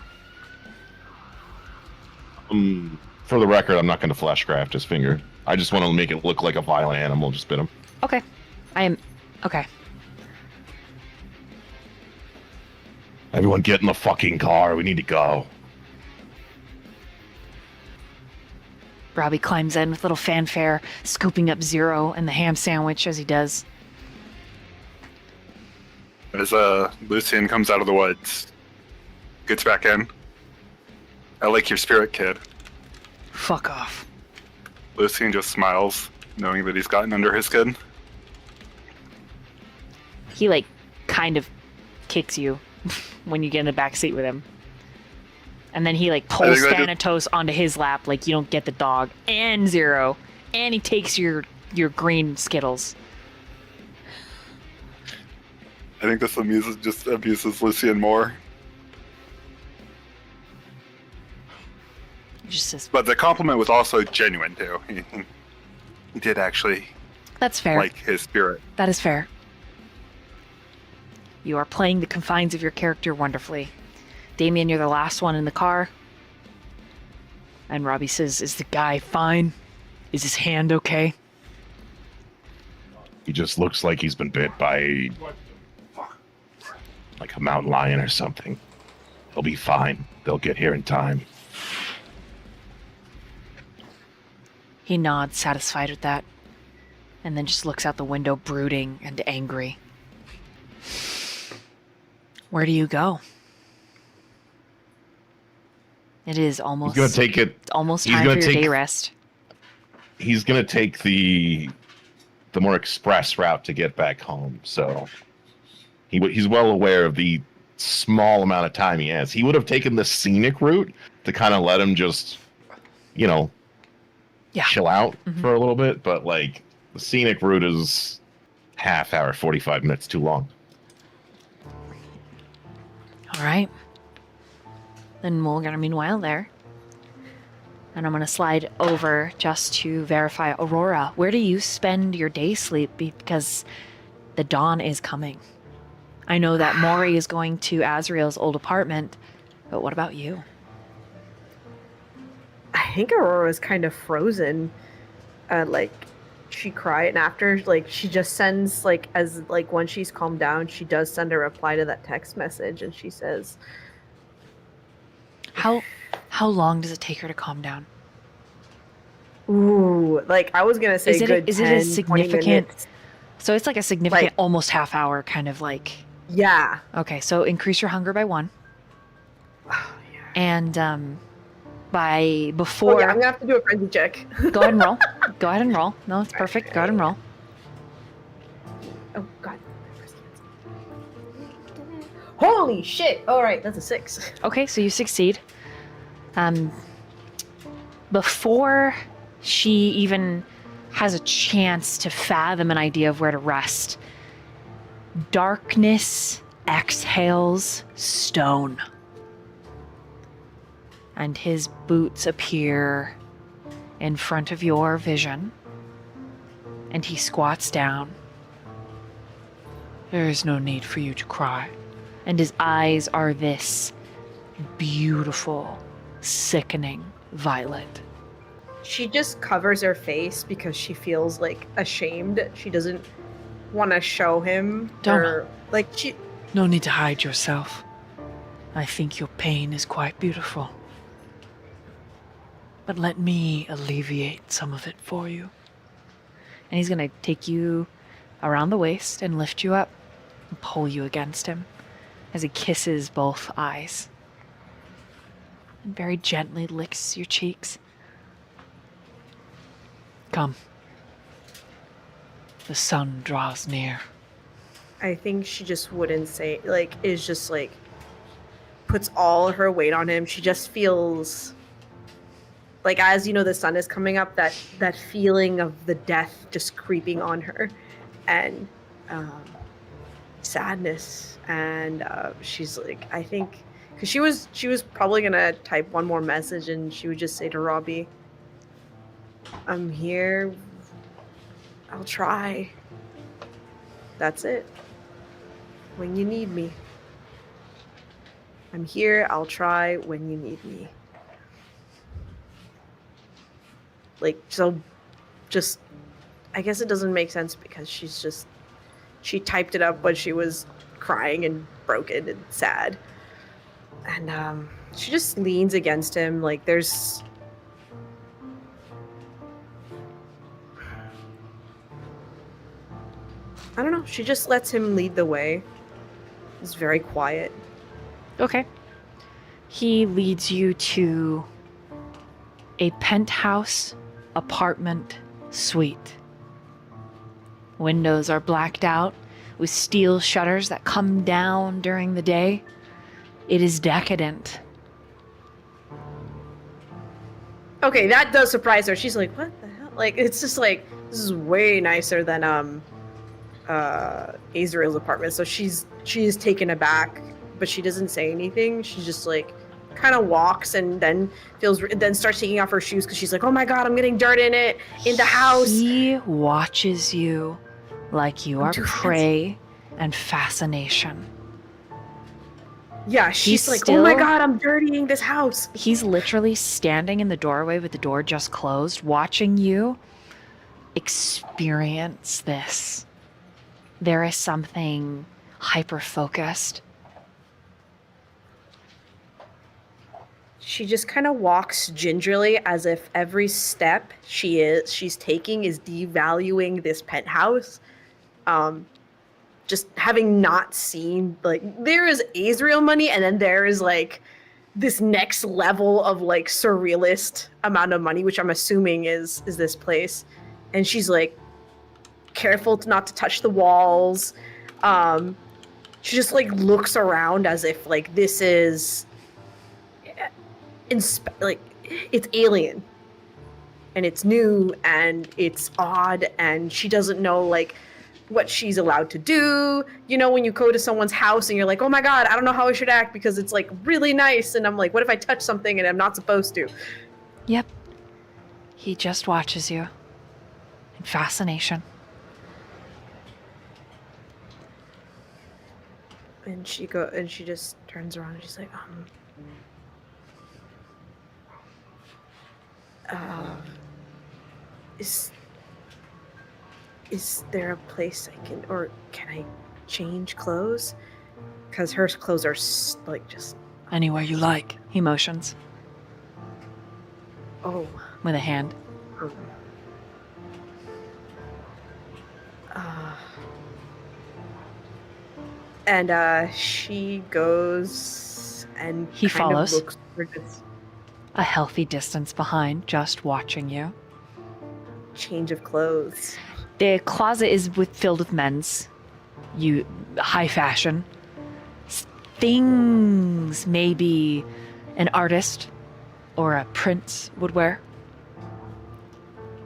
For the record, I'm not going to fleshcraft his finger. I just want to make it look like a violent animal. Just bit him. Okay. Okay. Everyone get in the fucking car. We need to go. Robbie climbs in with little fanfare, scooping up Zero and the ham sandwich as he does. As Lucian comes out of the woods, gets back in. I like your spirit, kid. Fuck off. Lucian just smiles, knowing that he's gotten under his skin. He, like, kind of kicks you when you get in the back seat with him. And then he, like, pulls Thanatos onto his lap, like, you don't get the dog and Zero. And he takes your green Skittles. I think this abuses Lucian more. He just says, But the compliment was also genuine, too. He did actually that's fair. like his spirit. That is fair. You are playing the confines of your character wonderfully. Damien, you're the last one in the car. And Robbie says, is the guy fine? Is his hand okay? He just looks like he's been bit by like a mountain lion or something. He'll be fine. They'll get here in time. He nods, satisfied with that, and then just looks out the window, brooding and angry. Where do you go? It is almost. He's gonna take it. Almost he's time gonna for your take- day rest. He's gonna take the more express route to get back home. So he's well aware of the small amount of time he has. He would have taken the scenic route to kind of let him just, chill out for a little bit. But like the scenic route is half hour, 45 minutes too long. All right. Then we'll get meanwhile there. And I'm going to slide over just to verify. Aurora, where do you spend your day sleep? Because the dawn is coming. I know that Mori is going to Azriel's old apartment, but what about you? I think Aurora is kind of frozen. She cried, and after, she just sends, when she's calmed down, she does send a reply to that text message, and she says... How long does it take her to calm down? Ooh, I was gonna say good 10, a significant... 20 minutes. So it's like a significant, almost half hour kind of Yeah. Okay, so increase your hunger by 1. Oh, yeah. And before... Oh, yeah, I'm gonna have to do a frenzy check. Go ahead and roll. Go ahead and roll. No, it's perfect. Go ahead and roll. Oh, God. Holy shit! Alright, that's a 6. Okay, so you succeed. Before she even has a chance to fathom an idea of where to rest, darkness exhales stone. And his boots appear in front of your vision. And he squats down. There is no need for you to cry. And his eyes are this beautiful, sickening violet. She just covers her face because she feels ashamed. She doesn't want to show him. No need to hide yourself. I think your pain is quite beautiful. But let me alleviate some of it for you. And he's gonna take you around the waist and lift you up and pull you against him as he kisses both eyes and very gently licks your cheeks. Come. The sun draws near. I think she just wouldn't say, is just puts all her weight on him. She just feels like as you know the sun is coming up, that feeling of the death just creeping on her, and sadness. And she's like, I think, because she was probably gonna type one more message, and she would just say to Robbie, I'm here, I'll try. That's it. When you need me. I'm here, I'll try when you need me. Like, so just, I guess it doesn't make sense because she typed it up when she was crying and broken and sad. And she just leans against him, like there's, I don't know, she just lets him lead the way. He's very quiet. Okay. He leads you to a penthouse apartment suite. Windows are blacked out with steel shutters that come down during the day. It is decadent. Okay, that does surprise her. She's like, what the hell? Like, it's just like, this is way nicer than Azriel's apartment. So she is taken aback, but she doesn't say anything. She just like kind of walks and then starts taking off her shoes because she's like, oh my god, I'm getting dirt in the house. He watches you like you are too prey and fascination. Yeah, she's He's like, oh my still- god, I'm dirtying this house. He's literally standing in the doorway with the door just closed, watching you experience this. There is something hyper-focused. She just kind of walks gingerly as if every step she's taking is devaluing this penthouse. Just having not seen, like, there is Azriel money, and then there is like this next level of like surrealist amount of money, which I'm assuming is this place. And she's like careful not to touch the walls. She just like looks around as if like this is like it's alien and it's new and it's odd, and she doesn't know like what she's allowed to do. You know, when you go to someone's house and you're like, oh my god, I don't know how I should act because it's like really nice, and I'm like, what if I touch something and I'm not supposed to? Yep. He just watches you in fascination. And she just turns around and she's like, is there a place I can, or can I change clothes? Because her clothes are like just, Anywhere you like. He motions oh. with a hand. And she goes and He kind follows. of looks for this A healthy distance behind, just watching you. change of clothes. The closet is filled with men's, high fashion things. Maybe an artist or a prince would wear.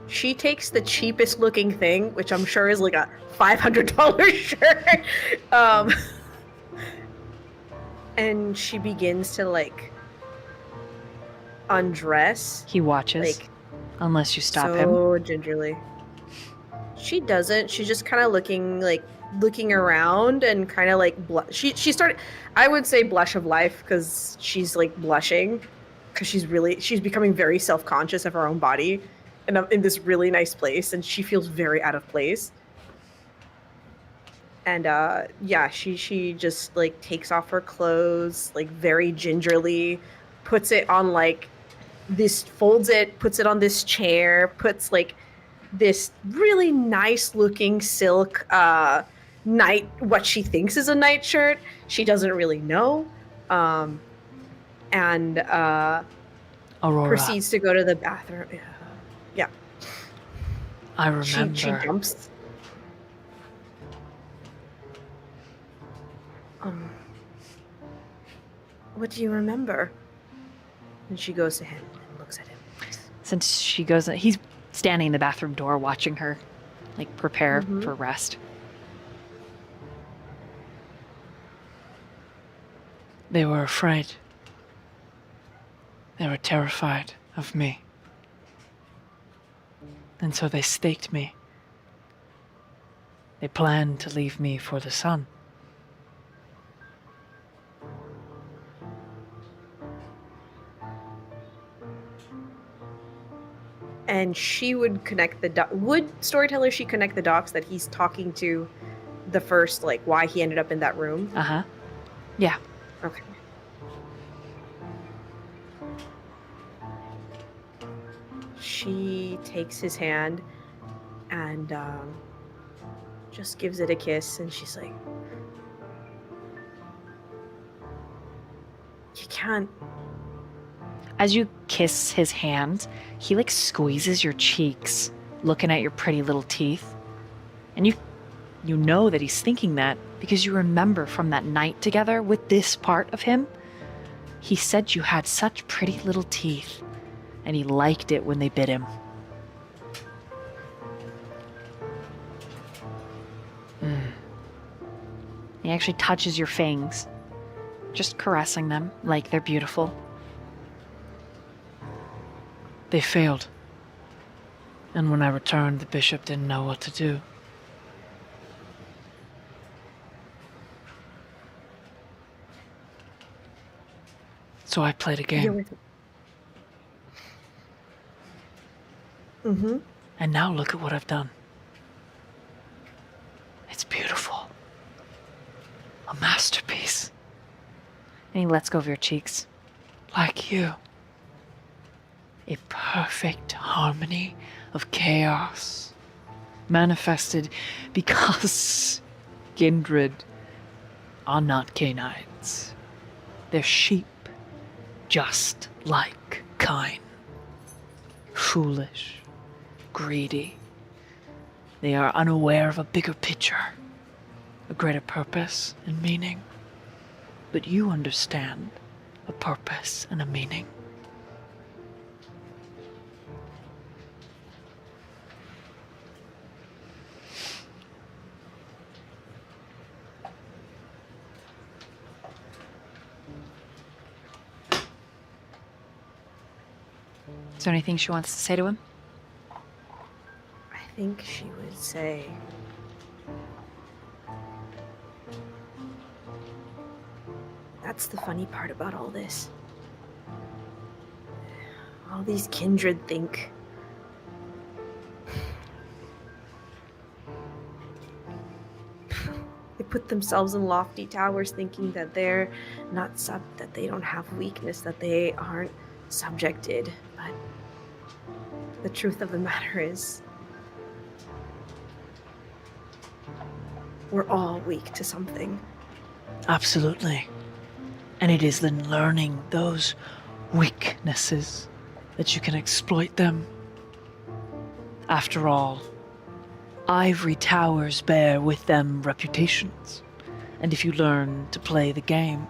She takes the cheapest looking thing, which I'm sure is like a $500 shirt, and she begins to like undress. He watches, Like, unless you stop him. so gingerly. She doesn't. She's just kind of looking around and kind of like she started. I would say blush of life because she's like blushing because she's becoming very self-conscious of her own body, and in this really nice place, and she feels very out of place. And yeah, she just like takes off her clothes like very gingerly, puts it on like this, folds it, puts it on this chair, puts like this really nice looking silk what she thinks is a nightshirt. She doesn't really know. And Aurora, proceeds to go to the bathroom. Yeah. I remember. She jumps. What do you remember? And she goes to him and looks at him. Since she goes, he's standing in the bathroom door watching her, like prepare Mhm. for rest. They were afraid. They were terrified of me. And so they staked me. They planned to leave me for the sun. And she would connect the would storyteller she connect the dots that he's talking to the first, like, why he ended up in that room? Uh-huh. Yeah. Okay. She takes his hand and just gives it a kiss, and she's like, you can't. As you kiss his hand, he like squeezes your cheeks, looking at your pretty little teeth. And you know that he's thinking that because you remember from that night together with this part of him. He said you had such pretty little teeth, and he liked it when they bit him. He actually touches your fangs, just caressing them like they're beautiful. They failed. And when I returned, the bishop didn't know what to do. So I played a game. Mm-hmm. And now look at what I've done. It's beautiful. A masterpiece. And he lets go of your cheeks. Like you. A perfect harmony of chaos. Manifested because Kindred are not canines. They're sheep. Just like Kain. Foolish. Greedy. They are unaware of a bigger picture. A greater purpose and meaning. But you understand a purpose and a meaning. Is there anything she wants to say to him? I think she would say, that's the funny part about all this. All these kindred think they put themselves in lofty towers thinking that they're not that they don't have weakness, that they aren't subjected. But the truth of the matter is, we're all weak to something. Absolutely. And it is in learning those weaknesses that you can exploit them. After all, ivory towers bear with them reputations. And if you learn to play the game,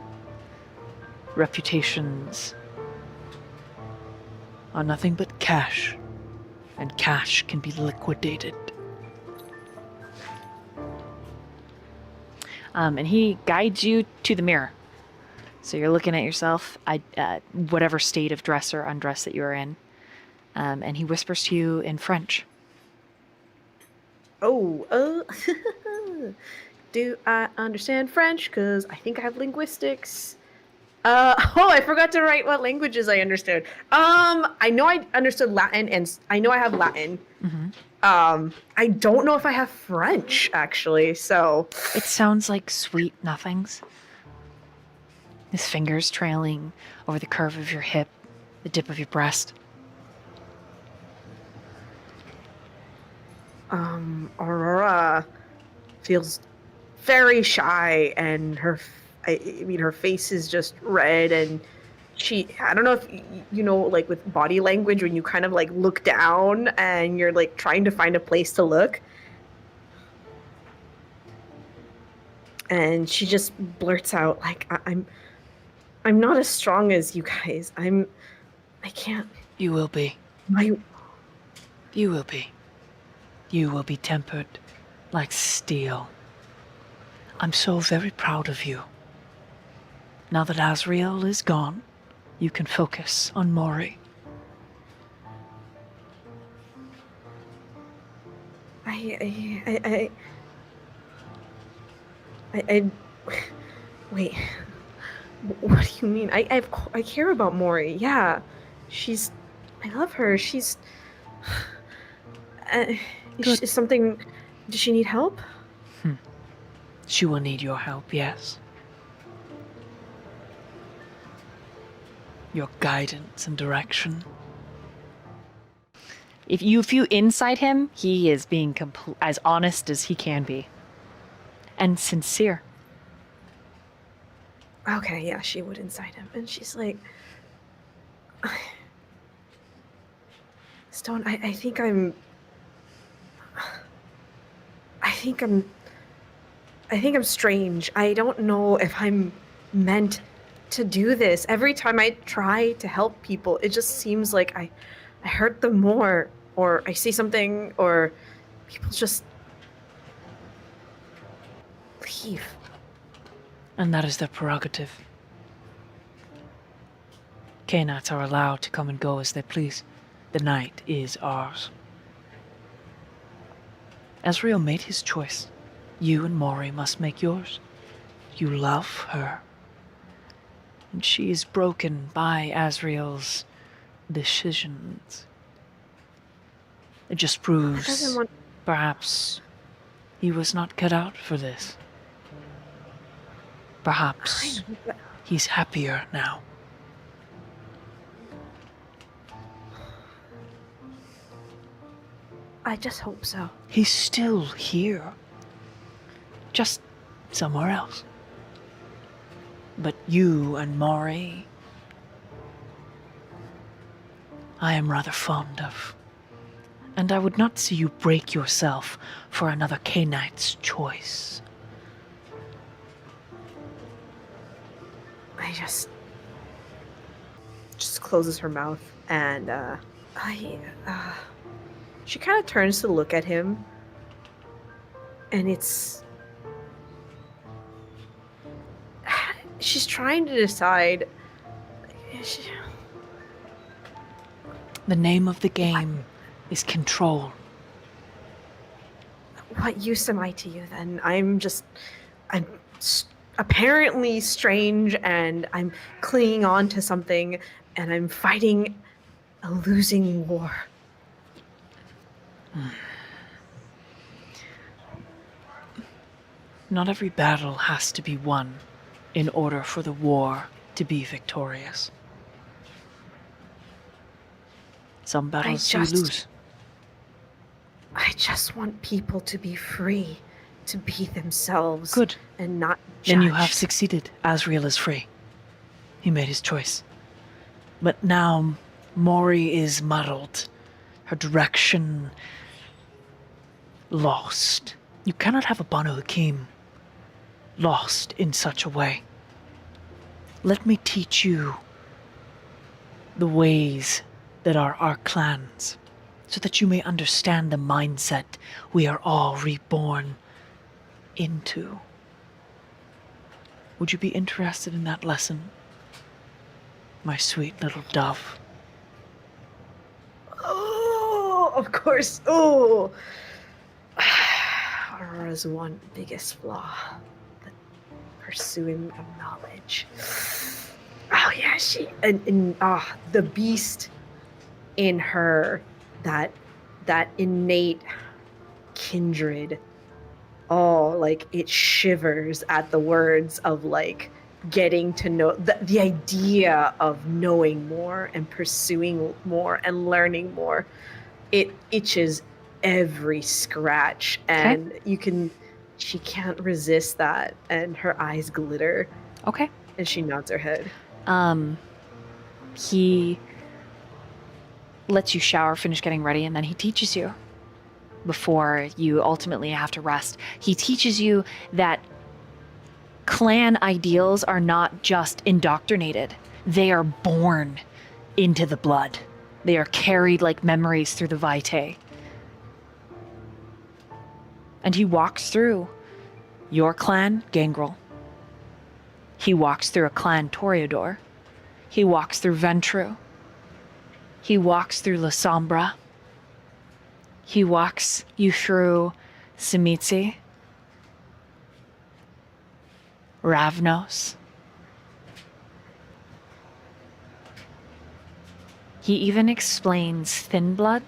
reputations are nothing but cash. And cash can be liquidated. And he guides you to the mirror. So you're looking at yourself, whatever state of dress or undress that you're in. And he whispers to you in French. Oh, do I understand French? Because I think I have linguistics. I forgot to write what languages I understood. I know I understood Latin, and I know I have Latin. Mm-hmm. I don't know if I have French, actually, so... It sounds like sweet nothings. His fingers trailing over the curve of your hip, the dip of your breast. Aurora feels very shy, and her face is just red, and I don't know if you know, like with body language, when you kind of like look down and you're like trying to find a place to look. And she just blurts out like, I'm not as strong as you guys. I can't. You will be. You will be. You will be tempered like steel. I'm so very proud of you. Now that Azriel is gone, you can focus on Mori. Wait. What do you mean? I care about Mori. Yeah, I love her. She's. Good. Is something? Does she need help? She will need your help, yes. Your guidance and direction. If you inside him, he is being as honest as he can be. And sincere. Okay, yeah, she would inside him, and she's like, Stone. I think I'm strange. I don't know if I'm meant to do this. Every time I try to help people, it just seems like I hurt them more, or I see something, or people just leave. And that is their prerogative. Knights are allowed to come and go as they please. The night is ours. Azriel made his choice. You and Mori must make yours. You love her. And she is broken by Azriel's decisions. It just proves perhaps he was not cut out for this. Perhaps he's happier now. I just hope so. He's still here. Just somewhere else. But you and Mori, I am rather fond of. And I would not see you break yourself for another Knight's choice. I just closes her mouth, and she kind of turns to look at him, and she's trying to decide. The name of the game is control. What use am I to you then? I'm apparently strange, and I'm clinging on to something, and I'm fighting a losing war. Not every battle has to be won in order for the war to be victorious. Some battles you lose. I just want people to be free, to be themselves. Good. And not judged. Then you have succeeded. Azriel is free. He made his choice. But now Mori is muddled. Her direction lost. You cannot have a Banu Hakim lost in such a way. Let me teach you the ways that are our clans, so that you may understand the mindset we are all reborn into. Would you be interested in that lesson, my sweet little dove? Oh, of course. Oh, Aurora's one biggest flaw: the pursuing of knowledge. Oh yeah, the beast in her, that innate kindred. Oh, like it shivers at the words of like getting to know the idea of knowing more and pursuing more and learning more. It itches every scratch, and she can't resist that, and her eyes glitter. Okay. And she nods her head. He lets you shower, finish getting ready, and then he teaches you before you ultimately have to rest. He teaches you that clan ideals are not just indoctrinated. They are born into the blood. They are carried like memories through the vitae. And he walks through your clan, Gangrel. He walks through a clan, Toreador. He walks through Ventru. He walks through La Sombra. He walks you through Simitsi, Ravnos. He even explains Thinblood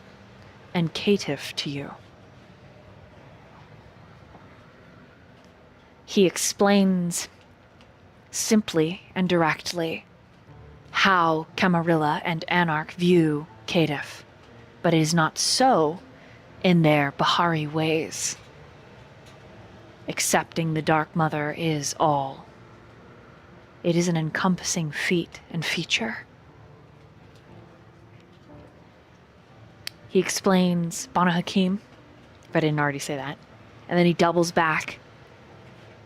and Caitiff to you. He explains simply and directly how Camarilla and Anarch view Caitiff, but it is not so in their Bahari ways. Accepting the Dark Mother is all. It is an encompassing feat and feature. He explains Bana Hakim, if I didn't already say that, and then he doubles back.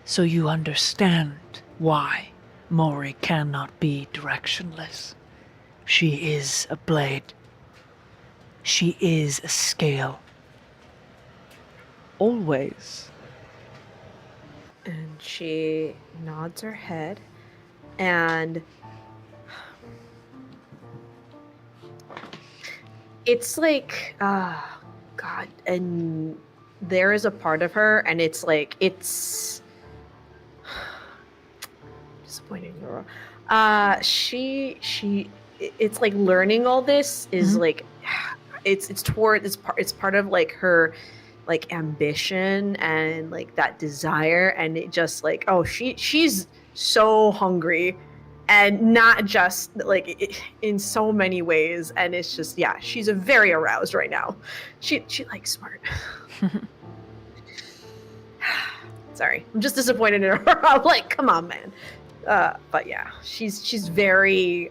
So you understand why Mori cannot be directionless. She is a blade. She is a scale. Always. And she nods her head, and it's like, God, and there is a part of her, and it's like, it's disappointing, Aurora. It's like learning all this is like, it's part of like her like ambition and like that desire, and it just like, oh, she's so hungry, and not just like in so many ways, and it's just, yeah, she's a very aroused right now. She likes smart. Sorry, I'm just disappointed in her. I'm like, come on, man. But yeah, she's very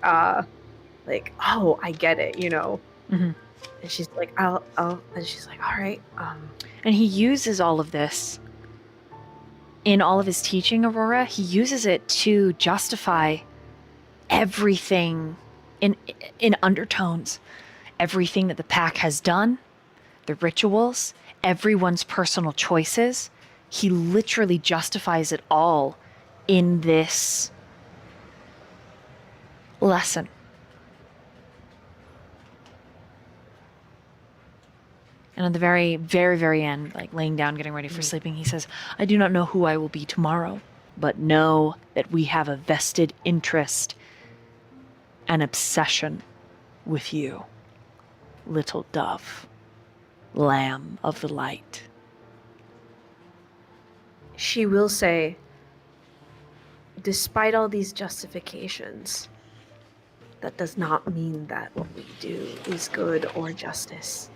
like, oh, I get it, you know. Mm-hmm. And she's like, I'll, and she's like, all right. And he uses all of this in all of his teaching, Aurora. He uses it to justify everything in undertones, everything that the pack has done, the rituals, everyone's personal choices. He literally justifies it all in this lesson. And at the very, very, very end, like laying down, getting ready for sleeping, he says, I do not know who I will be tomorrow, but know that we have a vested interest and obsession with you, little dove, lamb of the light. She will say, despite all these justifications, that does not mean that what we do is good or justice.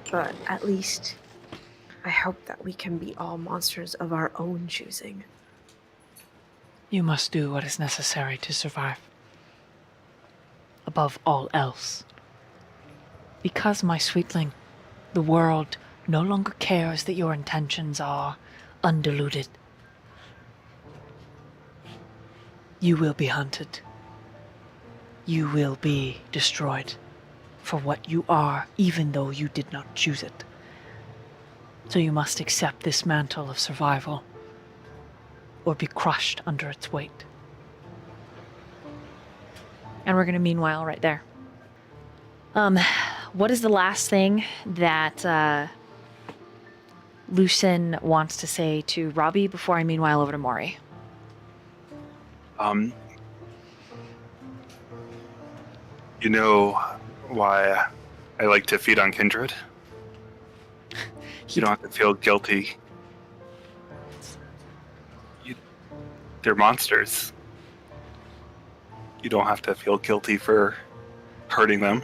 But at least I hope that we can be all monsters of our own choosing. You must do what is necessary to survive. Above all else. Because, my sweetling, the world no longer cares that your intentions are undiluted. You will be hunted. You will be destroyed for what you are, even though you did not choose it. So you must accept this mantle of survival, or be crushed under its weight. And we're going to meanwhile right there. What is the last thing that Lucen wants to say to Robbie before I meanwhile over to Mori? You know why I like to feed on Kindred? You don't have to feel guilty. They're monsters. You don't have to feel guilty for hurting them.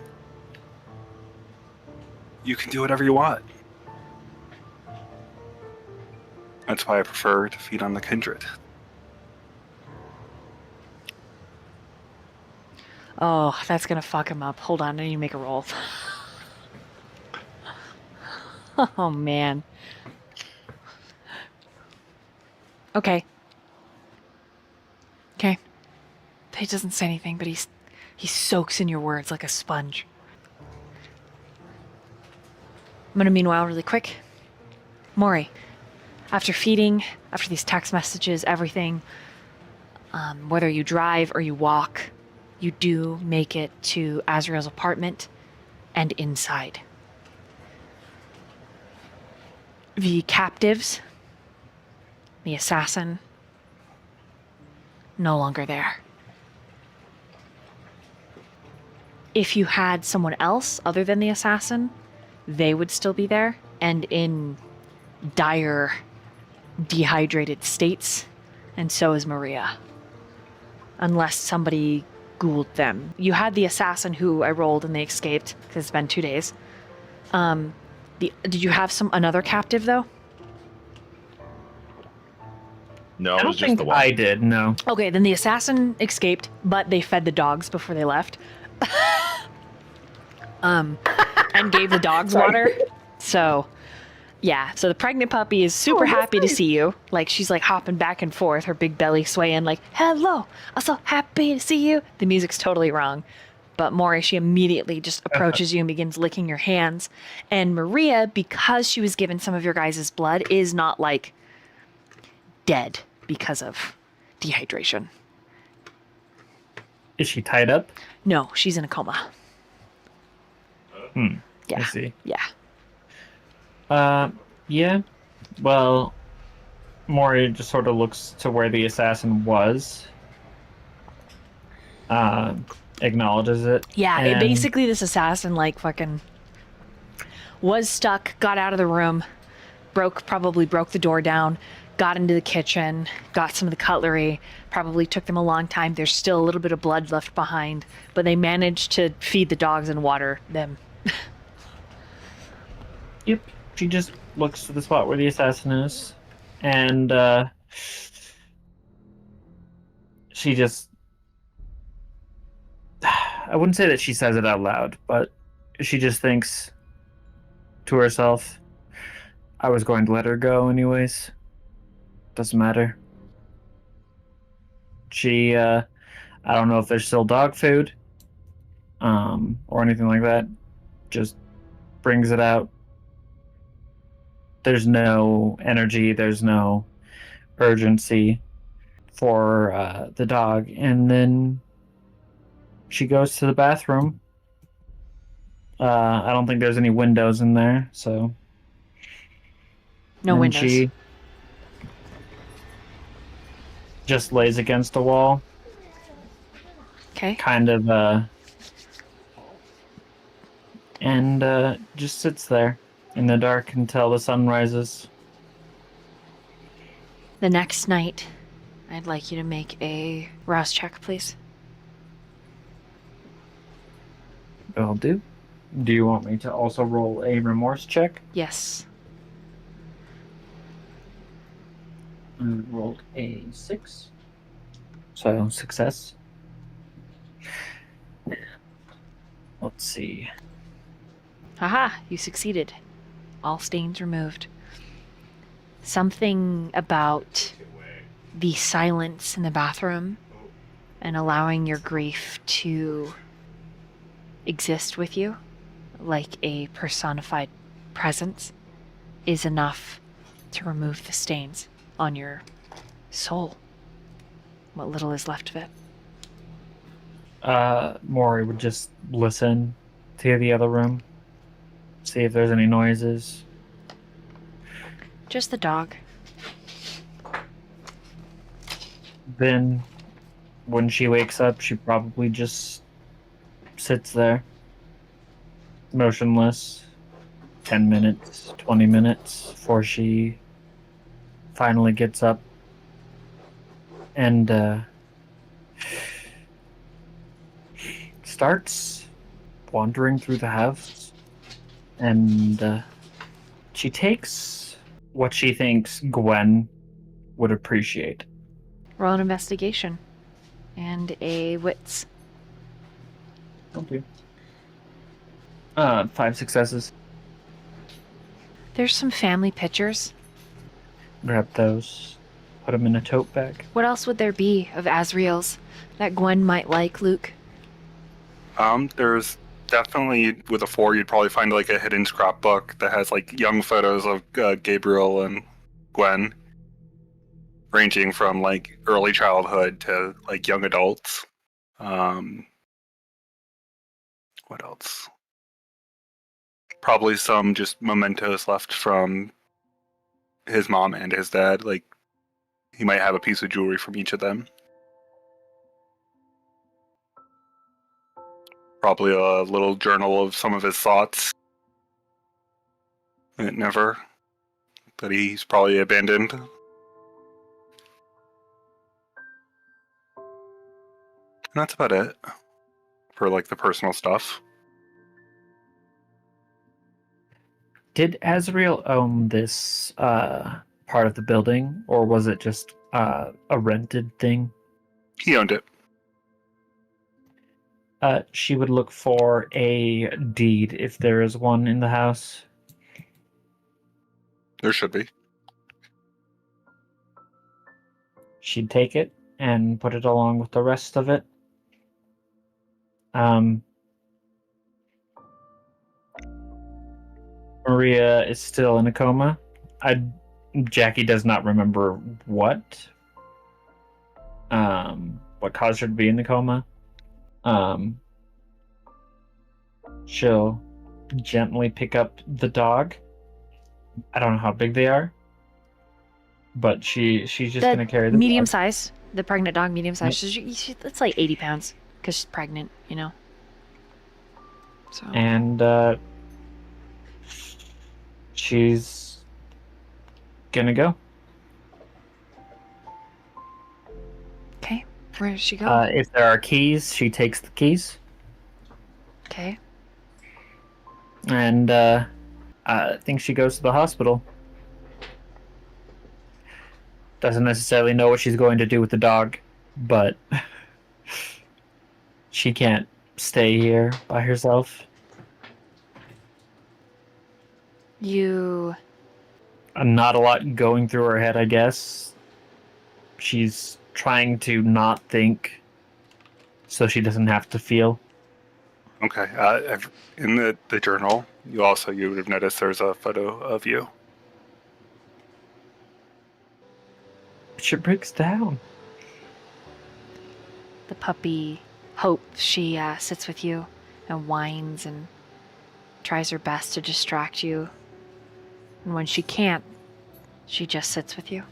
You can do whatever you want. That's why I prefer to feed on the Kindred. Oh, that's going to fuck him up. Hold on, I need to make a roll. Oh, man. Okay. He doesn't say anything, but he soaks in your words like a sponge. I'm gonna meanwhile really quick. Mori, after feeding, after these text messages, everything, whether you drive or you walk, you do make it to Azriel's apartment and inside. The captives, the assassin, no longer there. If you had someone else other than the assassin, they would still be there and in dire, dehydrated states, and so is Maria. Unless somebody ghouled them. You had the assassin who I rolled and they escaped because it's been 2 days. Did you have another captive though? No, I it don't was just think the one. I did. No. Okay, then the assassin escaped, but they fed the dogs before they left. And gave the dogs water. So, yeah. So the pregnant puppy is super happy to see you. Like, she's like hopping back and forth, her big belly swaying like, hello, I'm so happy to see you. The music's totally wrong. But Mori, she immediately just approaches you and begins licking your hands. And Maria, because she was given some of your guys' blood, is not like dead because of dehydration. Is she tied up? No, she's in a coma. I Yeah. see. Yeah. Yeah. Well, Mori just sort of looks to where the assassin was. Acknowledges it. Yeah, and- basically this assassin like fucking was stuck, got out of the room, probably broke the door down, got into the kitchen, got some of the cutlery, probably took them a long time. There's still a little bit of blood left behind, but they managed to feed the dogs and water them. Yep. She just looks to the spot where the assassin is, and she just. I wouldn't say that she says it out loud, but she just thinks to herself, I was going to let her go anyways. Doesn't matter. She, I don't know if there's still dog food, or anything like that. Just brings it out. There's no energy, there's no urgency for the dog. And then she goes to the bathroom. I don't think there's any windows in there, so. No And windows. She just lays against a wall, Okay. kind of, and just sits there in the dark until the sun rises. The next night, I'd like you to make a rouse check, please. Will do. Do you want me to also roll a remorse check? Yes. I rolled a 6. So, success. Let's see. Haha, you succeeded. All stains removed. Something about the silence in the bathroom and allowing your grief to exist with you like a personified presence is enough to remove the stains on your soul. What little is left of it. Mori would just listen to the other room, see if there's any noises. Just the dog. Then, when she wakes up, she probably just sits there, motionless, 10 minutes, 20 minutes, before she finally gets up and starts wandering through the house. And she takes what she thinks Gwen would appreciate. Roll an investigation. And a wits. Okay. 5 successes. There's some family pictures. Grab those. Put them in a tote bag. What else would there be of Azriel's that Gwen might like, Luke? There's definitely with a 4, you'd probably find like a hidden scrapbook that has like young photos of Gabriel and Gwen, ranging from like early childhood to like young adults. What else? Probably some just mementos left from his mom and his dad. Like he might have a piece of jewelry from each of them. Probably a little journal of some of his thoughts. That he's probably abandoned. And that's about it for like the personal stuff. Did Azriel own this part of the building, or was it just a rented thing? He owned it. She would look for a deed if there is one in the house. There should be. She'd take it and put it along with the rest of it. Maria is still in a coma. Jaqi does not remember what caused her to be in the coma. She'll gently pick up the dog. I don't know how big they are, but she's just gonna carry the medium dog. size. The pregnant dog, medium size. It's like 80 pounds because she's pregnant, you know. So. And she's gonna go. Okay, where does she go? If there are keys, she takes the keys. Okay. And I think she goes to the hospital. Doesn't necessarily know what she's going to do with the dog, but she can't stay here by herself. Not a lot going through her head, I guess. She's trying to not think so she doesn't have to feel. Okay. In the journal, you would have noticed there's a photo of you. She breaks down. The puppy Hope, she sits with you and whines and tries her best to distract you. And when she can't, she just sits with you.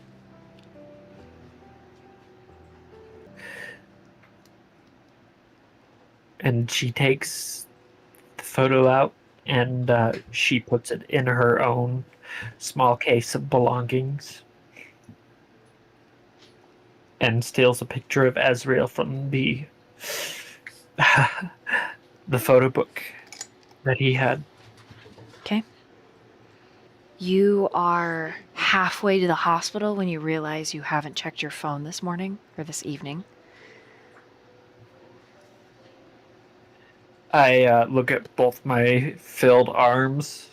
And she takes the photo out and she puts it in her own small case of belongings. And steals a picture of Azriel from the photo book that he had. Okay. You are halfway to the hospital when you realize you haven't checked your phone this morning or this evening. I look at both my filled arms.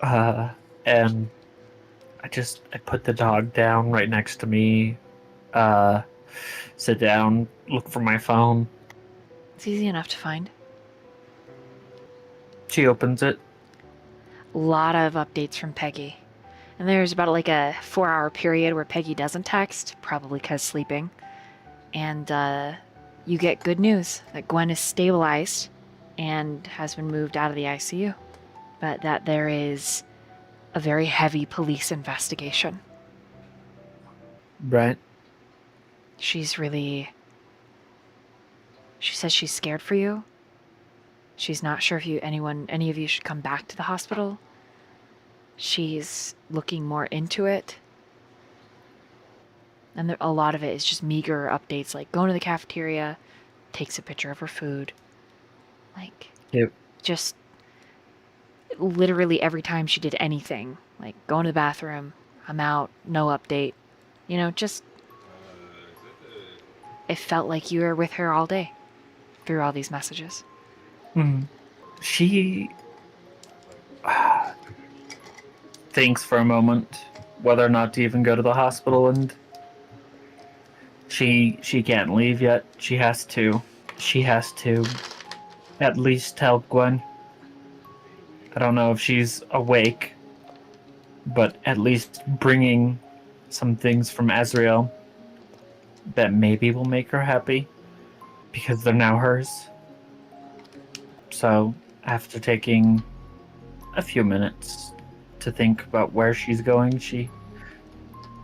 And I put the dog down right next to me, sit down, look for my phone. It's easy enough to find. She opens it. A lot of updates from Peggy. And there's about like a 4-hour period where Peggy doesn't text, probably because sleeping. And you get good news that Gwen is stabilized and has been moved out of the ICU. But that there is a very heavy police investigation. Right. She says she's scared for you. She's not sure if any of you should come back to the hospital. She's looking more into it. And a lot of it is just meager updates, like going to the cafeteria, takes a picture of her food. Like, Yep. just literally every time she did anything, like going to the bathroom, I'm out, no update. You know, just, it felt like you were with her all day through all these messages. She thinks for a moment whether or not to even go to the hospital, and she can't leave yet. She has to she has to at least tell Gwen. I don't know if she's awake, but at least bringing some things from Azriel that maybe will make her happy because they're now hers. So, after taking a few minutes to think about where she's going, she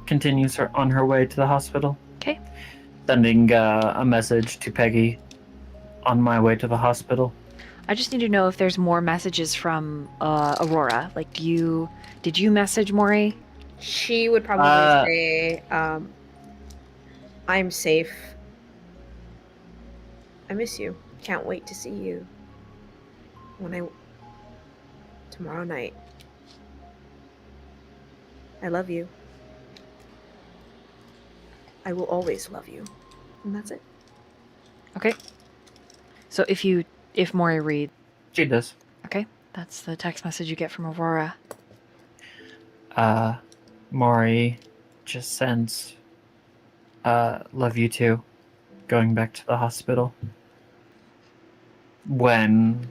continues on her way to the hospital. Okay. Sending a message to Peggy on my way to the hospital. I just need to know if there's more messages from Aurora. Like, did you message Mori? She would probably say, I'm safe. I miss you. Can't wait to see you. Tomorrow night. I love you. I will always love you. And that's it. Okay. So if Mori read, She does. okay, that's the text message you get from Aurora. Mori just sends, love you too, going back to the hospital. When,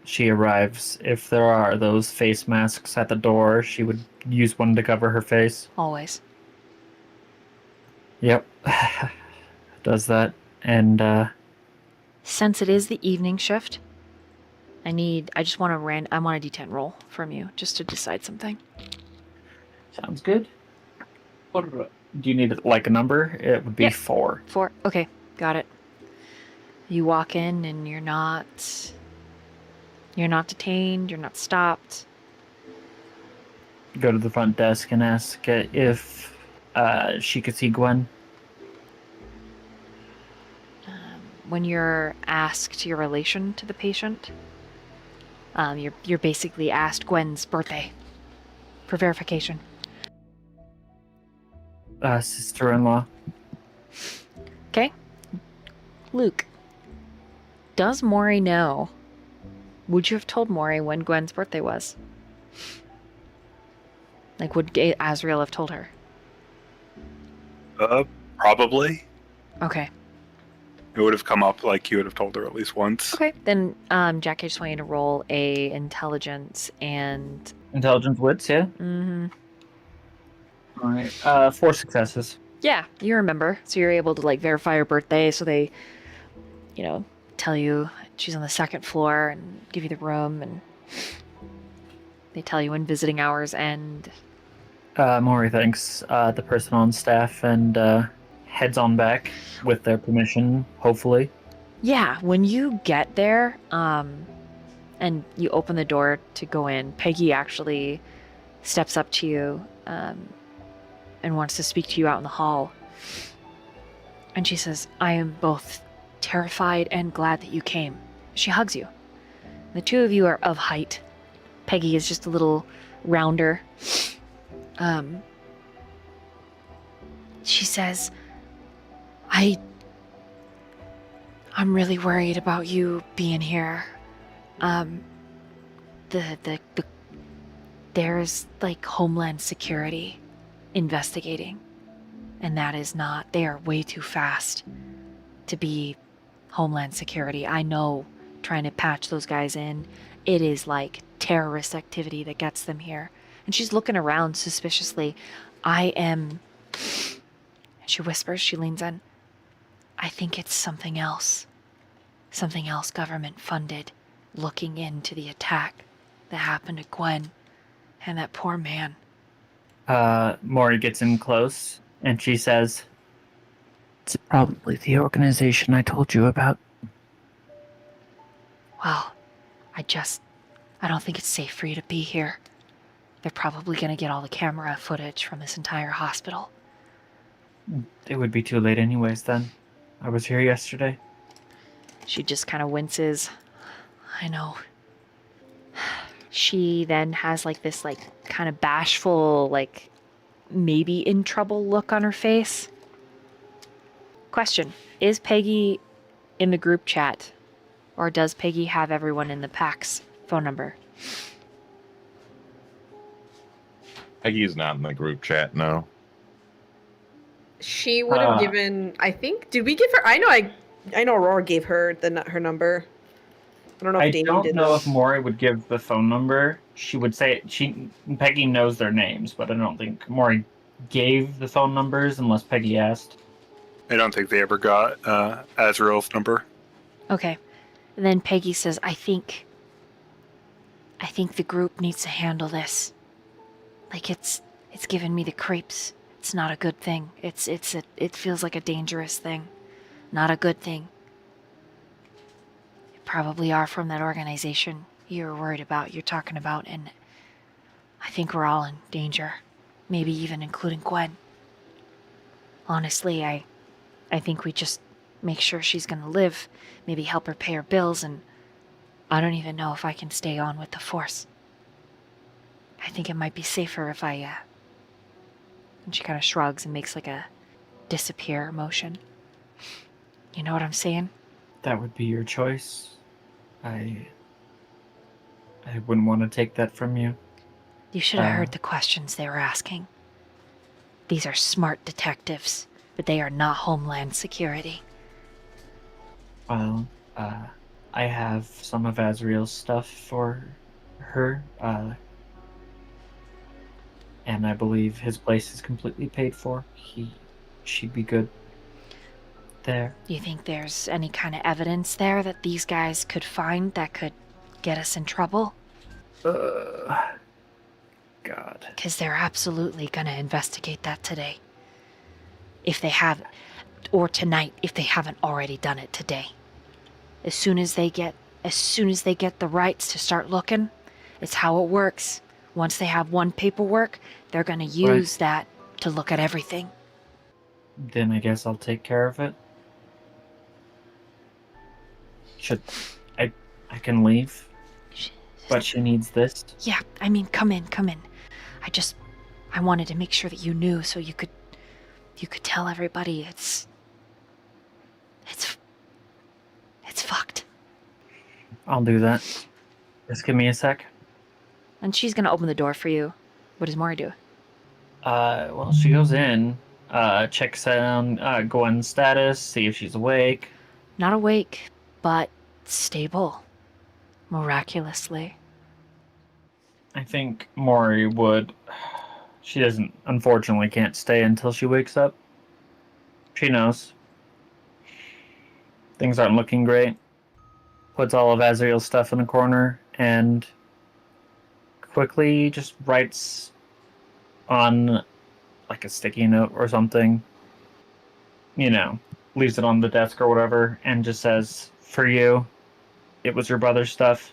she arrives, if there are those face masks at the door, she would use one to cover her face. Always. Yep. Does that. And, Since it is the evening shift, I want a D10 roll from you just to decide something. sounds good. Do you need, like, a number? It would be Yeah. 4. 4. Okay, got it. You walk in and you're not detained, you're not stopped. Go to the front desk and ask if, she could see Gwen. When you're asked your relation to the patient, you're basically asked Gwen's birthday for verification. Sister-in-law. Okay. Luke, does Mori know? Would you have told Mori when Gwen's birthday was? Like, would Azriel have told her? Probably. Okay. It would have come up like you would have told her at least once. Okay. Then, Jaqi, I just want you to roll a intelligence and... Intelligence wits, yeah? Mm-hmm. Alright. 4 successes. Yeah, you remember. So you're able to, like, verify her birthday, so they, tell you she's on the 2nd floor and give you the room, and they tell you when visiting hours end. Mori thanks the person on staff and heads on back with their permission, hopefully. Yeah, when you get there, and you open the door to go in, Peggy actually steps up to you, and wants to speak to you out in the hall. And she says, I am both terrified and glad that you came. She hugs you. The two of you are of height. Peggy is just a little rounder. She says, I'm really worried about you being here. There's like Homeland Security investigating, and that is not, they are way too fast to be Homeland Security. I know, trying to patch those guys in, it is like terrorist activity that gets them here. And she's looking around suspiciously. She whispers, she leans in, I think it's something else government funded, looking into the attack that happened to Gwen and that poor man. Mori gets in close, and she says, it's probably the organization I told you about. Well, I don't think it's safe for you to be here. They're probably going to get all the camera footage from this entire hospital. It would be too late anyways then. I was here yesterday. She just kind of winces. I know. She then has like this like kind of bashful, like maybe in trouble look on her face. Question, is Peggy in the group chat, or does Peggy have everyone in the PAC's phone number? Peggy's not in the group chat, no. She would have given, I think, did we give her, I know I I know Aurora gave her her number. I don't know if I Damien don't did know though. if Mori would give the phone number. She would say Peggy knows their names, but I don't think Mori gave the phone numbers unless Peggy asked. I don't think they ever got Azriel's number. Okay. And then Peggy says, I think the group needs to handle this. Like it's given me the creeps. It's not a good thing. It feels like a dangerous thing. Not a good thing. You probably are from that organization you're worried about, you're talking about, and I think we're all in danger. Maybe even including Gwen. Honestly, I think we just make sure she's gonna live, maybe help her pay her bills, and I don't even know if I can stay on with the Force. I think it might be safer if I, And she kind of shrugs and makes like a disappear motion. You know what I'm saying? That would be your choice. I wouldn't want to take that from you. You should have heard the questions they were asking. These are smart detectives, but they are not Homeland Security. Well, I have some of Azriel's stuff for her, and I believe his place is completely paid for. She'd be good there. You think there's any kind of evidence there that these guys could find that could get us in trouble? God. Because they're absolutely gonna investigate that today. If they have, or tonight, if they haven't already done it today. As soon as they get the rights to start looking, it's how it works. Once they have one paperwork, they're gonna use that to look at everything. Then I guess I'll take care of it. I can leave, but she needs this. Yeah, I mean, come in. I wanted to make sure that you knew so you could tell everybody it's fucked. I'll do that. Just give me a sec. And she's gonna open the door for you. What does Mori do? Well, she goes in, checks on Gwen's status, see if she's awake. Not awake, but stable. Miraculously. I think Mori would. She unfortunately can't stay until she wakes up. She knows. Things aren't looking great. Puts all of Azriel's stuff in a corner and quickly just writes on like a sticky note or something. Leaves it on the desk or whatever and just says, "For you, it was your brother's stuff."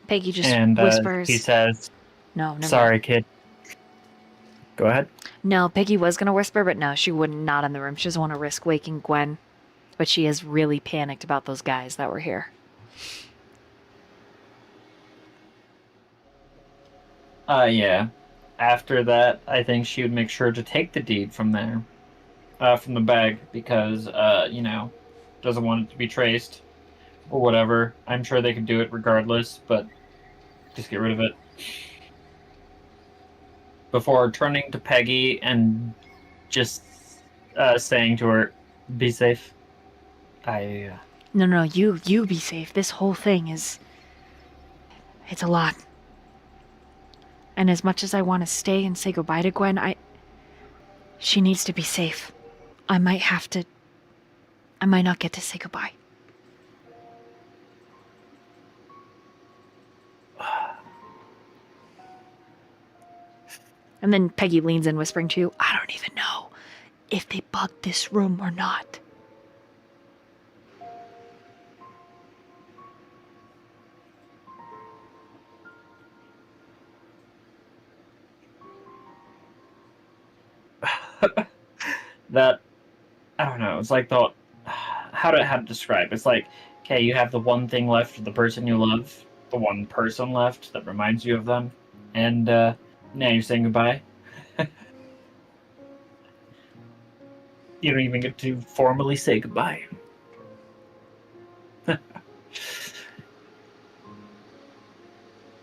Peggy just And whispers. he says, No, never. "Sorry, kid." Go ahead. No, Peggy was gonna whisper, but no, she would not in the room. She doesn't want to risk waking Gwen. But she is really panicked about those guys that were here. Yeah. After that, I think she would make sure to take the deed from there, from the bag, because, doesn't want it to be traced or whatever. I'm sure they could do it regardless, but just get rid of it. Before turning to Peggy and just saying to her, "Be safe." No, you be safe. This whole thing it's a lot. And as much as I want to stay and say goodbye to Gwen, she needs to be safe. I might not get to say goodbye. And then Peggy leans in, whispering to you, I don't even know if they bugged this room or not. That, I don't know, it's like how to describe. It's like, okay, you have the one thing left of the person you love, the one person left that reminds you of them, and now you're saying goodbye. You don't even get to formally say goodbye.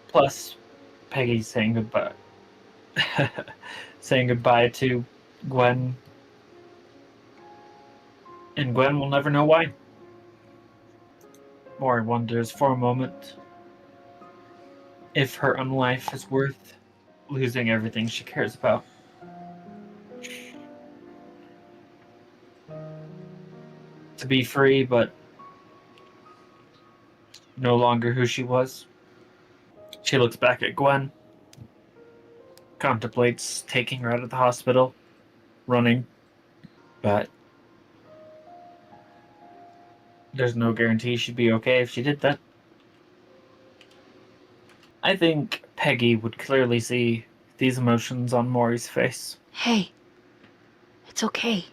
Plus, Peggy's saying goodbye. Saying goodbye to Gwen. And Gwen will never know why. Mori wonders for a moment if her own life is worth losing everything she cares about. To be free, but no longer who she was. She looks back at Gwen, contemplates taking her out of the hospital, running, but there's no guarantee she'd be okay if she did that. I think Peggy would clearly see these emotions on Maury's face. Hey, it's okay.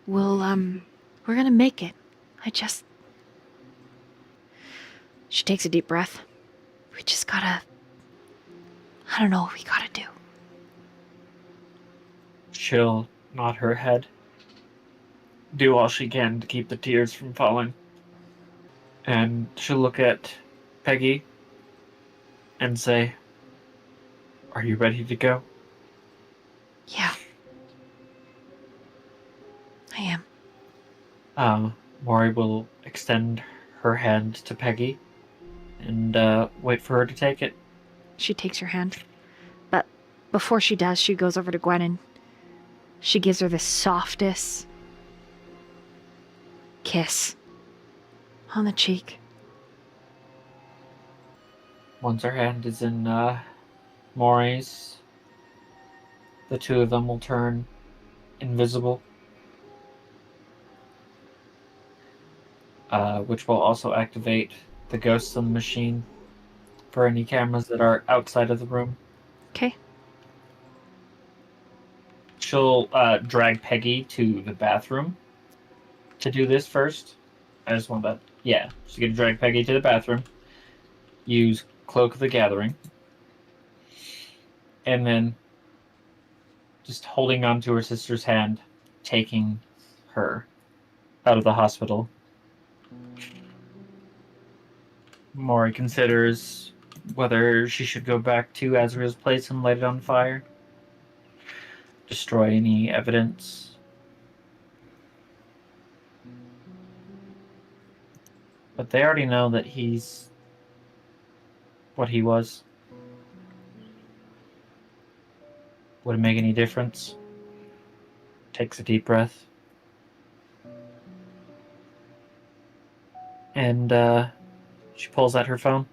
We're gonna make it. She takes a deep breath. We just gotta. I don't know what we gotta do. She'll nod her head, do all she can to keep the tears from falling. And she'll look at Peggy and say, "Are you ready to go?" Yeah. I am. Mori will extend her hand to Peggy and wait for her to take it. She takes her hand. But before she does, she goes over to Gwen and she gives her the softest kiss on the cheek. Once her hand is in Mori's, the two of them will turn invisible, which will also activate the ghosts on the machine for any cameras that are outside of the room. Okay. She'll drag Peggy to the bathroom to do this first. I just want that. Yeah, she's going to drag Peggy to the bathroom, use Cloak of the Gathering, and then just holding on to her sister's hand, taking her out of the hospital. Mori considers whether she should go back to Azriel's place and light it on fire, destroy any evidence. But they already know that he's what he was. Would it make any difference? Takes a deep breath. And she pulls out her phone,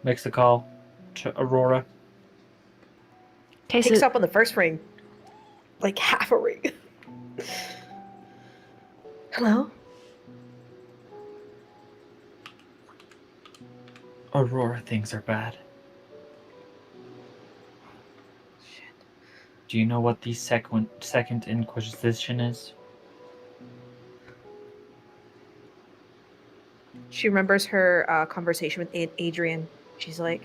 makes a call to Aurora. Okay, Picks so up on the first ring. Like half a ring. Hello? Aurora, things are bad. Do you know what the second Inquisition is? She remembers her conversation with Adrian. She's like,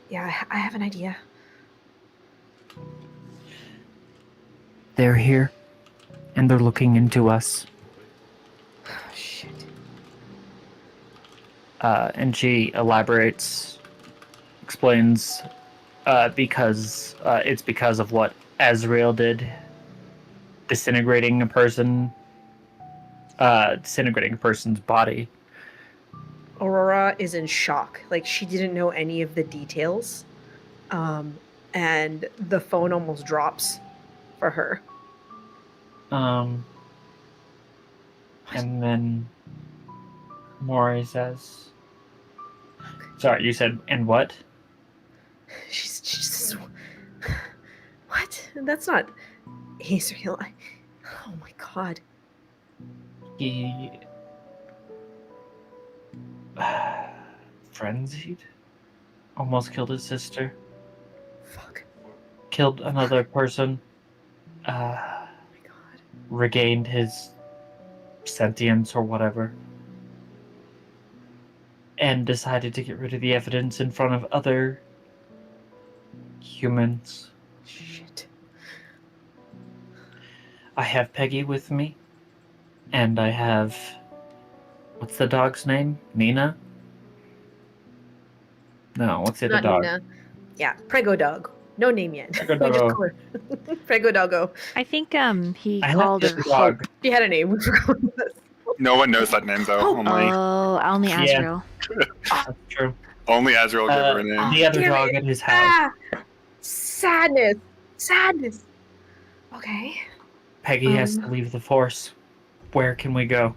yeah, I have an idea. They're here, and they're looking into us. Oh, shit. And she elaborates, explains, because it's because of what Azriel did, disintegrating a person's body. Aurora is in shock. Like, she didn't know any of the details. And the phone almost drops for her. And then Mori says, sorry, you said, and what? She's just... What? That's not Azriel. Oh my god. He frenzied, almost killed his sister, Fuck. killed another person, Oh my god. regained his sentience or whatever, and decided to get rid of the evidence in front of other humans. Shit. I have Peggy with me, and I have... What's the dog's name? Nina? No, what's the other Not dog? Nina. Yeah, Prego Dog. No name yet. Prego We just Doggo. call her Prego Doggo. I think he I called like her this Hope. dog. She had a name. We forgot this. No one knows that name though. Oh, Only Only Yeah. Azriel. That's true. Azriel gave her a name. The other Damn dog it. at his house. Sadness. Sadness. Okay. Peggy has to leave the force. Where can we go?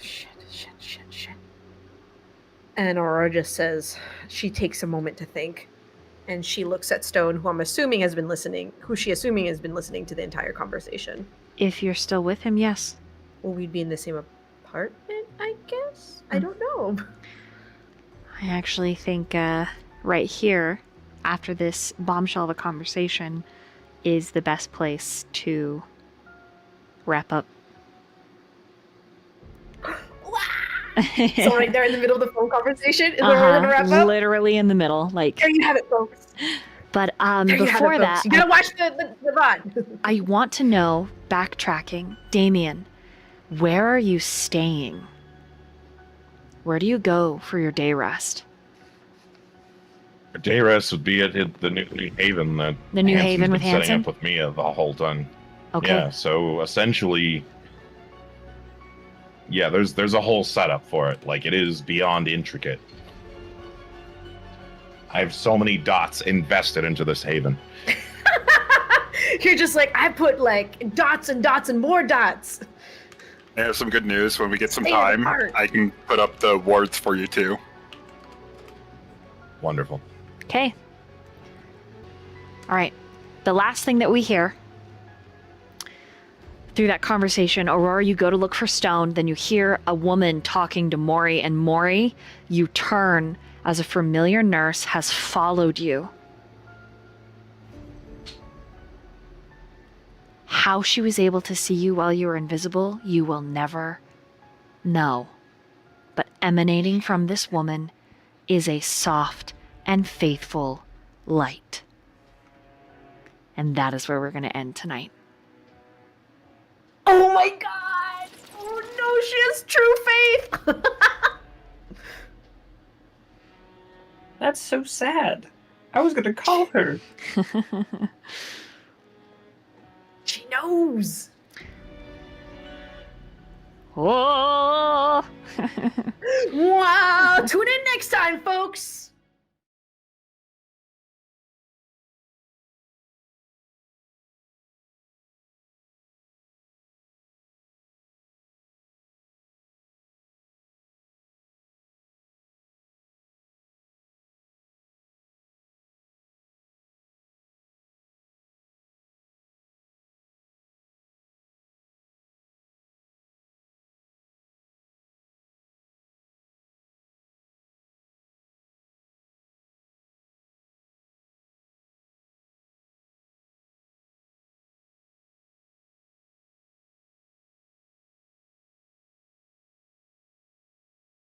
Shit. And Aurora just says, she takes a moment to think. And she looks at Stone, who she assuming has been listening to the entire conversation. If you're still with him, yes. Well, we'd be in the same apartment, I guess? I don't know. I actually think right here, after this bombshell of a conversation, is the best place to wrap up. So right there in the middle of the phone conversation is where we're going to wrap up? Literally in the middle. Like, There you have it, folks. but There you have it, before folks. that, You gotta watch the VOD. I want to know, backtracking, Damien, where are you staying? Where do you go for your day rest? Our day rest would be at the New Haven that The New Hanson's Haven been with setting Hanson? up with me the whole time. Okay. Yeah, so essentially, yeah, there's a whole setup for it. Like, it is beyond intricate. I have so many dots invested into this haven. You're just like, I put like dots and dots and more dots. I have some good news. When we get some Stay time, apart. I can put up the wards for you too. Wonderful. Okay. All right. The last thing that we hear through that conversation, Aurora, you go to look for Stone, then you hear a woman talking to Mori, and Mori, you turn as a familiar nurse has followed you. How she was able to see you while you were invisible, you will never know. But emanating from this woman is a soft and faithful light. And that is where we're going to end tonight. Oh my god! Oh no, she has true faith! That's so sad. I was gonna call her. She knows! Oh! Wow! Tune in next time, folks!